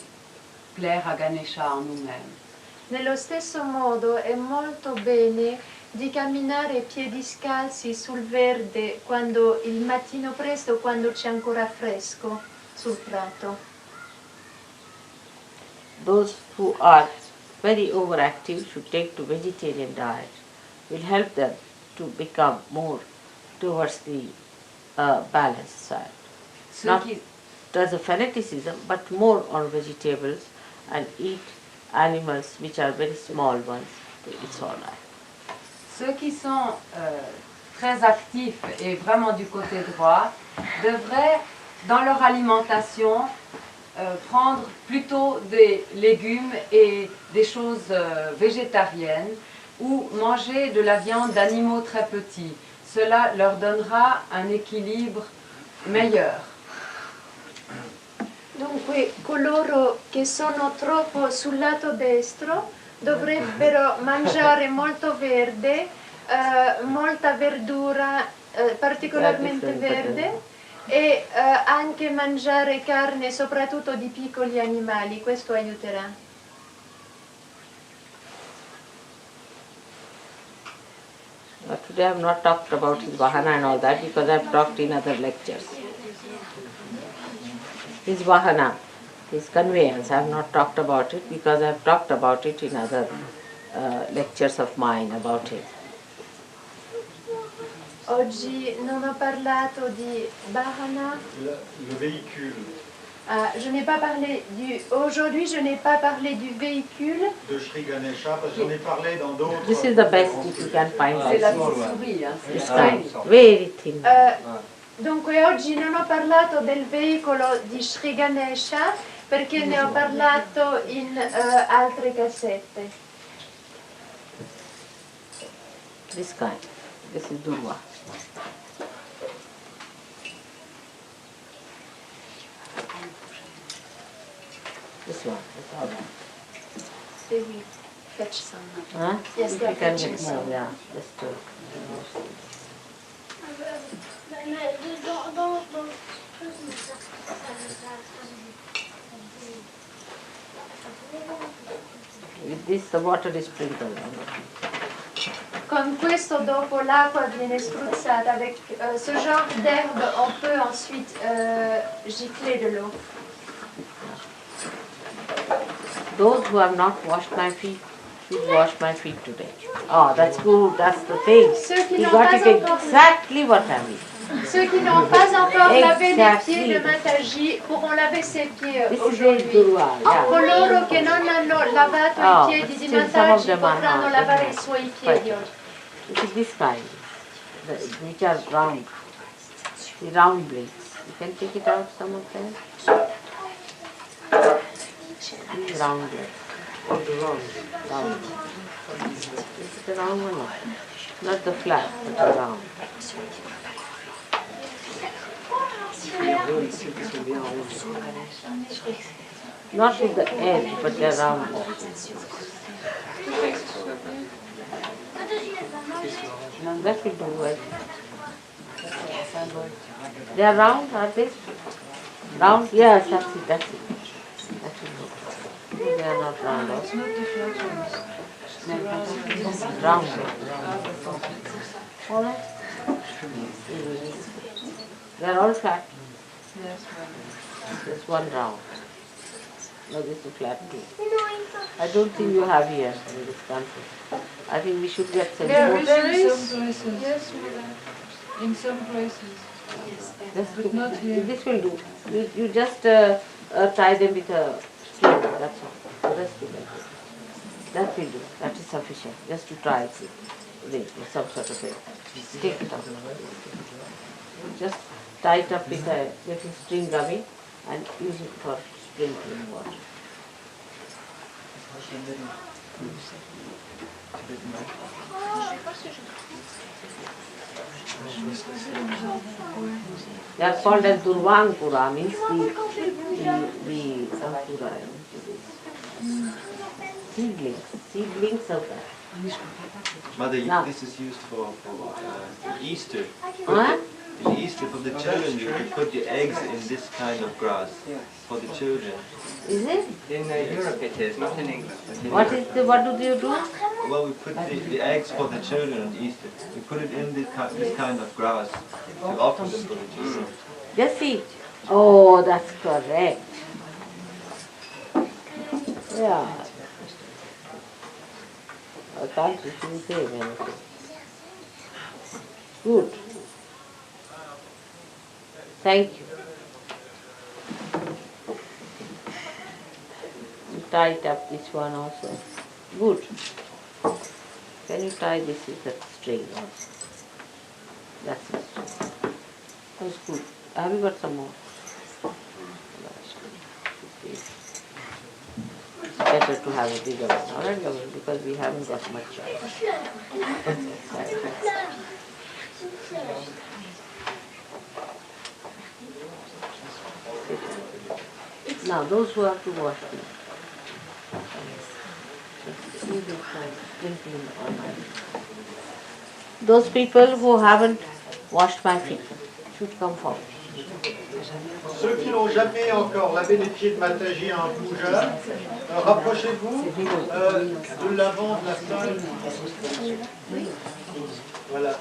Speaker 5: plaire à Ganesha en nous-mêmes.
Speaker 4: Nello stesso modo è molto bene di camminare piedi scalzi sul verde quando il mattino presto, quando c'è ancora fresco sul prato.
Speaker 1: Those who are very overactive should take to vegetarian diet. Will help them to become more towards the balanced side.
Speaker 5: Ceux
Speaker 1: Not
Speaker 5: qui,
Speaker 1: as a fanaticism, but more on vegetables and eat animals which are very small ones. It's all right.
Speaker 5: ceux qui sont très actifs et vraiment du côté droit devraient, dans leur alimentation, prendre plutôt des légumes et des choses végétariennes ou manger de la viande d'animaux très petits. Cela leur donnera un équilibre meilleur.
Speaker 4: Dunque coloro che sono troppo sul lato destro dovrebbero mangiare molto verde, molta verdura, particolarmente verde, e anche mangiare carne soprattutto di piccoli animali, questo aiuterà.
Speaker 1: Today I have not talked about his Vahana and all that because I have talked in other lectures. His Vahana, his conveyance, I have not talked about it because I have talked about it in other lectures of mine about it.
Speaker 4: Oggi non ho parlato di Bahana.
Speaker 3: Le véhicule
Speaker 4: Je n'ai pas parlé du. Aujourd'hui, je n'ai pas parlé du véhicule.
Speaker 3: de Shri Ganesha, parce qu'on est parlé dans d'autres...
Speaker 1: This is the best if you can find
Speaker 5: C'est la
Speaker 1: this.
Speaker 5: petite souris, hein,
Speaker 1: This
Speaker 5: c'est
Speaker 1: kind, very thin.
Speaker 4: Dunque oggi non ho parlato del veicolo di Shri Ganesha perché ne ho parlato in altre cassette.
Speaker 1: This kind. This is Durva. This one. That's all right.
Speaker 4: Say we fetch some.
Speaker 1: Huh?
Speaker 4: Yes,
Speaker 1: If
Speaker 4: they are
Speaker 1: you can
Speaker 4: fetching
Speaker 1: get more,
Speaker 4: some.
Speaker 1: yeah. Just to. With this, the water is sprinkled.
Speaker 4: Con questo dopo l'acqua viene spruzzata. Avec ce genre d'herbe, on peut ensuite gicler de l'eau.
Speaker 1: Those who have not washed my feet should wash my feet today. Oh, that's good. That's the thing.
Speaker 4: Ceux qui
Speaker 1: You
Speaker 4: n'ont
Speaker 1: got
Speaker 4: pas
Speaker 1: it
Speaker 4: encore
Speaker 1: exactly what I mean.
Speaker 4: Ceux qui n'ont pas encore lavé les
Speaker 1: Exactly.
Speaker 4: pieds de Mataji pourront laver ses pieds
Speaker 1: This is
Speaker 4: aujourd'hui.
Speaker 1: Durva. Yeah.
Speaker 4: Coloro che non hanno lavato
Speaker 1: Oh,
Speaker 4: i piedi di
Speaker 1: still some of
Speaker 4: Mataji
Speaker 1: them are
Speaker 4: potranno
Speaker 1: not.
Speaker 4: lavare i suoi piedi oggi.
Speaker 1: This is this kind, which are round, the round blades. You can take it out, some of them. These round blades. Round. This is the round one, no? Not the flat, but the round. Not with the edge, but the round. That will do it. They are round, are they? Round? Yes, that's it, that's it. That will do. They are not round.
Speaker 5: It's not the flat ones.
Speaker 1: Round. All right. They are all flat.
Speaker 5: Yes,
Speaker 1: There's one round. No, this is flat too. I don't think you have here in this country. I think we should get some
Speaker 5: There
Speaker 1: more.
Speaker 5: is in some places. Yes, in some places.
Speaker 1: But
Speaker 5: not here.
Speaker 1: This will do. You just tie them with a string, that's all. The rest will do. That will do. That is sufficient, just to try it with. ring, some sort of a stick. Just tie it up with a little string gummy and use it for sprinkling water. They are called as Durvankura, means the Ankura, seedlings of that.
Speaker 8: Mother,
Speaker 1: Now.
Speaker 8: this is used for Easter.
Speaker 1: Huh?
Speaker 8: In Easter, for the children, you put the eggs in this kind of grass for the children.
Speaker 1: Is it?
Speaker 6: In Europe it is, not in England. But in
Speaker 1: What
Speaker 6: Europe.
Speaker 1: do you do?
Speaker 8: Well, we put the eggs for the children on Easter. We put it in this kind of grass to offer them for the children.
Speaker 1: Just see. Oh, that's correct. Yeah. I can't really say anything. Good. Thank you. You tied up this one also. Good. Can you tie this with a string also? That's it. That's good. Have you got some more? It's better to have a bigger one, alright, because we haven't got much. Now, those who have to wash them, those people who haven't washed my feet should come forward.
Speaker 3: Ceux qui n'ont jamais encore lavé les pieds de Mataji en Puja, rapprochez-vous de l'avant de la salle. Voilà.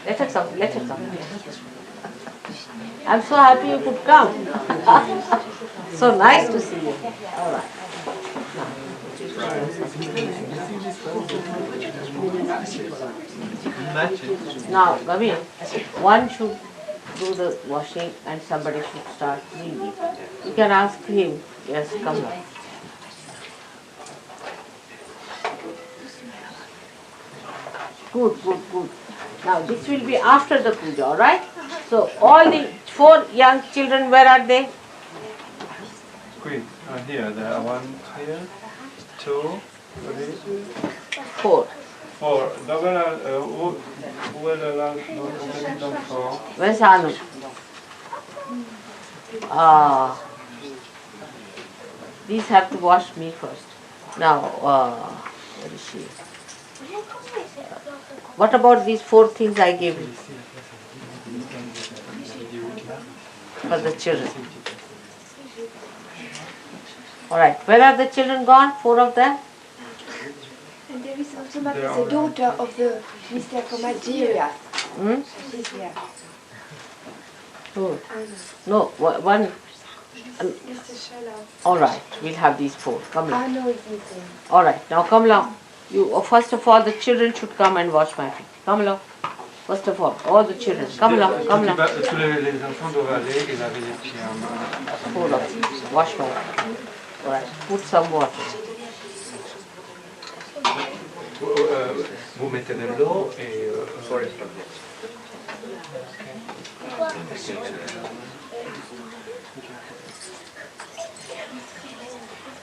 Speaker 1: Let her come, let her come. I'm so happy you could come. So nice to see you. All right. Now, Gavi, one should do the washing and somebody should start cleaning. You can ask him. Yes, come on. Good, good, good. Now this will be after the puja, all right? So all the 4 young children, where are they?
Speaker 7: Quick, here, there are 1 here, 2, 3,
Speaker 1: 4.
Speaker 7: 4. Où est le linge d'enfant?
Speaker 1: Where's Anu? These have to wash me first. Now, where is she? What about these 4 things I gave you? For the children. Alright, where are the children gone? 4 of them?
Speaker 9: And there is also the daughter of the minister from Algeria.
Speaker 1: Hmm?
Speaker 9: She's here.
Speaker 1: Oh. No, one.
Speaker 9: Mr. Shala.
Speaker 1: Alright, we'll have these 4. Come along.
Speaker 9: Arno is missing.
Speaker 1: Alright, now come along. You, first of all, the children should come and wash my feet. Come along. First of all the children. Come along, come along.
Speaker 7: Tous les enfants doivent aller et laver les pieds en main.
Speaker 1: 4 of you. Wash my feet. Alright, put some water.
Speaker 7: Vous mettez de l'eau et...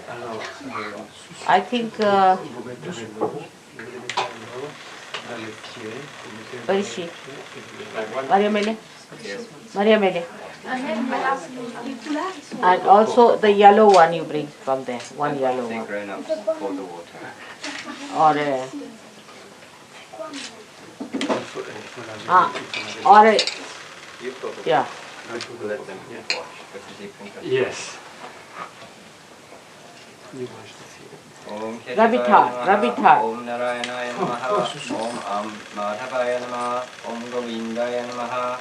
Speaker 7: Alors,
Speaker 1: I think,
Speaker 7: vous mettez de l'eau, vous mettez de l'eau dans les pieds.
Speaker 1: where is she? Maria Mele? Maria Mele. And also the yellow one you bring from there. One yellow
Speaker 6: They're
Speaker 1: one.
Speaker 6: grown up for the water.
Speaker 1: Or or
Speaker 6: You probably
Speaker 1: yeah.
Speaker 6: let them wash because you can.
Speaker 7: Yes.
Speaker 6: Om
Speaker 1: Rabbit heart, rabbit heart.
Speaker 6: Om Narayanaya Namaha, Om Madhavaya Namaha, Om Govindaya Namaha,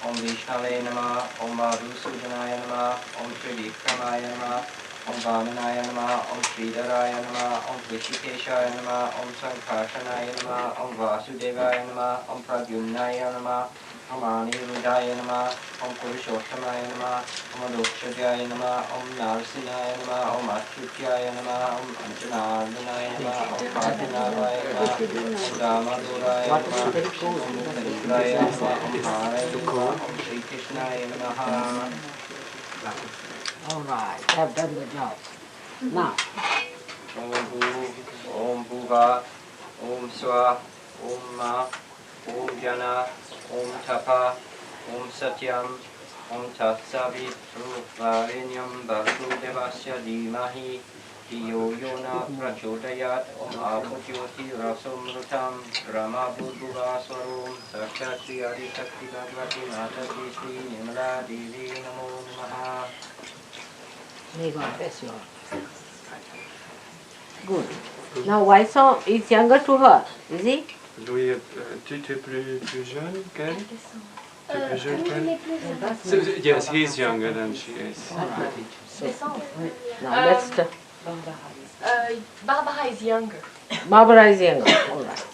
Speaker 6: Om Vishnave Namaha, Om Madhusudanaya Namaha, Om Tridikramaya Namaha, Om Vamanaya Namaha, Om Sridharaya Namaha, Om Vishikeshaya Namaha, Om Sankarshanaya Namaha, Om Vasudevaya Namaha, Om Pradyumnaya Namaha, Om Anirudaya Namah, Om Purushottamaya Namah, Om Adokshadaya Namah, Om Narsinaya Namah, Om Achyutyaya Namah, Om Anjanardanaya Namah, Om Padmanabhaya Namah, Om Damaduraya Namah, Om Mukhandraya Namah, Om Haraya Namah, Om Shri Krishnaya Namah.
Speaker 1: All right, have done the job. Now,
Speaker 6: Om Bhu, Om Bhuva, Om Swa, Om Ma, Om Jana, Om Tapa, Om Satyam, Om Tatsavitru Varenyam Vasudevasya Dhimahi Dhiyo Yona Prachodayat Om Apajyoti Rasomrutam Brahma Bhurbuva Swarum Sakshat Shri Adi Shakti Bhagavati Mataji Shri Nirmala Devi Namo Namaha.
Speaker 1: may God bless you all. Good. Now Vaisam is younger to her, is he?
Speaker 10: Louis, tu es plus jeune qu'elle? Tu es plus jeune qu'elle? Yes, he's younger than she is.
Speaker 1: Now let's start.
Speaker 4: Barbara is younger.
Speaker 1: Barbara is younger. All right.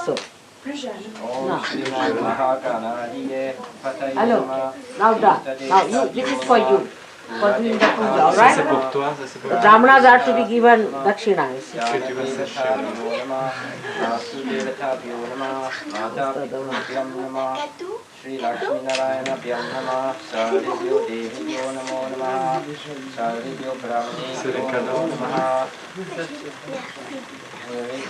Speaker 1: So,
Speaker 6: Om Shri Mahaganadiye Pataye
Speaker 1: hello.
Speaker 6: Namah.
Speaker 1: Now done. Now you, this is for you. For doing the puja, all
Speaker 10: Ça c'est
Speaker 1: right?
Speaker 10: pour toi, ça c'est pour
Speaker 1: The
Speaker 10: toi.
Speaker 1: brahmanas are to be given dakshina. You see.
Speaker 10: Que tu vas sécher.
Speaker 6: Vasudevataभ्यो नमः मातापितृभ्यं नमः श्री लक्ष्मी नारायण भ्यं नमः सर्वेभ्यो देवेभ्यो नमो नमः सर्वेभ्यो ब्राह्मणेभ्यो नमो नमः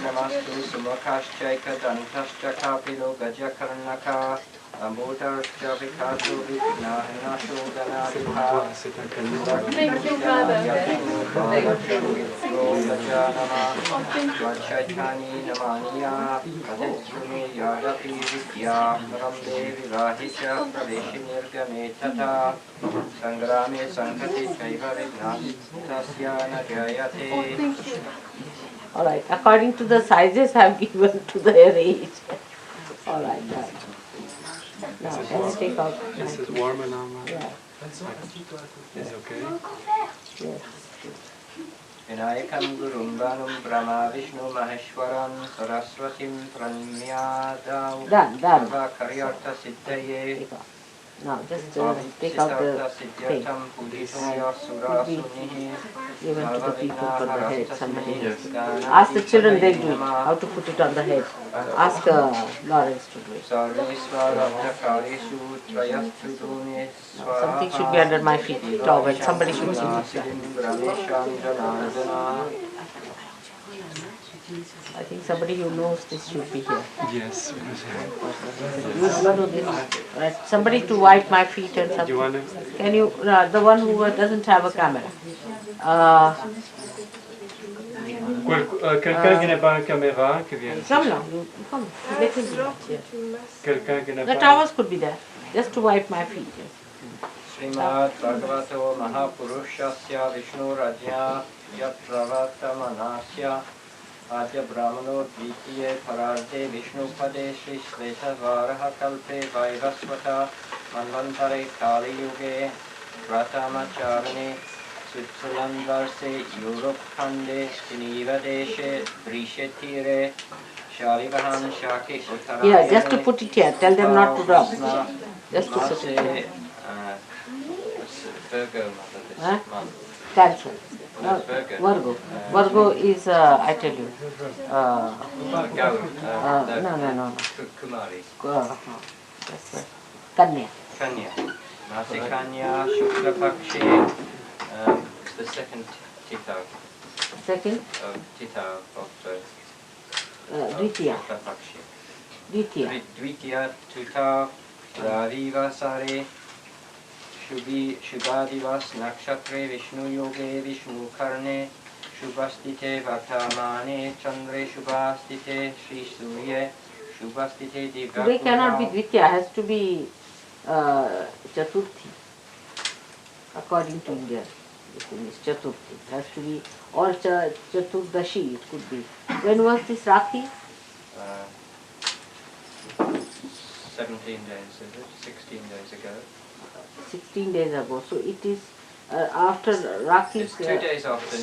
Speaker 6: नमस्तु सुमुखश्चैकदन्तश्च कपिलो गजकर्णकः अम्बोधश्च विकासो विघ्नाशोदनादिभा
Speaker 10: C'est un cadeau.
Speaker 4: Thank you, Father.
Speaker 6: Chaitani Namaniya Adetsume Yadapi Vidya Ramde Vivahicha Praveshinirgame Tata Sangrame Sankati Kaivarignatasya Najayate.
Speaker 1: All right. According to the sizes I have given to their age. All right. Right. Now let's take out.
Speaker 10: This is warmer now.
Speaker 1: Yeah.
Speaker 10: Is okay?
Speaker 1: Yes.
Speaker 6: Vinayakam Gurum Banum Brahma Vishnu Maheshwaram Saraswatim Pranmyadam
Speaker 1: Done.
Speaker 6: Sarva Karyartha Siddhaye
Speaker 1: Take out. Now just take out the thing. Given to the people for the head. Somebody ask the children, they do it. How to put it on the head. Ask Lawrence to do it. Something should be under my feet. Towel. Somebody should see it. I think somebody who knows this should be here.
Speaker 10: Yes.
Speaker 1: You do this. Right. Somebody to wipe my feet and something.
Speaker 10: You want to?
Speaker 1: Can you, the one who doesn't have a camera.
Speaker 10: Quelqu'un qui n'a pas une caméra, qui vient.
Speaker 1: Come now, you come. Let him do it here.
Speaker 10: Quelqu'un qui n'a
Speaker 1: The
Speaker 10: pas.
Speaker 1: towels could be there, just to wipe my feet. Yes.
Speaker 6: Srimad Bhagavato Mahapurushasya Vishnu Rajya Yat Pravatamanasya Adya Brahmano Dvitiye Pararde Vishnu Pade Shri Sveta Varaha Kalpe Vairasvata Manvantare Kali Yuge Pratamacharane Switzerland Varse Europe Khande Geneva Deshe Brishetire Sharivahan Shaki Uttarayane.
Speaker 1: Yeah, just to put it here. Tell them not to rub. Just to put it here.
Speaker 6: Virgo,
Speaker 1: Huh?
Speaker 6: month.
Speaker 1: Cancer.
Speaker 6: No, it's Virgo.
Speaker 1: Virgo. Virgo is, I tell you, no.
Speaker 6: Kumari.
Speaker 1: That's right. Kanya.
Speaker 6: Kanya. Masi Kanya, Shukla Pakshi. It's the second Tita
Speaker 1: Second,
Speaker 6: Tita of
Speaker 1: Dvitiya.
Speaker 6: Shukla Pakshi.
Speaker 1: Dvitiya.
Speaker 6: Dvitiya Tuta Raviva Sare. Shubhadivas Nakshatre Vishnu Yoge Vishnu Karne Shubhastite Vartamane Chandre Shubhastite Shri Surya Shubhastite Divya.
Speaker 1: Today cannot be Dvitiya, has to be Chaturthi. According to India, this thing is Chaturthi. It has to be, or Chaturdashi it could be. When was this Rakhi?
Speaker 6: 17 days, is it? 16 days ago.
Speaker 1: 16 days ago. So it is after Rakhi.
Speaker 6: It's 2 days after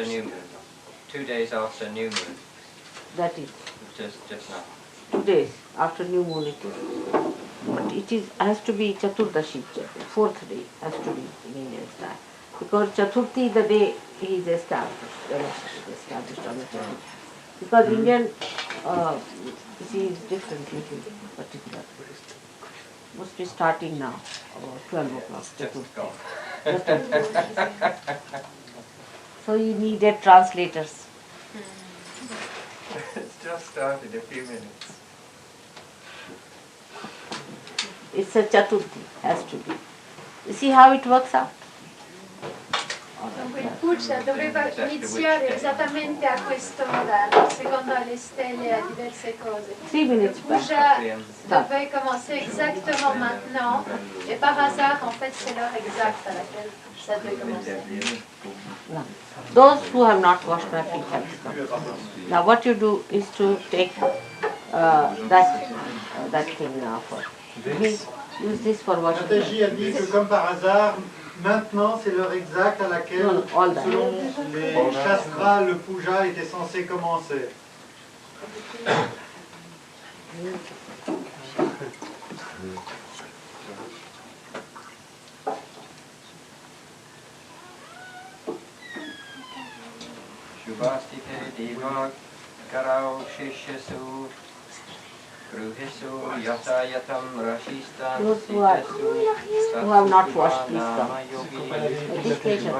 Speaker 6: new moon. 2 days after new moon.
Speaker 1: That is
Speaker 6: Just now.
Speaker 1: 2 days after new moon it is. But has to be Chaturdashi, fourth day has to be in Indian style. Because Chaturthi, the day he is established, Ganesha is established on the Chaturthi. Because Indian, this is different, little particular. Must be starting now, about 12 o'clock. So you needed translators.
Speaker 6: It's just started a few minutes.
Speaker 1: It's a Chaturthi, has to be. You see how it works out?
Speaker 4: Dunque il Puja doveva iniziare esattamente a questo orario, secondo le stelle a diverse cose.
Speaker 1: 3 minutes
Speaker 4: Le Puja devait commencer exactement maintenant, et par hasard, en fait, c'est l'heure exacte à laquelle ça devait commencer.
Speaker 1: Now, those who have not washed my feet have to come. Now what you do is to take that thing now for. Use this for washing.
Speaker 3: Mataji a dit que comme par hasard, maintenant c'est l'heure exacte à laquelle, selon les shastras, le puja était censé commencer.
Speaker 6: Shubhastite deva karao shishasu Ruhisu yata yatam rashistan
Speaker 1: Those who have not washed, please come. At this station,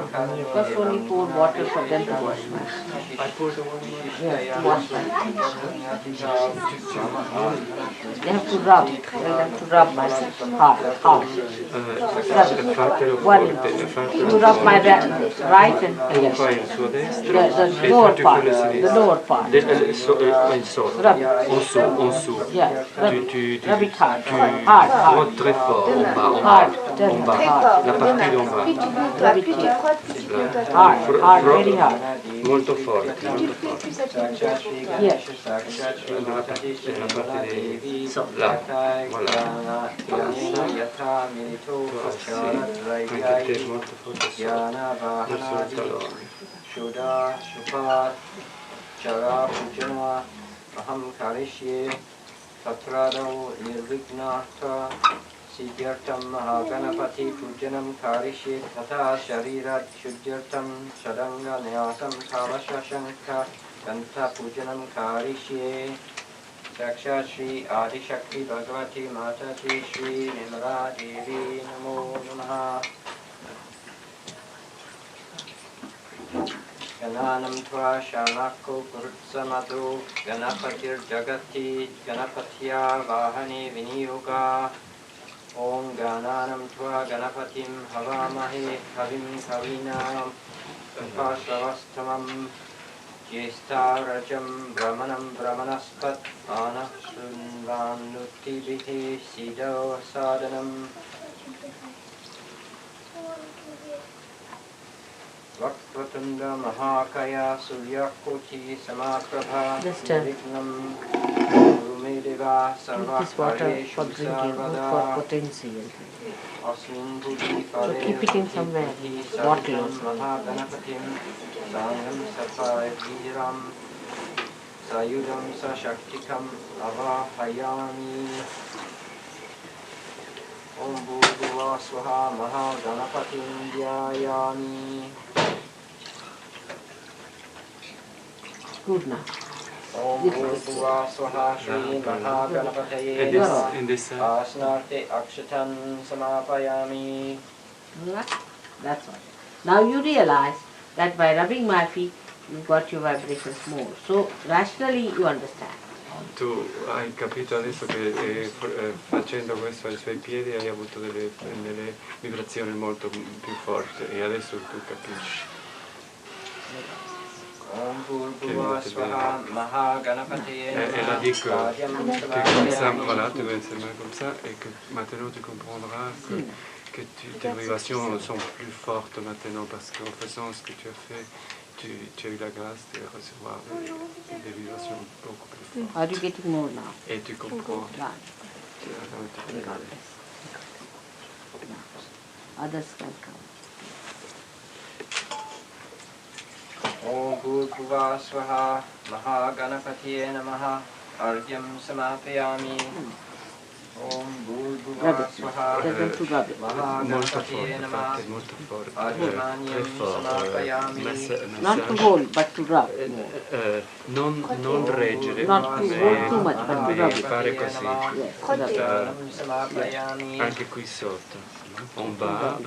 Speaker 1: first only pour water for them to wash.
Speaker 10: I poured the water.
Speaker 1: Yes, to wash. They have to rub. Tell them to rub my hard. You rub my right and the lower part. The lower part. Rub it.
Speaker 10: En dessous.
Speaker 1: Yes, rub it hard.
Speaker 10: Frotte très fort en bas, la partie d'en bas.
Speaker 1: Rub it here. Hard, very hard.
Speaker 10: Molto forte, molto forte.
Speaker 1: Yes.
Speaker 10: La partie là, voilà. Anche te molto forte sopra.
Speaker 6: Aham karishye tatrado nirvignata siddhyartam mahaganapati pujanam karishye tata sharirat shuddhyartam shadanga nyasam kavashashanka ganta pujanam karishye Sakshat Shri Adi Shakti Bhagavati Mataji Shri Nimra Devi Namo Namaha Gananam Tva Shanako Kurutsamadu Ganapatir Jagati Ganapatya Vahani Vinyoga Om Gananam Tva Ganapatim Havamahe Kavim Kavinam Upasavastamam Jestarajam Brahmanam Brahmanaspat Anaksunvanuti Viti Siddho Sadhanam Vakratunda Mahakaya Suryakoti Samaprabha Vignam Rumedeva
Speaker 1: This water for drinking, not for potency. So keep it in somewhere, bottle.
Speaker 6: Mahaganapatim Sangam Sapaviram Sayudam Sashaktikam Avahayami Om Bhurbuva Swaha Mahaganapatim Dhyayami.
Speaker 1: Good now.
Speaker 6: Om Bhurbuva Swaha Shri Mahaganapataye Namaha Asnarte Akshatan Samapayami.
Speaker 1: That's all. Now you realize that by rubbing my feet, you got your vibrations more. So rationally you understand.
Speaker 10: Tu hai capito adesso che facendo questo ai suoi piedi hai avuto delle vibrazioni molto più forti e adesso tu capisci. Elle a dit que comme ça, voilà, tu vas essayer comme ça et que maintenant tu comprendras que tes vibrations sont plus fortes maintenant parce qu'en faisant ce que tu as fait, tu as eu la grâce de recevoir des vibrations beaucoup plus fortes.
Speaker 1: Are you getting more now?
Speaker 10: Et tu comprends.
Speaker 1: Others can come.
Speaker 6: Om Bhurbuva Swaha Mahaganapatiye Namaha Argyam Samapayami. Om
Speaker 1: Rub
Speaker 6: Bhurbuva
Speaker 1: it.
Speaker 6: Swaha
Speaker 1: Tell them to rub it.
Speaker 10: Molto
Speaker 6: Mahaganapati
Speaker 10: forte,
Speaker 6: Namah
Speaker 10: fate molto forte, tre
Speaker 6: Ajamanyam
Speaker 10: forte,
Speaker 6: Samapayami
Speaker 1: Not to
Speaker 10: massage.
Speaker 1: hold, but to rub.
Speaker 10: Non reggere,
Speaker 1: Not to hold too much, but to rub it.
Speaker 10: fare così.
Speaker 1: Yes, rub it.
Speaker 6: Ajamanyam Samapayami
Speaker 10: Anche qui sotto, on va en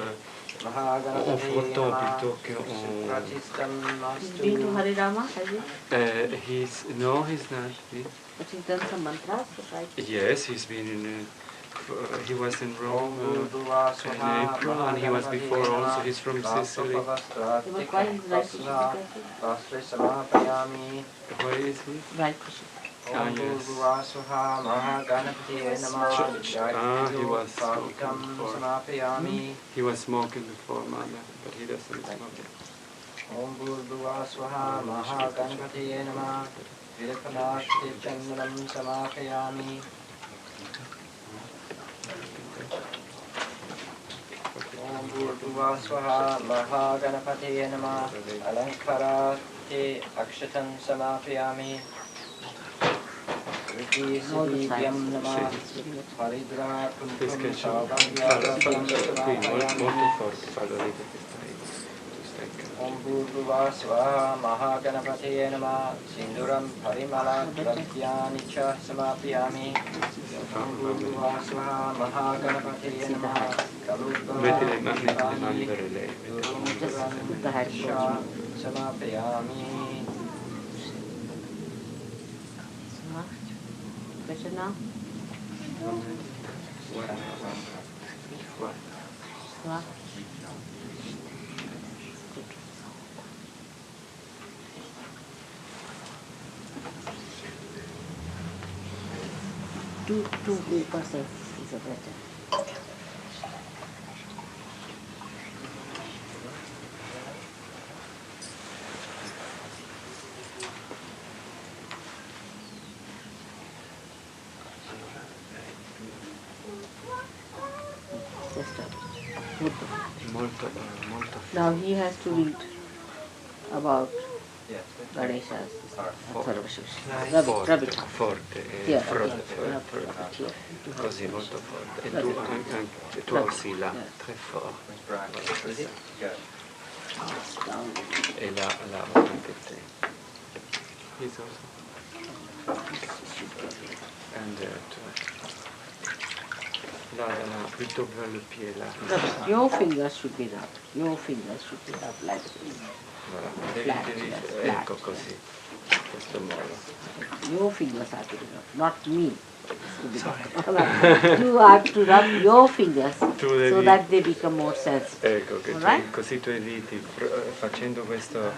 Speaker 6: Mahaganapati
Speaker 10: frottant
Speaker 6: Namah
Speaker 10: plutôt qu'en...
Speaker 6: Supratistam
Speaker 1: He's been to
Speaker 6: Mastu
Speaker 1: Harirama, has he?
Speaker 10: No, he's not.
Speaker 1: But he's done some mantras, right?
Speaker 10: Yes, he's been in... he was in
Speaker 6: Om
Speaker 10: Rome
Speaker 6: Bhurbuva
Speaker 10: in
Speaker 6: Swaha
Speaker 10: April, and he was before also. He's from Sicily.
Speaker 1: He was quite his right to
Speaker 6: Vastre Samapayami
Speaker 10: Where is he?
Speaker 1: Right.
Speaker 6: Om Bhurbuva Swaha Mahaganapati Namah
Speaker 10: He was
Speaker 6: Savitam Samapayami
Speaker 10: He was smoking before, Mother, but he doesn't smoke it.
Speaker 6: Om Bhurbuva Swaha Mahaganapati Namah Virpanashti Chandram Samapayami Om Bhurbuva Swaha Mahaganapati Namah Alankarati Akshatan Samapayami Riti Siddhyam Namah Haridra Kuntum Savangyam Samapayami
Speaker 10: Molto forte, fallo ridere che stai
Speaker 6: Om Bhurbuva Swaha Mahaganapati Namah Sinduram Parimala Dravyani Cha Samapayami Om Bhurbuva Swaha Mahaganapati Namah
Speaker 10: Metti le mani per lei.
Speaker 6: Samapayami
Speaker 1: Better now? Swah. Two person is a better.
Speaker 10: Molto
Speaker 1: Now he has to read about Ganesha's rub it.
Speaker 10: forte,
Speaker 1: Here,
Speaker 10: forte, così molto forte. E tu anche tu aussi là, très fort. E là anche te. He's also. And là, plutôt vers le pied là.
Speaker 1: Your fingers should be rubbed. Your fingers should be rubbed like this.
Speaker 10: Voilà.
Speaker 1: Flat,
Speaker 10: Ecco così, questo modo.
Speaker 1: Your fingers are to be rubbed, not me. You have to rub your fingers so that they become more sensitive.
Speaker 10: Ecco, che così tu eviti, facendo questo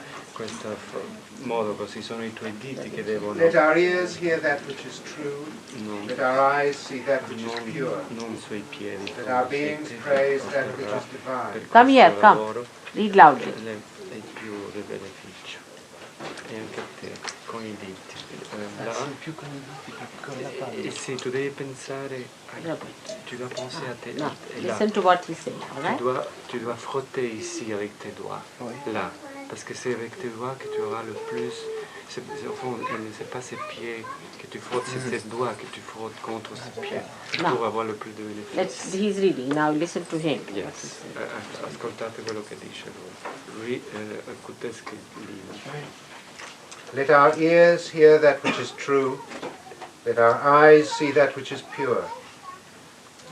Speaker 10: modo, così sono i tuoi diti che devono...
Speaker 3: Let our ears hear that which is true. Let our eyes see that which is pure.
Speaker 10: Non sui piedi.
Speaker 3: Let our beings praise that which is divine.
Speaker 1: Come here, come. Read loudly.
Speaker 10: È più del beneficio. E anche te, con i diti. Più con i diti che con la palma. Sì, tu devi pensare, tu dois penser à tes
Speaker 1: No, listen to what he's saying, all right?
Speaker 10: Tu dois frotter ici avec tes doigts, là. Parce que c'est avec tes doigts que tu auras le plus... Au fond, c'est pas ses pieds que tu frottes, c'est ses doigts que tu frottes contre ses pieds pour avoir le plus de bénéfices.
Speaker 1: He's reading, now listen to him.
Speaker 10: Yes. Ascoltate quello che dice lui.
Speaker 3: Let our ears hear that which is true. Let our eyes see that which is pure.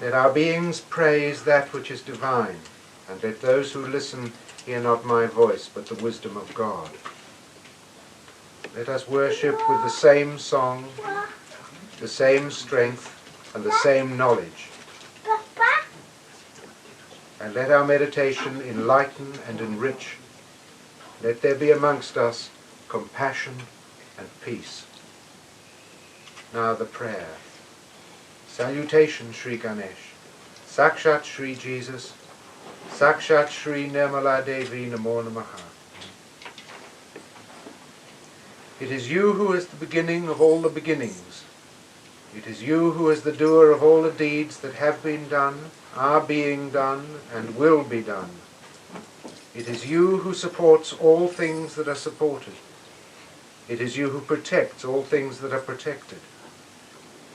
Speaker 3: Let our beings praise that which is divine. And let those who listen hear not my voice, but the wisdom of God. Let us worship with the same song, the same strength, and the same knowledge. And let our meditation enlighten and enrich. Let there be amongst us compassion and peace. Now the prayer. Salutation, Shri Ganesh. Sakshat Shri Jesus. Sakshat Shri Nirmala Devi Namo Namaha. It is you who is the beginning of all the beginnings. It is you who is the doer of all the deeds that have been done, are being done, and will be done. It is you who supports all things that are supported. It is you who protects all things that are protected.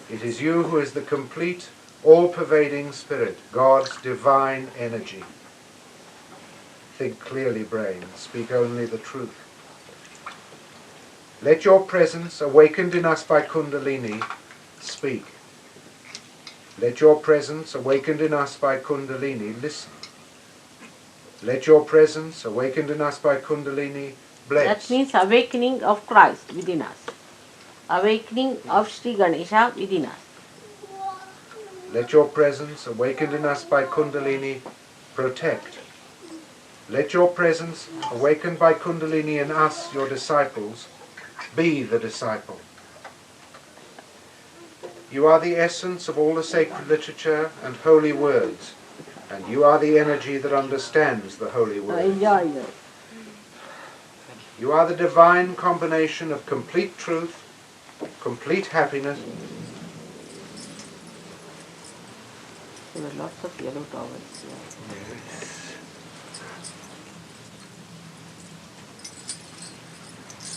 Speaker 3: It is you who is the complete, all-pervading spirit, God's divine energy. Think clearly, brain, speak only the truth. Let your presence, awakened in us by Kundalini, speak. Let your presence, awakened in us by Kundalini, listen. Let your presence, awakened in us by Kundalini, bless.
Speaker 1: That means awakening of Christ within us. Awakening of Shri Ganesha within us.
Speaker 3: Let your presence, awakened in us by Kundalini, protect. Let your presence, awakened by Kundalini in us, your disciples, be the disciple. You are the essence of all the sacred literature and holy words, and you are the energy that understands the holy words.
Speaker 1: Enjoy it.
Speaker 3: You are the divine combination of complete truth, complete happiness.
Speaker 1: There were lots of yellow towels. Yeah.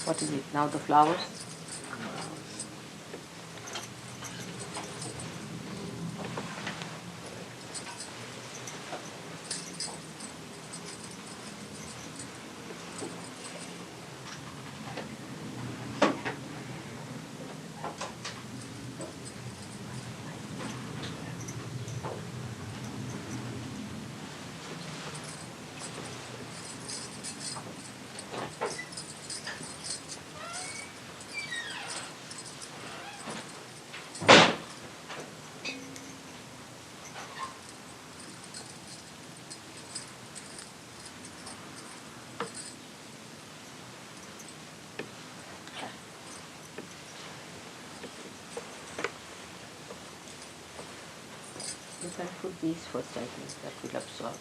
Speaker 1: What is it now? The flowers? You can put these first, I think, that will absorb.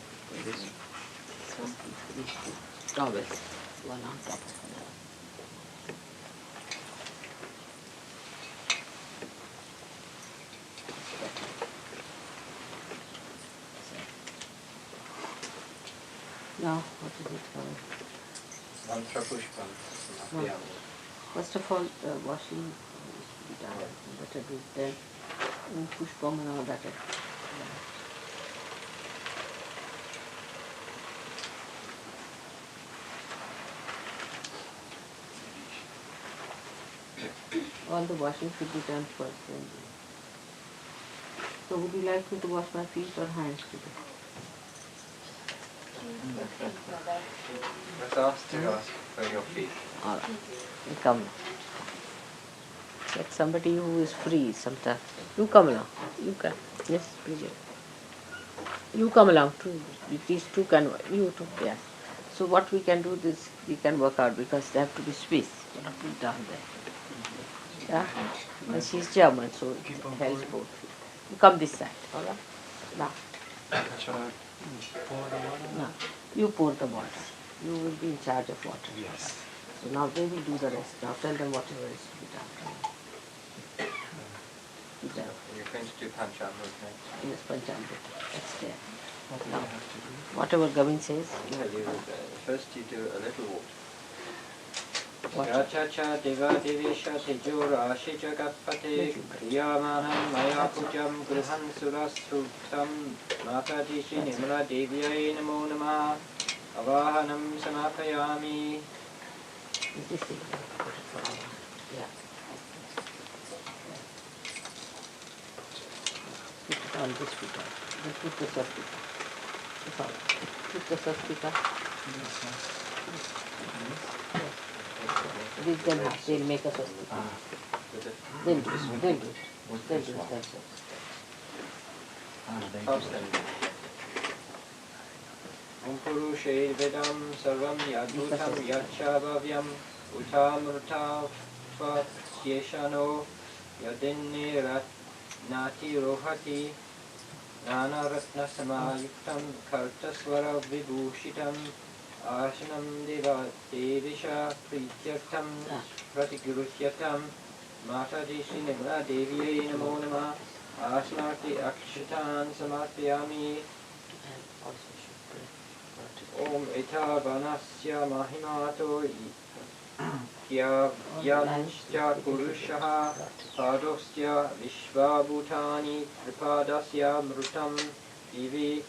Speaker 1: These two towels, one on top of another. Now, what is it called?
Speaker 6: Mantra Pushpam.
Speaker 1: No. First of all, washing be done. Better do then pushpam and all that. All the washing should be done first. Then. So would you like me to wash my feet or hands today?
Speaker 6: Let's ask to ask for your feet.
Speaker 1: All right. You come now. Get somebody who is free sometime. You come along. You can. Yes, Puja. You come along too. These two can, you too, yeah. So what we can do this, we can work out because they have to be Swiss. Cannot be down there. Yeah? And she's German, so it helps both. You come this side, all right? Now. Now, you pour the water. You will be in charge of water.
Speaker 10: Yes.
Speaker 1: So now they will do the rest. Now tell them whatever is to be done. Keep that.
Speaker 6: You're going to do Panchamrit next.
Speaker 1: Yes, Panchamrita. That's there. Now, whatever Gavin says.
Speaker 6: Yeah, first you do a little water.
Speaker 1: What?
Speaker 6: Cha deva devisha tejo rashi jagapate kriyamanam maya pujam grihan surasruktam matajishi nimla devyai namo namah avahanam samapayami.
Speaker 1: Is this it? Yeah. Put it on this foot. Then put the swastika. It's all right. Put the swastika. Give them half. They'll make a swastika. They'll do it. They'll do it. They'll do it themselves.
Speaker 6: Om Purushe Vedam Sarvam Yadhutam Yachabhavyam Utamrta Yeshano Yadinni Nati Rohati Nana Ratna Samayuktam Kartaswara Vibhushitam Ashanam Deva Devisha Prityartam Pratigurusyatam Matajishi Nimla Devyai Namo Namah Asmarti Akshatan Samartyami. Om Etavanasya Mahimato Satya Yanscha Purushaha Padosya Vishvabhutani Tripadasya Mrutam Divi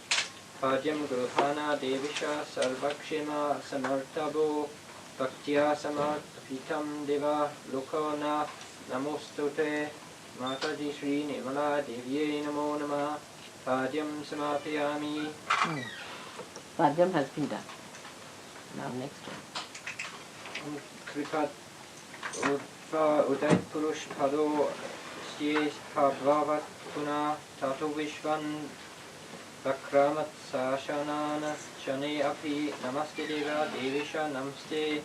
Speaker 6: Padyam Gruhana Devisha Sarvakshima Samartabo Bhaktya Samarpitam Deva Lokona Namostute Mataji Shri Nirmala Devye Namo Nama Padyam Samapayami.
Speaker 1: Padyam has been done. Now next one.
Speaker 6: Kripat Udait Purush Pado Sye Bhavavat Puna Tato Vishvan Vakramat Sashanana Shane Api Namaste Deva Devisha Namaste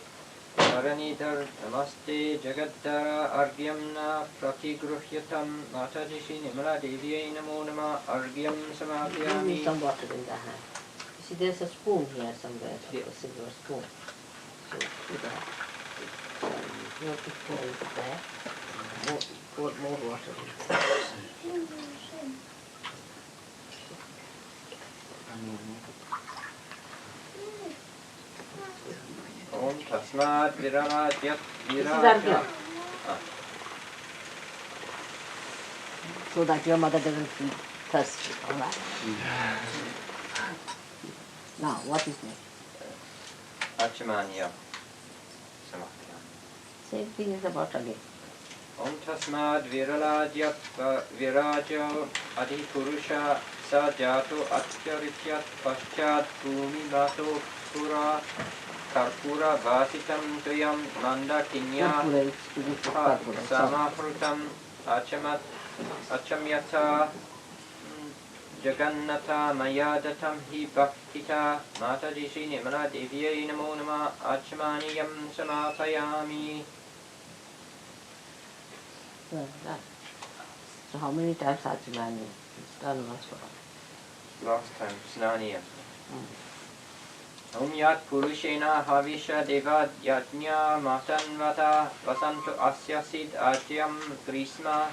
Speaker 6: Dharanidhar Namaste Jagaddara Argyamna Pratigruhyatam Mataji Shri Nirmala Devye Namo Nama Argyam
Speaker 1: Give
Speaker 6: Samapayami.
Speaker 1: me some water in the hand. You see, there's a spoon here somewhere, a silver spoon. So, do that. You have to pour it there. Pour more water in.
Speaker 6: Om Tasmad Virajatyat
Speaker 1: This is
Speaker 6: Viraja.
Speaker 1: Arghya. So that your mother doesn't feel thirsty. All right. Now, what is next?
Speaker 6: Achamaniya Samapayami.
Speaker 1: Same thing is about again.
Speaker 6: Om Tasmad Viraladyat Virajo Adipurusha Sajato Atyarityat Paschat Bhumi Vato Pura Karpura Vasitam Tuyam Manda Kinya
Speaker 1: Karpura, it's to be Karpura.
Speaker 6: Samahrutam Achamyata Jagannatha Mayadatam Hi Bhaktita Mataji Shri Nirmala Devye Namo Nama Achamaniyam Samapayami.
Speaker 1: Well, done. So how many times Achimani? It's done once for all.
Speaker 6: Last time, Snaniya. Om Yat Purushena Havisha Deva Yajna Matanvata Vasantu Asya Sid Ajyam Grisma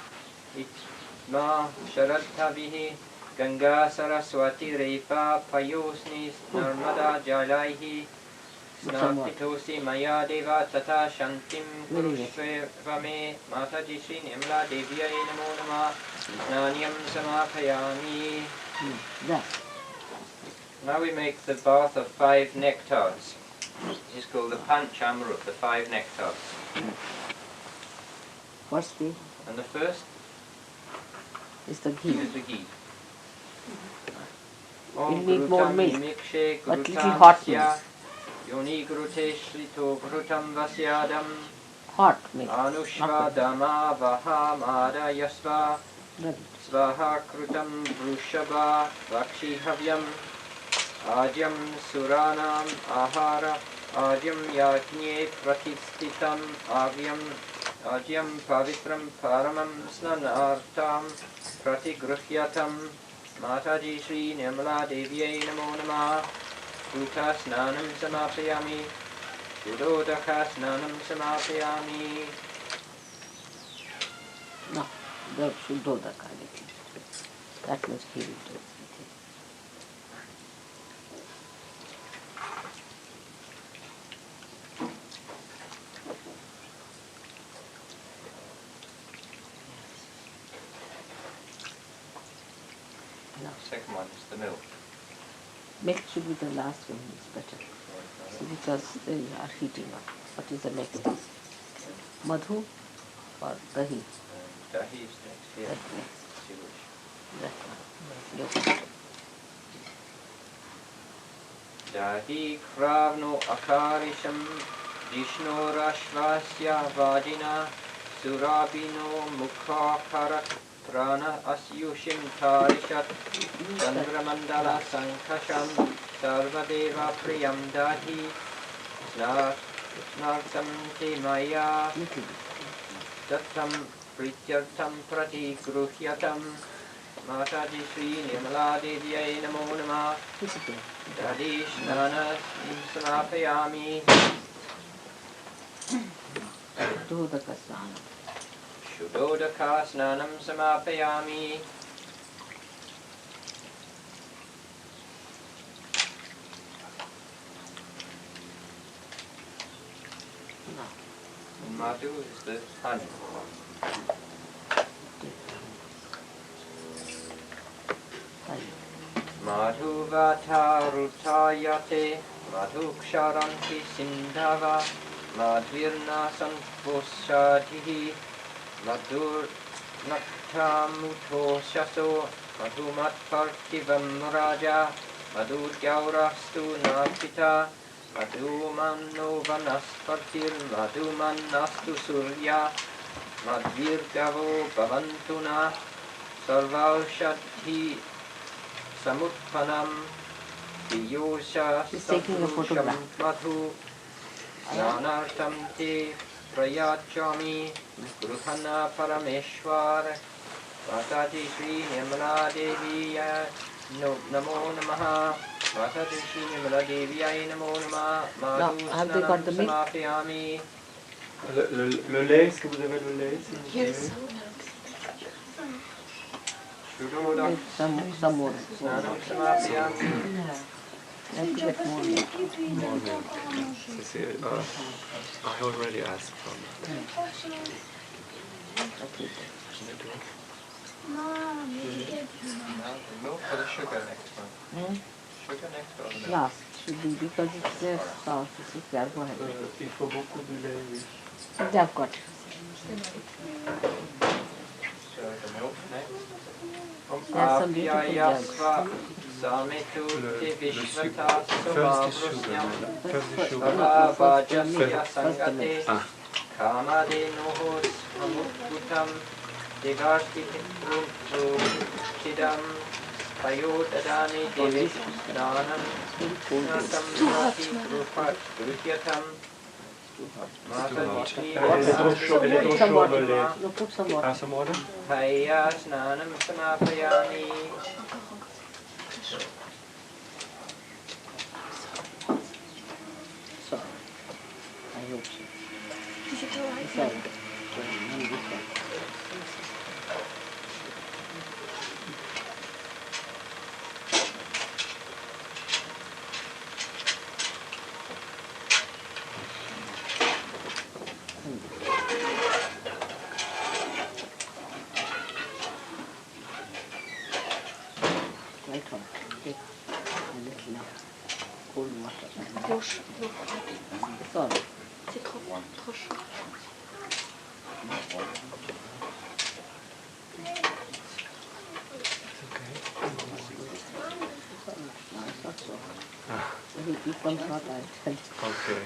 Speaker 6: Itma Sharadhavihi Ganga Saraswati Repa Payosni Narmada Jalaihi Snapitosi Maya Deva Tata Shantim Kurushvame Mataji Shri Nirmala Devya Namo Nama Snaniyam Samapayami.
Speaker 1: There.
Speaker 6: Now we make the bath of 5 nectars. This is called the Panchamrut, the 5 nectars.
Speaker 1: What's the?
Speaker 6: And the first
Speaker 1: Is the ghee.
Speaker 6: is the ghee.
Speaker 1: We'll need more milk,
Speaker 6: Mimikshe
Speaker 1: but little
Speaker 6: Gurutam
Speaker 1: hot
Speaker 6: Vasya
Speaker 1: milk.
Speaker 6: Yoni Gurute Shrito Gurutam Vasyadam
Speaker 1: Hot milk.
Speaker 6: Anushva Dama Vaha Mada Yasva
Speaker 1: Ready.
Speaker 6: Svaha Krutam Vrushabha Vakshi Havyam Ajyam Suranam Ahara Ajyam Yajne Pratistitam Ajyam Pavitram Paramam Snanartam Pratigruhyatam Mataji Shri Nirmala Devye Namo Nama Duta Snanam Samapayami Sudodaka Snanam Samapayami.
Speaker 1: No, the Shuddhodaka. That much ghee will do it.
Speaker 6: Second one is the milk.
Speaker 1: Milk should be the last one, it's better. See, because they are heating up. What is the next? Madhu or dahi?
Speaker 6: Dahi is next, yeah.
Speaker 1: That's next.
Speaker 6: See which.
Speaker 1: That one. Yes.
Speaker 6: Dahi Kravno Akarisham Vishnu Rashvasya Vajina Surabino Mukhakarat Prana Asyushim Tarishat Chandramandala Sankasham Sarvadeva Priyam Dahi Snartam Te Maya Dattam Prityartam Prati Gruhyatam Mataji Shri Nirmala Devya Namo Nama Dadi Snana Samapayami.
Speaker 1: Shuddhodaka Snanam.
Speaker 6: Shuddhodaka Snanam Samapayami. And Madhu is the honey. Madhu vata rutayate, madhu ksharanti sindhava, madvirna santvosadihi, madhur naktamuto shaso, madhu matpartivam raja, madhu gyaurastu napita, madhu manno vanaspartir, madhu mannastu surya, madvirgavo bhavantuna, sarvaushadhi Samutpanam Piyosha
Speaker 1: He's taking a photograph.
Speaker 6: Madhu Snanartam Te Prayachami Gruhana Parameshwar Mataji Shri Nirmala Devi Namo Namaha Mataji Shri Nirmala Devi Namo Namaha Madhu
Speaker 1: have they got the milk?
Speaker 6: Samapayami.
Speaker 10: Le lait, est-ce que vous avez le lait s'il vous plaît?
Speaker 9: Yes.
Speaker 1: Some more.
Speaker 6: Snanam Samapayami.
Speaker 1: Have to get more milk.
Speaker 10: More milk. I already asked for milk.
Speaker 1: Okay.
Speaker 6: Milk or the sugar next one? Sugar next or the milk?
Speaker 1: Last should be because it's their sauce. It's their go ahead.
Speaker 10: Il faut beaucoup de lait, oui.
Speaker 1: They have got.
Speaker 6: So the milk next.
Speaker 1: There are some beautiful jugs.
Speaker 6: Sametu
Speaker 10: Le sucre.
Speaker 6: Vishvata
Speaker 10: First is sugar. First is sugar.
Speaker 6: Vajasya Sangate
Speaker 10: Ah.
Speaker 6: Kamadenohos Hamutputam Devasti Chidam Payodadani Devisnanam Natam Rati Rupat Grutyatam
Speaker 10: Elle est trop chaude, le lait.
Speaker 1: No, put some water.
Speaker 10: Ah, some water?
Speaker 6: Paya Snanam Samapayami.
Speaker 1: So, I hope so.
Speaker 9: Is it alright?
Speaker 1: Sorry. Quite hot. Take a little cold water.
Speaker 9: Trop chaud. Trop froid.
Speaker 1: Sorry.
Speaker 9: C'est trop froid. Trop chaud.
Speaker 1: No, it's not so hot. When it becomes hot, I tell you.
Speaker 10: Okay.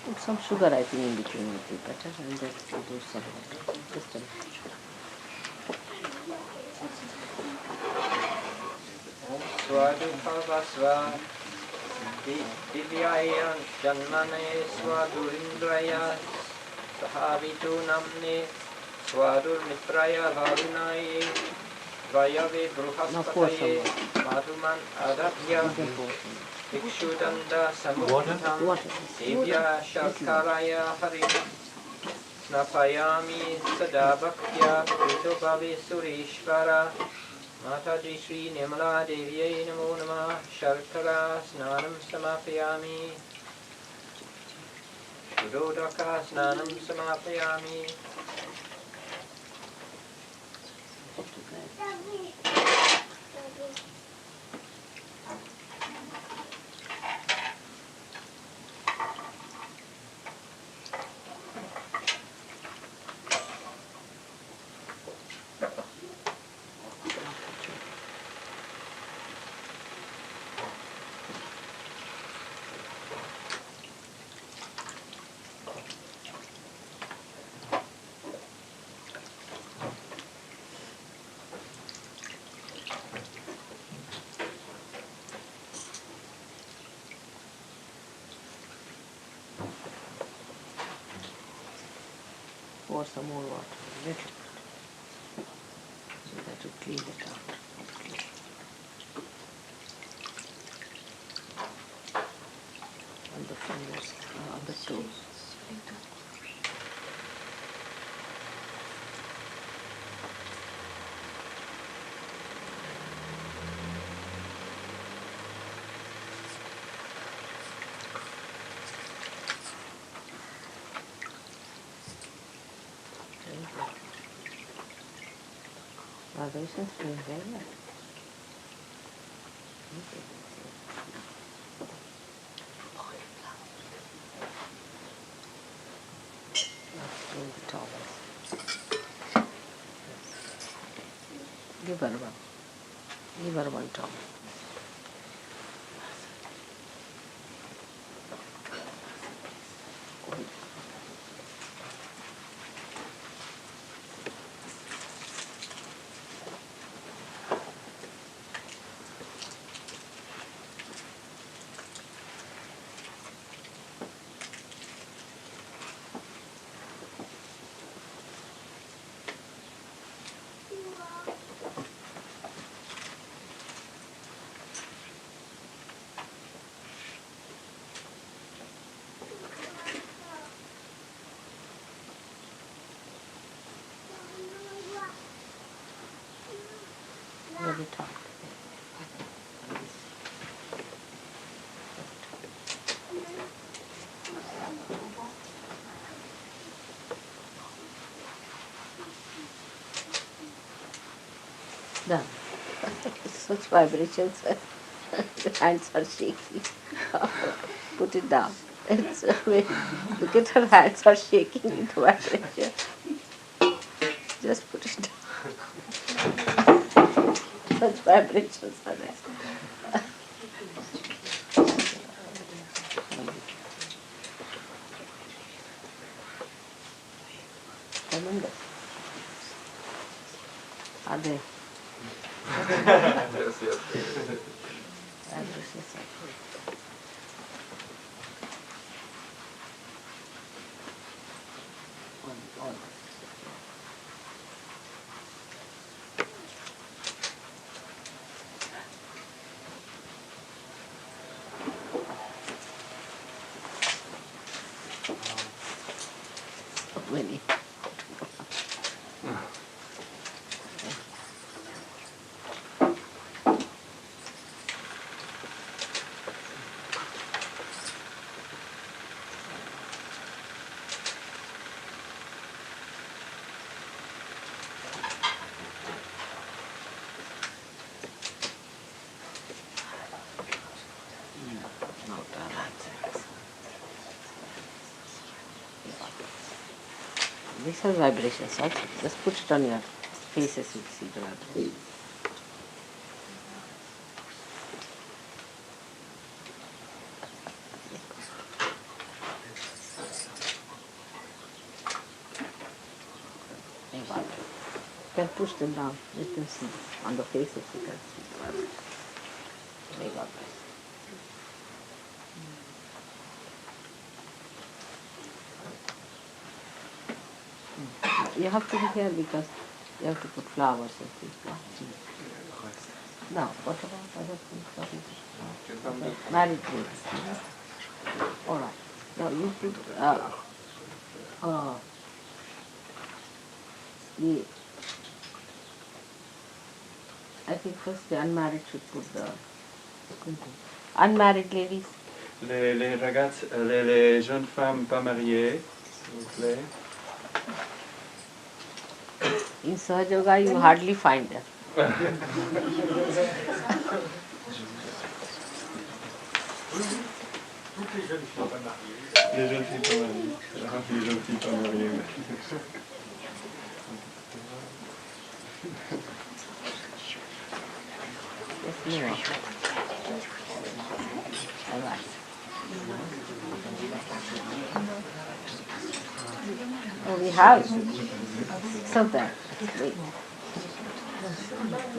Speaker 1: Put some sugar, I think, in between would be better, and just do some water. Just a little.
Speaker 6: Swadupavasva Divyaya Janmane Swadurindraya Sahavitu Namne Swadur Mitraya Varunaye Vayave Bruhaspataye Madhuman Adabhya Ikshudanda Samutam
Speaker 1: Water.
Speaker 6: Divya Shakaraya Hari Snapayami Sadabhaktya Pritobhavi Surishvara Mataji Shri Nirmala Devi Namo Namah Sharkara Snanam Samapayami Sudodaka Snanam Samapayami.
Speaker 1: Pour some more water, a little bit, so that you clean it out. On the fingers, on the toes. Vibrations doing very well. The towels. Give her one. Give her one towel. Very top. Done. Such vibrations. The hands are shaking. Put it down. It's look at her hands are shaking with vibration. Just put it down. Such vibrations are there. Tremendous. Are they?
Speaker 10: Yes, yes.
Speaker 1: Vibrations are good. All this. So many. These are vibrations, right? Just put it on your faces, you'll see the vibrations. You can push them down. You can see on the faces. You can see the vibrations. May God bless. You have to be here because you have to put flowers and things. Now, what about other things? Married things. All right. Now you put the. I think first the unmarried should put the unmarried ladies.
Speaker 10: Les ragazze, les jeunes femmes pas mariées, s'il vous plaît.
Speaker 1: In Sahaja Yoga you hardly find them.
Speaker 10: Les jeunes filles pas mariées. Les jeunes filles pas mariées.
Speaker 1: Yes, no. All right. Oh, we have 6 of them. Wait.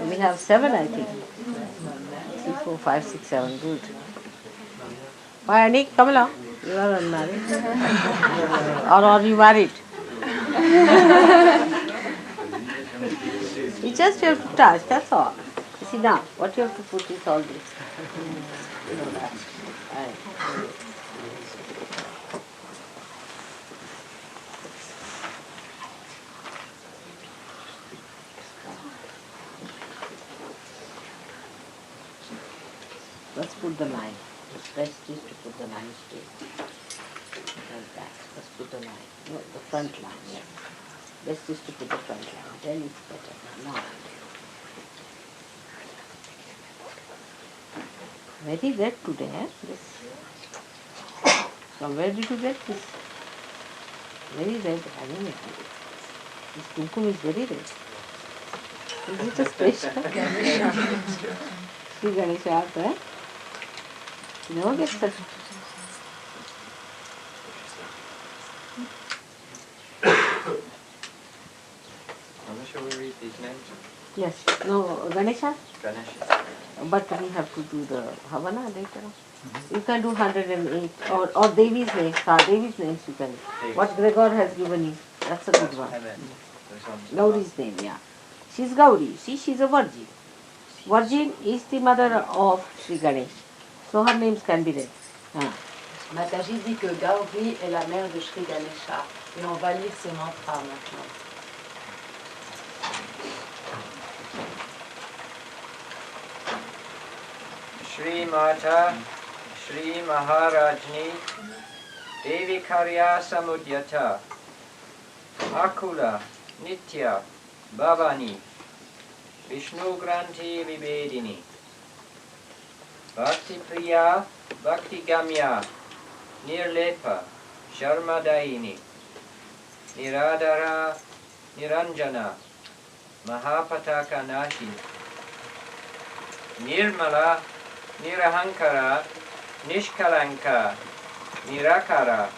Speaker 1: We have 7, I think. 3, 4, 5, 6, 7. Good. Why, Anik, come along. You are unmarried. Or are you married? You just have to touch, that's all. You see now, what you have to put is all this. You know that. Right. Let's put the line. The best is to put the line straight. Like that. Let's put the line. No, the front line, yes. Best is to put the front line. Then it's better. Now. Very red today, eh? This. From where did you get this? Very red. I don't know. This kumkum is very red. Is it a special? Shri Ganesha art, eh? You never get such.
Speaker 6: Shall we read these names?
Speaker 1: Yes. No, Ganesha?
Speaker 6: Ganesha.
Speaker 1: But we have to do the Havana later on. You can do 108 or Devi's names. Devi's names you can. What Gregor has given you. That's a good one. Gauri's name, yeah. She's Gauri. See, she's a virgin. Virgin is the mother of Shri Ganesh. So her names can be read.
Speaker 5: Mataji dit que Gauri est la mère de Shri Ganesha. Et on va lire ses mantras maintenant.
Speaker 6: Shri Mata, Shri Maharajni, Devi Karya Samudyata, Akula, Nitya, Bhavani, Vishnu Granthi Vibedini, Bhakti Priya, Bhakti Gamya, Nirlepa, Sharmadaini, Niradara, Niranjana, Mahapataka Nashi, Nirmala, Nirahankara, Nishkalanka, Nirakara,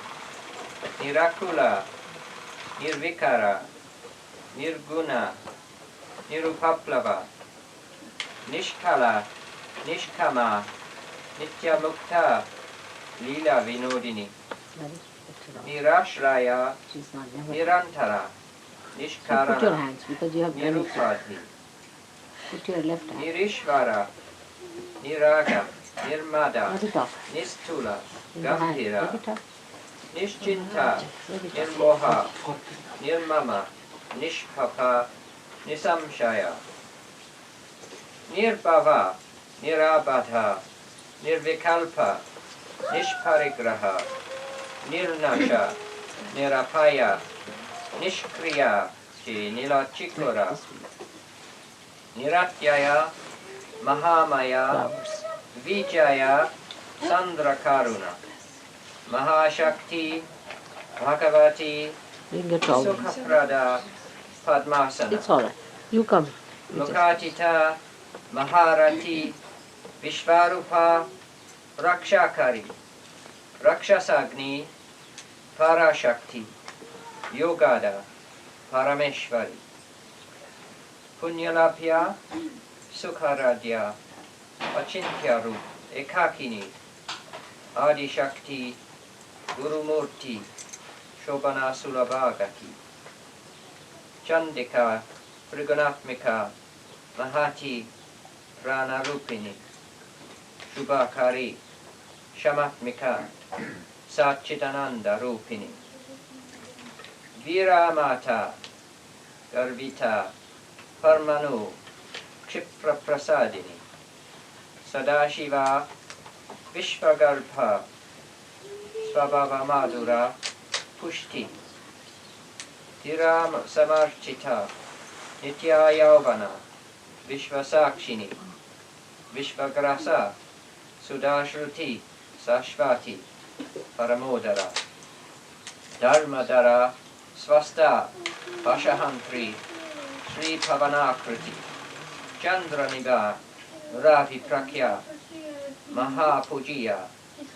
Speaker 6: Nirakula, Nirvikara, Nirguna, Nirupaplava, Nishkala, Nishkama, Nityamukta, Lila Vinodini, Nirashraya, Nirantara, Nishkarana,
Speaker 1: put your hands because you have done it.
Speaker 6: Nirupati,
Speaker 1: Put your left hand.
Speaker 6: Nirishvara, Niraga, Nirmada,
Speaker 1: Let it off.
Speaker 6: Nistula,
Speaker 1: In the hand.
Speaker 6: Gambhira,
Speaker 1: Let it off.
Speaker 6: Nischinta, Nirmoha, Nirmama, Nishpapa, Nisamshaya, Nirbhava, Nirabadha, Nirvikalpa, Nishparigraha, Nirnasha, Nirapaya, Nishkriya, Nilachikura, Niratyaya, Mahamaya, Vijaya, Sandrakaruna, Mahashakti, Bhagavati, Sukhaprada, Padmasana.
Speaker 1: It's all right. You come.
Speaker 6: Lokatita, Maharati, Vishvarupa, Rakshakari, Rakshasagni, Parashakti, Yogada, Parameshvari, Punyalapya, Sukharadya, Achintyaru, Ekakini, Adi Shakti, Gurumurti, Shobana Sulabhagati, Chandika, Briganatmika, Mahati, Pranarupini, Shubhakari, Shamatmika, Satchitananda Rupini, Viramata, Garvita, Parmanu, Kshipra Prasadini, Sadashiva, Vishvagarbha, Svabhava Madhura, Pushti, Tiram Samarchita, Nitya Yauvana, Vishvasakshini, Vishvagrasa, Sudashruti, Sashvati, Paramodara, Dharmadara, Swasta, Pashahantri, Sri Pavanakriti, Chandraniga, Ravi Prakya, Mahapujiya,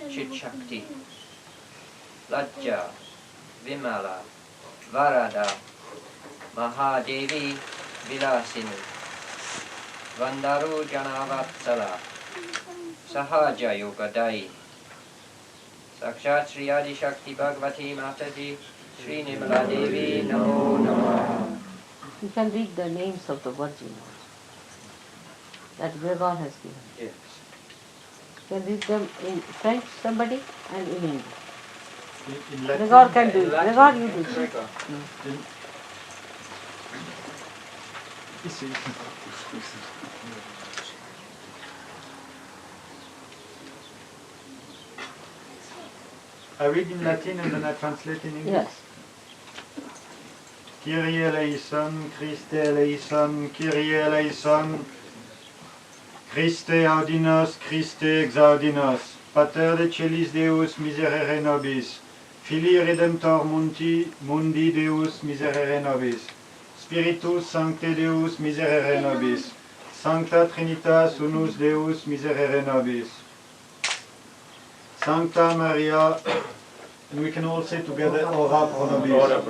Speaker 6: Chitshakti, Lajja, Vimala, Varada, Mahadevi, Vilasini, Vandaru Janavatsala, Sahaja Yogadai, Sakshat Sri Adi Shakti Bhagavati Mataji, Sri Nirmala Devi, Namo Namo.
Speaker 1: You can read the names of the virgins that Gregor has given.
Speaker 6: Yes.
Speaker 1: You can read them in French, somebody, and in English.
Speaker 2: In Latin,
Speaker 1: Gregor can do it. Gregor, you do it.
Speaker 6: Gregor.
Speaker 2: Ici. I read in Latin and then I translate in English.
Speaker 1: Yes.
Speaker 2: Kyrie eleison, Christe eleison, Kyrie eleison,
Speaker 11: Christe audinos, Christe exaudinos, Pater de celis Deus miserere nobis, Filii Redemptor mundi Deus miserere nobis, Spiritus Sancte Deus miserere nobis, Sancta Trinitas unus Deus miserere nobis. Sancta Maria, and we can all say together, ora pro nobis.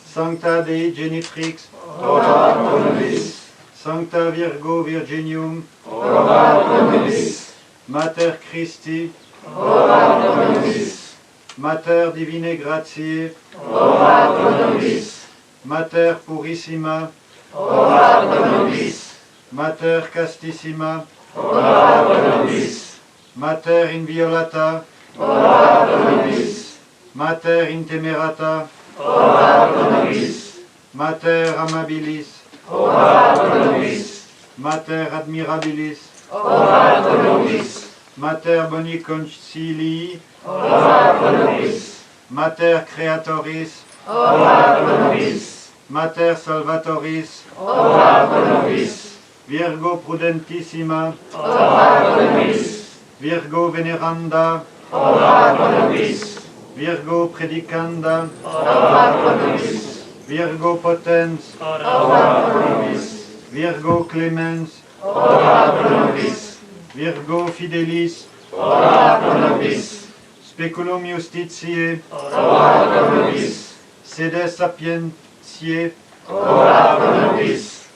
Speaker 11: Sancta Dei Genitrix, ora pro nobis. Sancta Virgo Virginium, ora pro nobis. Mater Christi, ora pro nobis. Mater Divinae Gratiae, ora pro nobis. Mater Purissima, ora pro nobis. Mater Castissima, ora pro nobis. Mater Inviolata, ora pro nobis. Mater Intemerata, ora pro nobis. Mater Amabilis, ora pro nobis. Mater Admirabilis, ora pro nobis. Mater Boni Concilii, ora pro nobis. Mater Creatoris, ora pro nobis. Mater Salvatoris, ora pro nobis. Virgo Prudentissima, ora pro nobis. Virgo Veneranda, ora pro nobis. Virgo Predicanda, ora pro nobis. Virgo Potens, ora pro nobis. Virgo Clemens, ora pro nobis. Virgo Fidelis, ora pro nobis. Speculum Justitiae, ora pro nobis. Sede Sapientiae, ora pro nobis.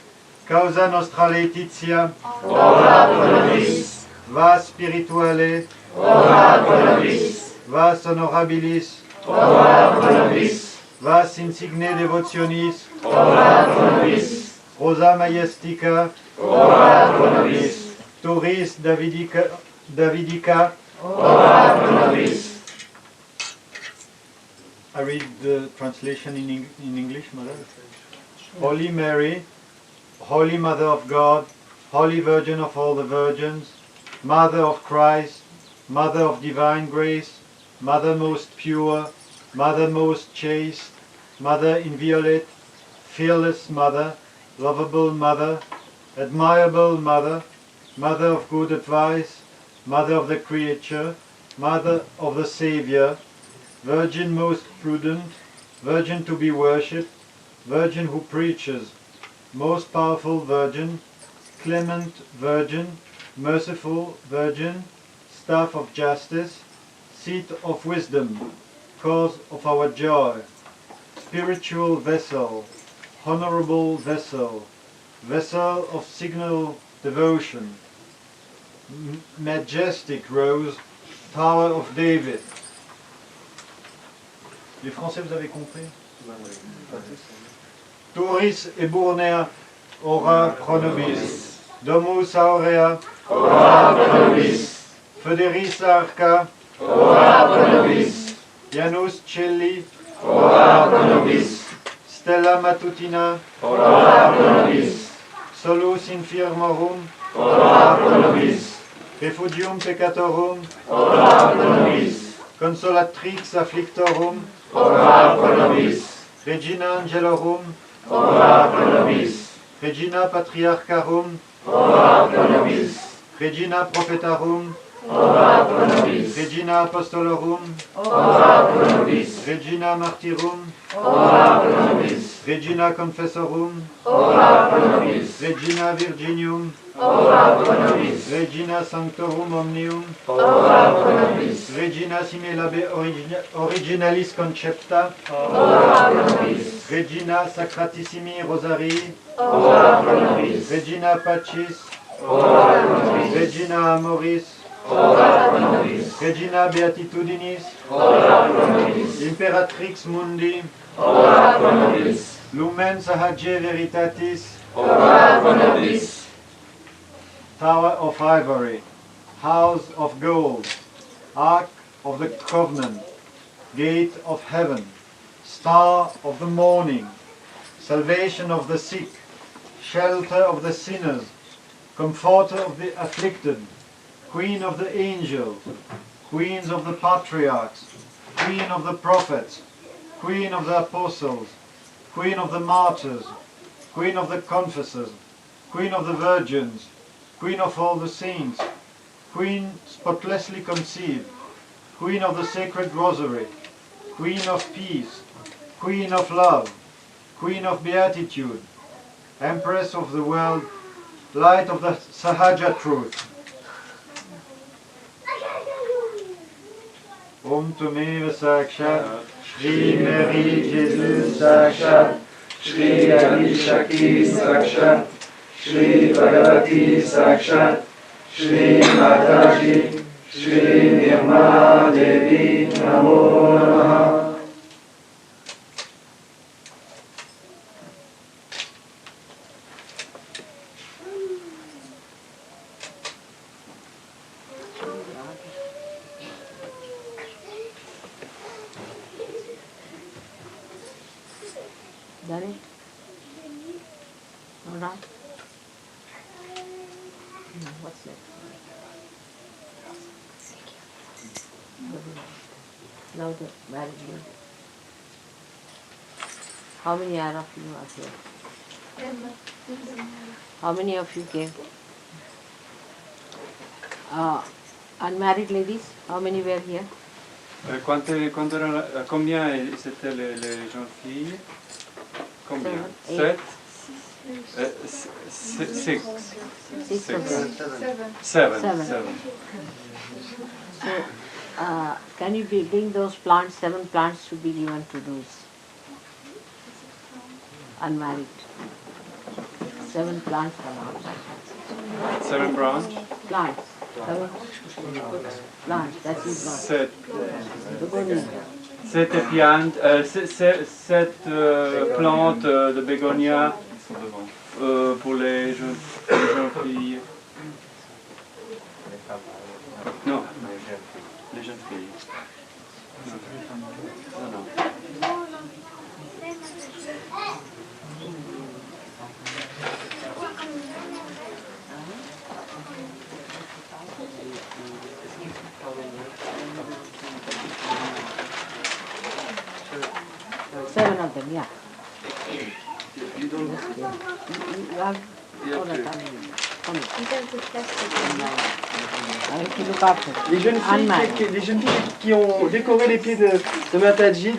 Speaker 11: Causa Nostra Laetitia, ora pro nobis. Vas Spirituale, ora pro nobis. Vas Honorabilis, ora pro nobis. Vas Insigne Devotionis, ora pro nobis. Rosa Majestica, ora pro nobis. Turis Davidica, ora pro nobis. I read the translation in English, Mother. Holy Mary, Holy Mother of God, Holy Virgin of all the virgins, Mother of Christ, Mother of divine grace, Mother most pure, Mother most chaste, Mother inviolate, fearless Mother, lovable Mother, admirable Mother, Mother of good advice, Mother of the creature, Mother of the Saviour, Virgin most prudent, Virgin to be worshipped, Virgin who preaches, most powerful Virgin, clement Virgin, merciful Virgin, staff of justice, seat of wisdom, cause of our joy, spiritual vessel, honorable vessel, vessel of signal devotion, majestic rose, Tower of David. Les Français, vous avez compris? Turis eburnea, ora pro nobis. Domus aurea, ora pro nobis. Foederis arca, ora pro nobis. Janus Celli, ora pro nobis. Stella matutina, ora pro nobis. Solus infirmorum, ora pro nobis. Refugium peccatorum, ora pro nobis. Consolatrix afflictorum, ora pro nobis. Regina angelorum, ora pro nobis. Regina patriarcharum, ora pro nobis. Regina prophetarum, ora pro nobis. Regina apostolorum, ora pro nobis. Regina martyrum, ora pro nobis. Regina confessorum, ora pro nobis. Regina virginium, ora pro nobis. Regina sanctorum omnium, ora pro nobis. Regina sine labe originalis concepta, ora pro nobis. Regina sacratissimi rosarii, ora pro nobis. Regina pacis, ora pro nobis. Regina amoris, ora pro nobis. Regina beatitudinis, ora pro nobis. Imperatrix mundi, ora pro nobis. Lumen sahagie veritatis, ora pro nobis. Tower of Ivory, House of Gold, Ark of the Covenant, Gate of Heaven, Star of the Morning, Salvation of the sick, Shelter of the sinners, Comforter of the afflicted, Queen of the angels, Queens of the patriarchs, Queen of the prophets, Queen of the apostles, Queen of the martyrs, Queen of the confessors, Queen of the virgins, Queen of all the saints, Queen spotlessly conceived, Queen of the Sacred Rosary, Queen of Peace, Queen of Love, Queen of Beatitude, Empress of the world, Light of the Sahaja Truth. Om Tumeva Sakshat, Shri Mary Jesus Sakshat, Shri Adi Shakti Sakshat, Shri Bhagavati Sakshat, Shri Mataji, Shri Nirmala Devi Namo Namaha.
Speaker 1: Done it? All right. What's next? Now the married lady. How many are of you are here? How many of you came? Unmarried ladies, how many were here?
Speaker 10: Combien c'était les jeunes filles? Combien? 7? 6. 7.
Speaker 1: So, can you bring those plants? 7 plants to be given to those unmarried. 7 plants from outside.
Speaker 10: 7 branches?
Speaker 1: Plants. 7 plants. That's it.
Speaker 10: 7.
Speaker 1: Begonia.
Speaker 10: 7 plantes de bégonia pour les jeunes filles. Non, les jeunes filles. Non.
Speaker 1: Seven of them, yeah. You have all the time.
Speaker 12: Les jeunes filles qui ont décoré les pieds de Mataji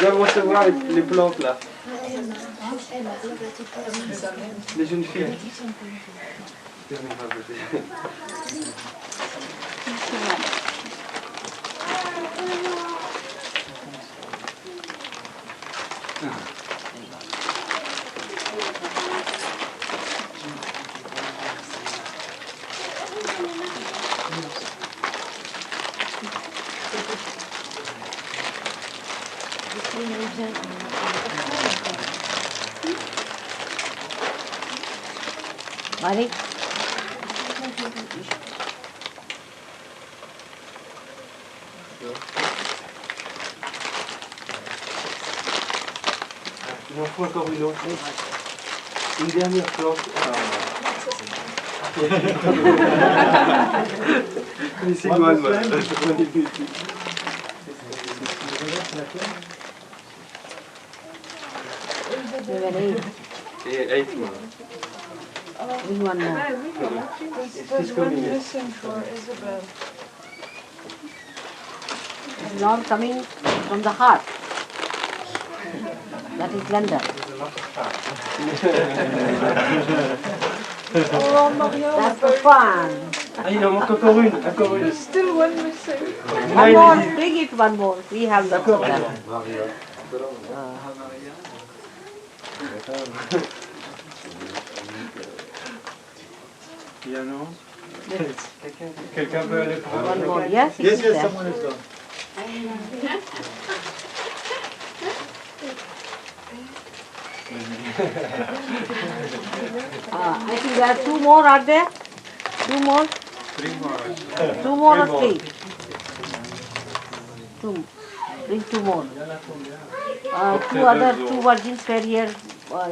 Speaker 12: doivent recevoir les plantes là. Les jeunes filles.
Speaker 1: Marie?
Speaker 12: Il en faut encore une autre. Une dernière plante. Mais c'est quoi, moi?
Speaker 10: Et 8 mois.
Speaker 1: One more. Lord coming from the heart. That is London. That's the fun.
Speaker 12: Ah, il en manque encore une.
Speaker 9: Still one missing.
Speaker 1: One more, bring it one more. We have the
Speaker 10: Piano. Quelqu'un peut aller prendre
Speaker 1: one more. Yes, it
Speaker 11: Yes,
Speaker 1: is
Speaker 11: yes,
Speaker 1: there.
Speaker 11: someone is done.
Speaker 1: I think there are 2 more, are there? 2 more?
Speaker 10: 3 more.
Speaker 1: 2 more or 3? 2. Bring 2 more. 2 virgins were here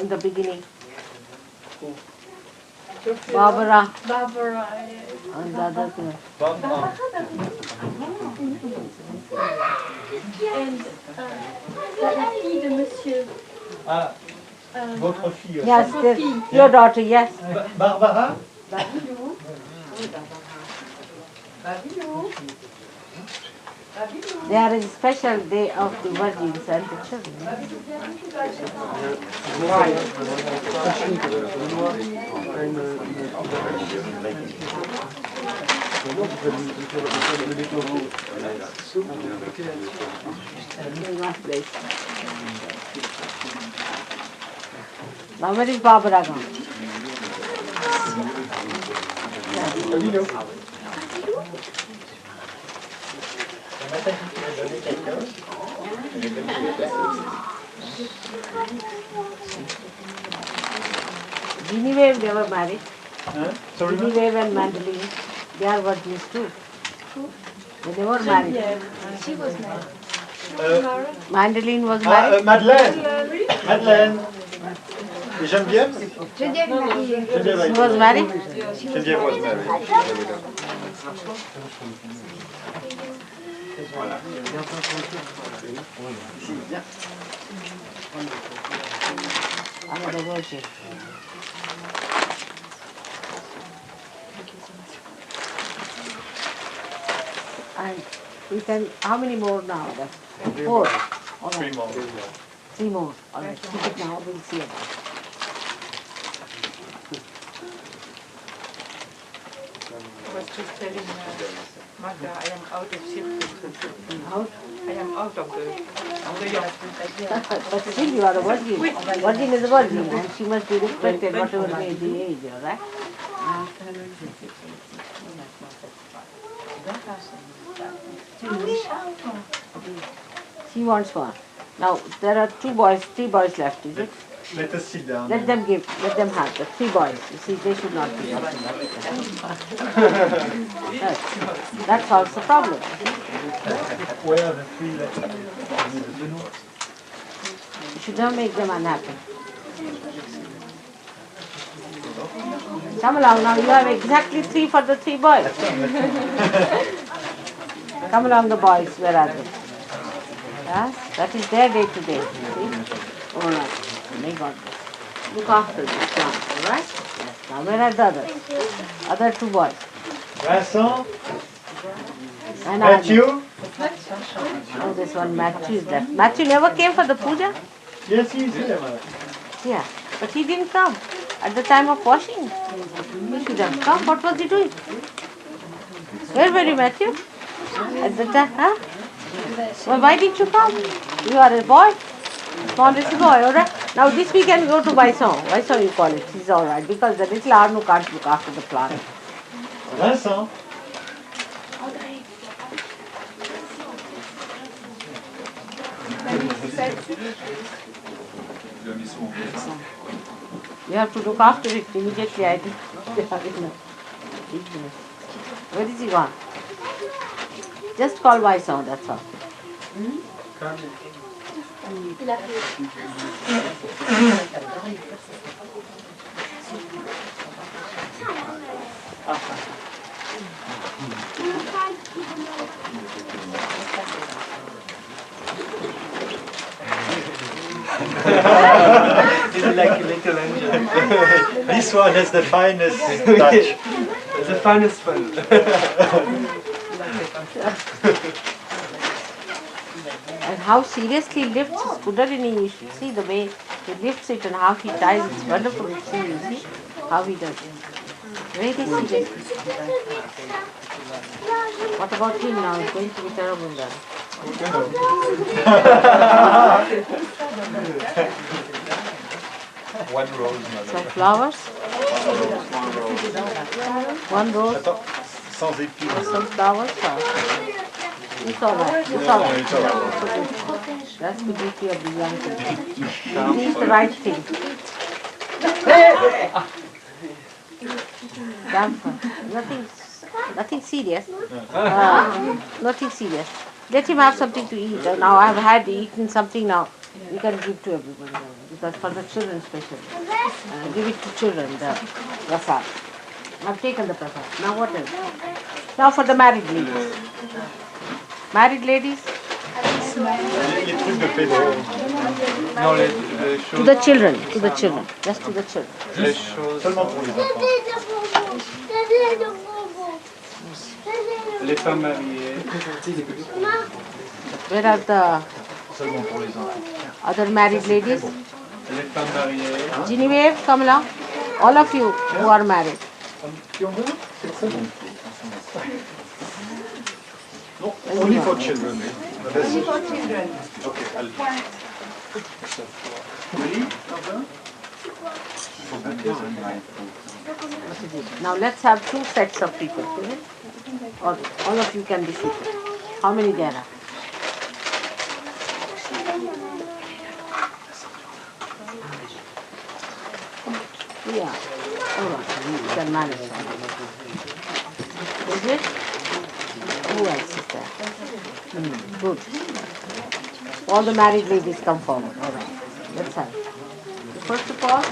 Speaker 1: in the beginning. Barbara
Speaker 9: Barbara.
Speaker 1: and the other girl.
Speaker 9: And la fille de monsieur.
Speaker 11: Ah, votre fille.
Speaker 1: Yes, your daughter, yes.
Speaker 11: Barbara?
Speaker 1: They are a special day of the virgins and the children. Now where is Barbara gone? Genevieve, they were married. Genevieve and Mandolin, they are virgins too. They were married.
Speaker 9: She was married.
Speaker 1: Mandolin was married.
Speaker 11: Madeleine. Madeleine. Et Geneviève?
Speaker 9: Geneviève mariée.
Speaker 1: She was married.
Speaker 11: Geneviève was married.
Speaker 1: Another virgin. And we can, how many more now? Four. All right.
Speaker 2: 3 more.
Speaker 1: 3 more. All right, keep it now, we'll see it.
Speaker 13: I was just telling Magda, I am out of circus.
Speaker 1: Out?
Speaker 13: I am out of the yacht.
Speaker 1: But still you are a virgin. Virgin is a virgin and she must be respected whatever may be the age, all right? She wants one. Now there are 3 boys left, is it?
Speaker 11: Let us sit down.
Speaker 1: Let them have the 3 boys. You see, they should not be left. That solves the problem.
Speaker 11: Where are the 3 left?
Speaker 1: You should not make them unhappy. Come along now, you have exactly 3 for the 3 boys. Come along the boys, where are they? Yes, that is their day today. See? All right. May God look after this plant, all right? Yes. Now where are the others? Other 2 boys.
Speaker 11: Vincent?
Speaker 1: And
Speaker 11: Matthew?
Speaker 1: Oh, this one Matthew is left. Matthew never came for the puja?
Speaker 11: Yes, he is here, madam.
Speaker 1: Yeah, but he didn't come at the time of washing. He should have come. What was he doing? Where were you, Matthew? At the time, huh? Well, why didn't you come? You are a boy. Small little boy, alright? Now this we can go to Vaison. Vaison you call it. He's alright because the little Arnu can't look after the plant.
Speaker 11: Vincent?
Speaker 1: You have to look after it immediately. I think. Where is he gone? Just call Vaison, that's all.
Speaker 11: He's like a little angel. This one is the finest touch.
Speaker 12: The finest one.
Speaker 1: And how seriously he lifts his kundalini, you should see the way he lifts it and how he ties. It's wonderful to see, you see, how he does it. Very seriously. What about him now? It's going to be terrible then.
Speaker 2: One rose, madame.
Speaker 1: Some flowers? One rose?
Speaker 11: Sans épines.
Speaker 1: Some flowers? It's all right. It's all right. That's the beauty of the young people. He is the right thing. Damper. Nothing serious. Nothing serious. Let him have something to eat. Now I have had eaten something now. We can give to everybody. Because for the children especially. Give it to children, the prasad. I've taken the prasad. Now what else? Now for the married ladies. Married ladies?
Speaker 10: Non, les
Speaker 1: To
Speaker 10: choses.
Speaker 1: the children. To the children. Just to the children.
Speaker 10: Les choses.
Speaker 11: Seulement pour les enfants.
Speaker 12: Les femmes mariées.
Speaker 1: Where are the
Speaker 12: Seulement pour les enfants.
Speaker 1: other married ladies?
Speaker 12: Les femmes mariées.
Speaker 1: Genevieve, come along. All of you who are married.
Speaker 2: No, only for children.
Speaker 13: Only for children.
Speaker 2: Okay, I'll...
Speaker 1: Now let's have two sets of people. Or all of you can be seated. How many there are? Yeah. All right. You can manage. Is it? Who else is there? Good. All the married ladies come forward. All right. Let's have it. First of all, is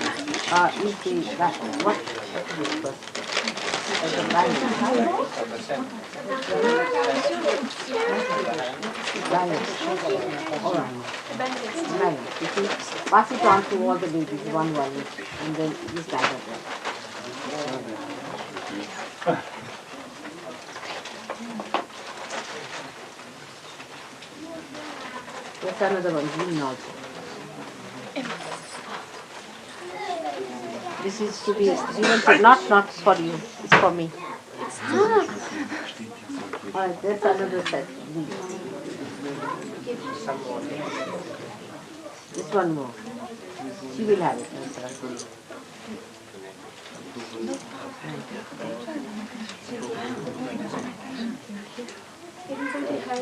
Speaker 1: the what is this first? The balance. All right. Balance. You see, pass it on to all the ladies, one, and then this dagger. There's another one, green also. This is to be given to, not for you, it's for me. Alright, there's another set. This one more. She will have it.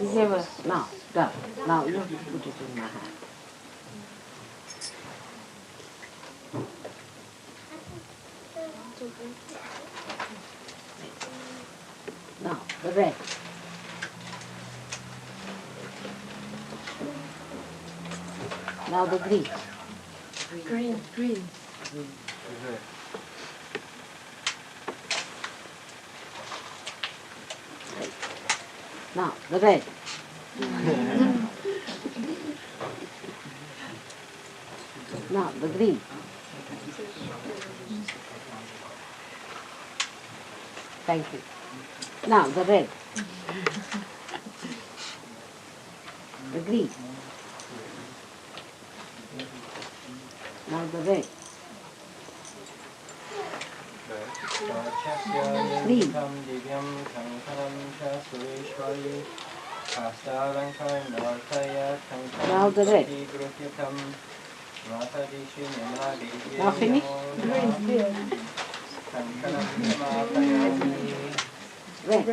Speaker 1: You gave her, now, down. Now you have to put it in my hand. Now, the red. Now the green.
Speaker 4: Green.
Speaker 1: Now, the red. Now, the green. Thank you. Now, the red. The green. Now, the red. Green. Now the red. Now finish? Red.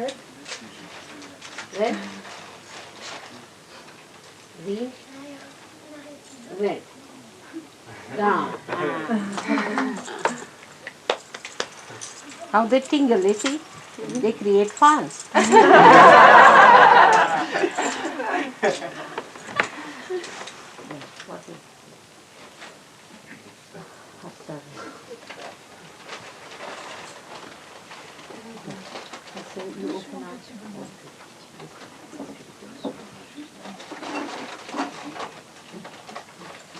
Speaker 1: Red. Green. Red. Down. How they tingle, you see? They create fun. What is you open out.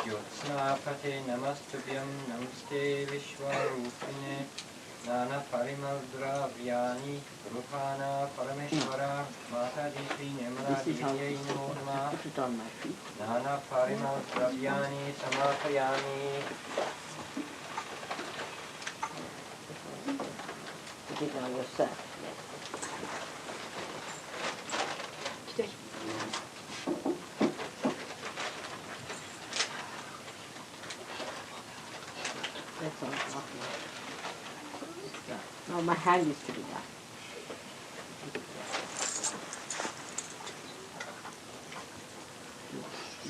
Speaker 6: Yotsnapate namastubhyam namaste vishwarupine nana parimaldravyani rupana parameshwara mataditi nemradiyai namo namah nana parimaldravyani samapayami.
Speaker 1: Put it on yourself. That's all. Now my hand is to be done.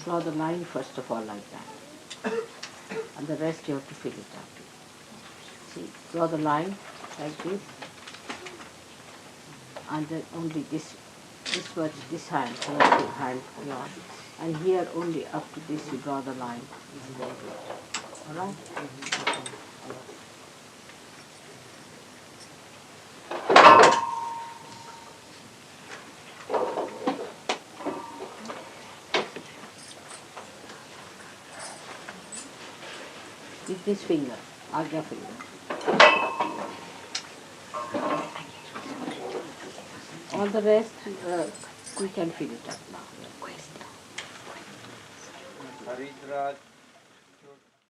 Speaker 1: Draw the line first of all like that. And the rest you have to fill it up. See, draw the line like this. And then only this much, this hand, yeah. And here only up to this you draw the line. Alright? With this finger, Agya finger. All the rest, we can fill it up now.
Speaker 6: Haridra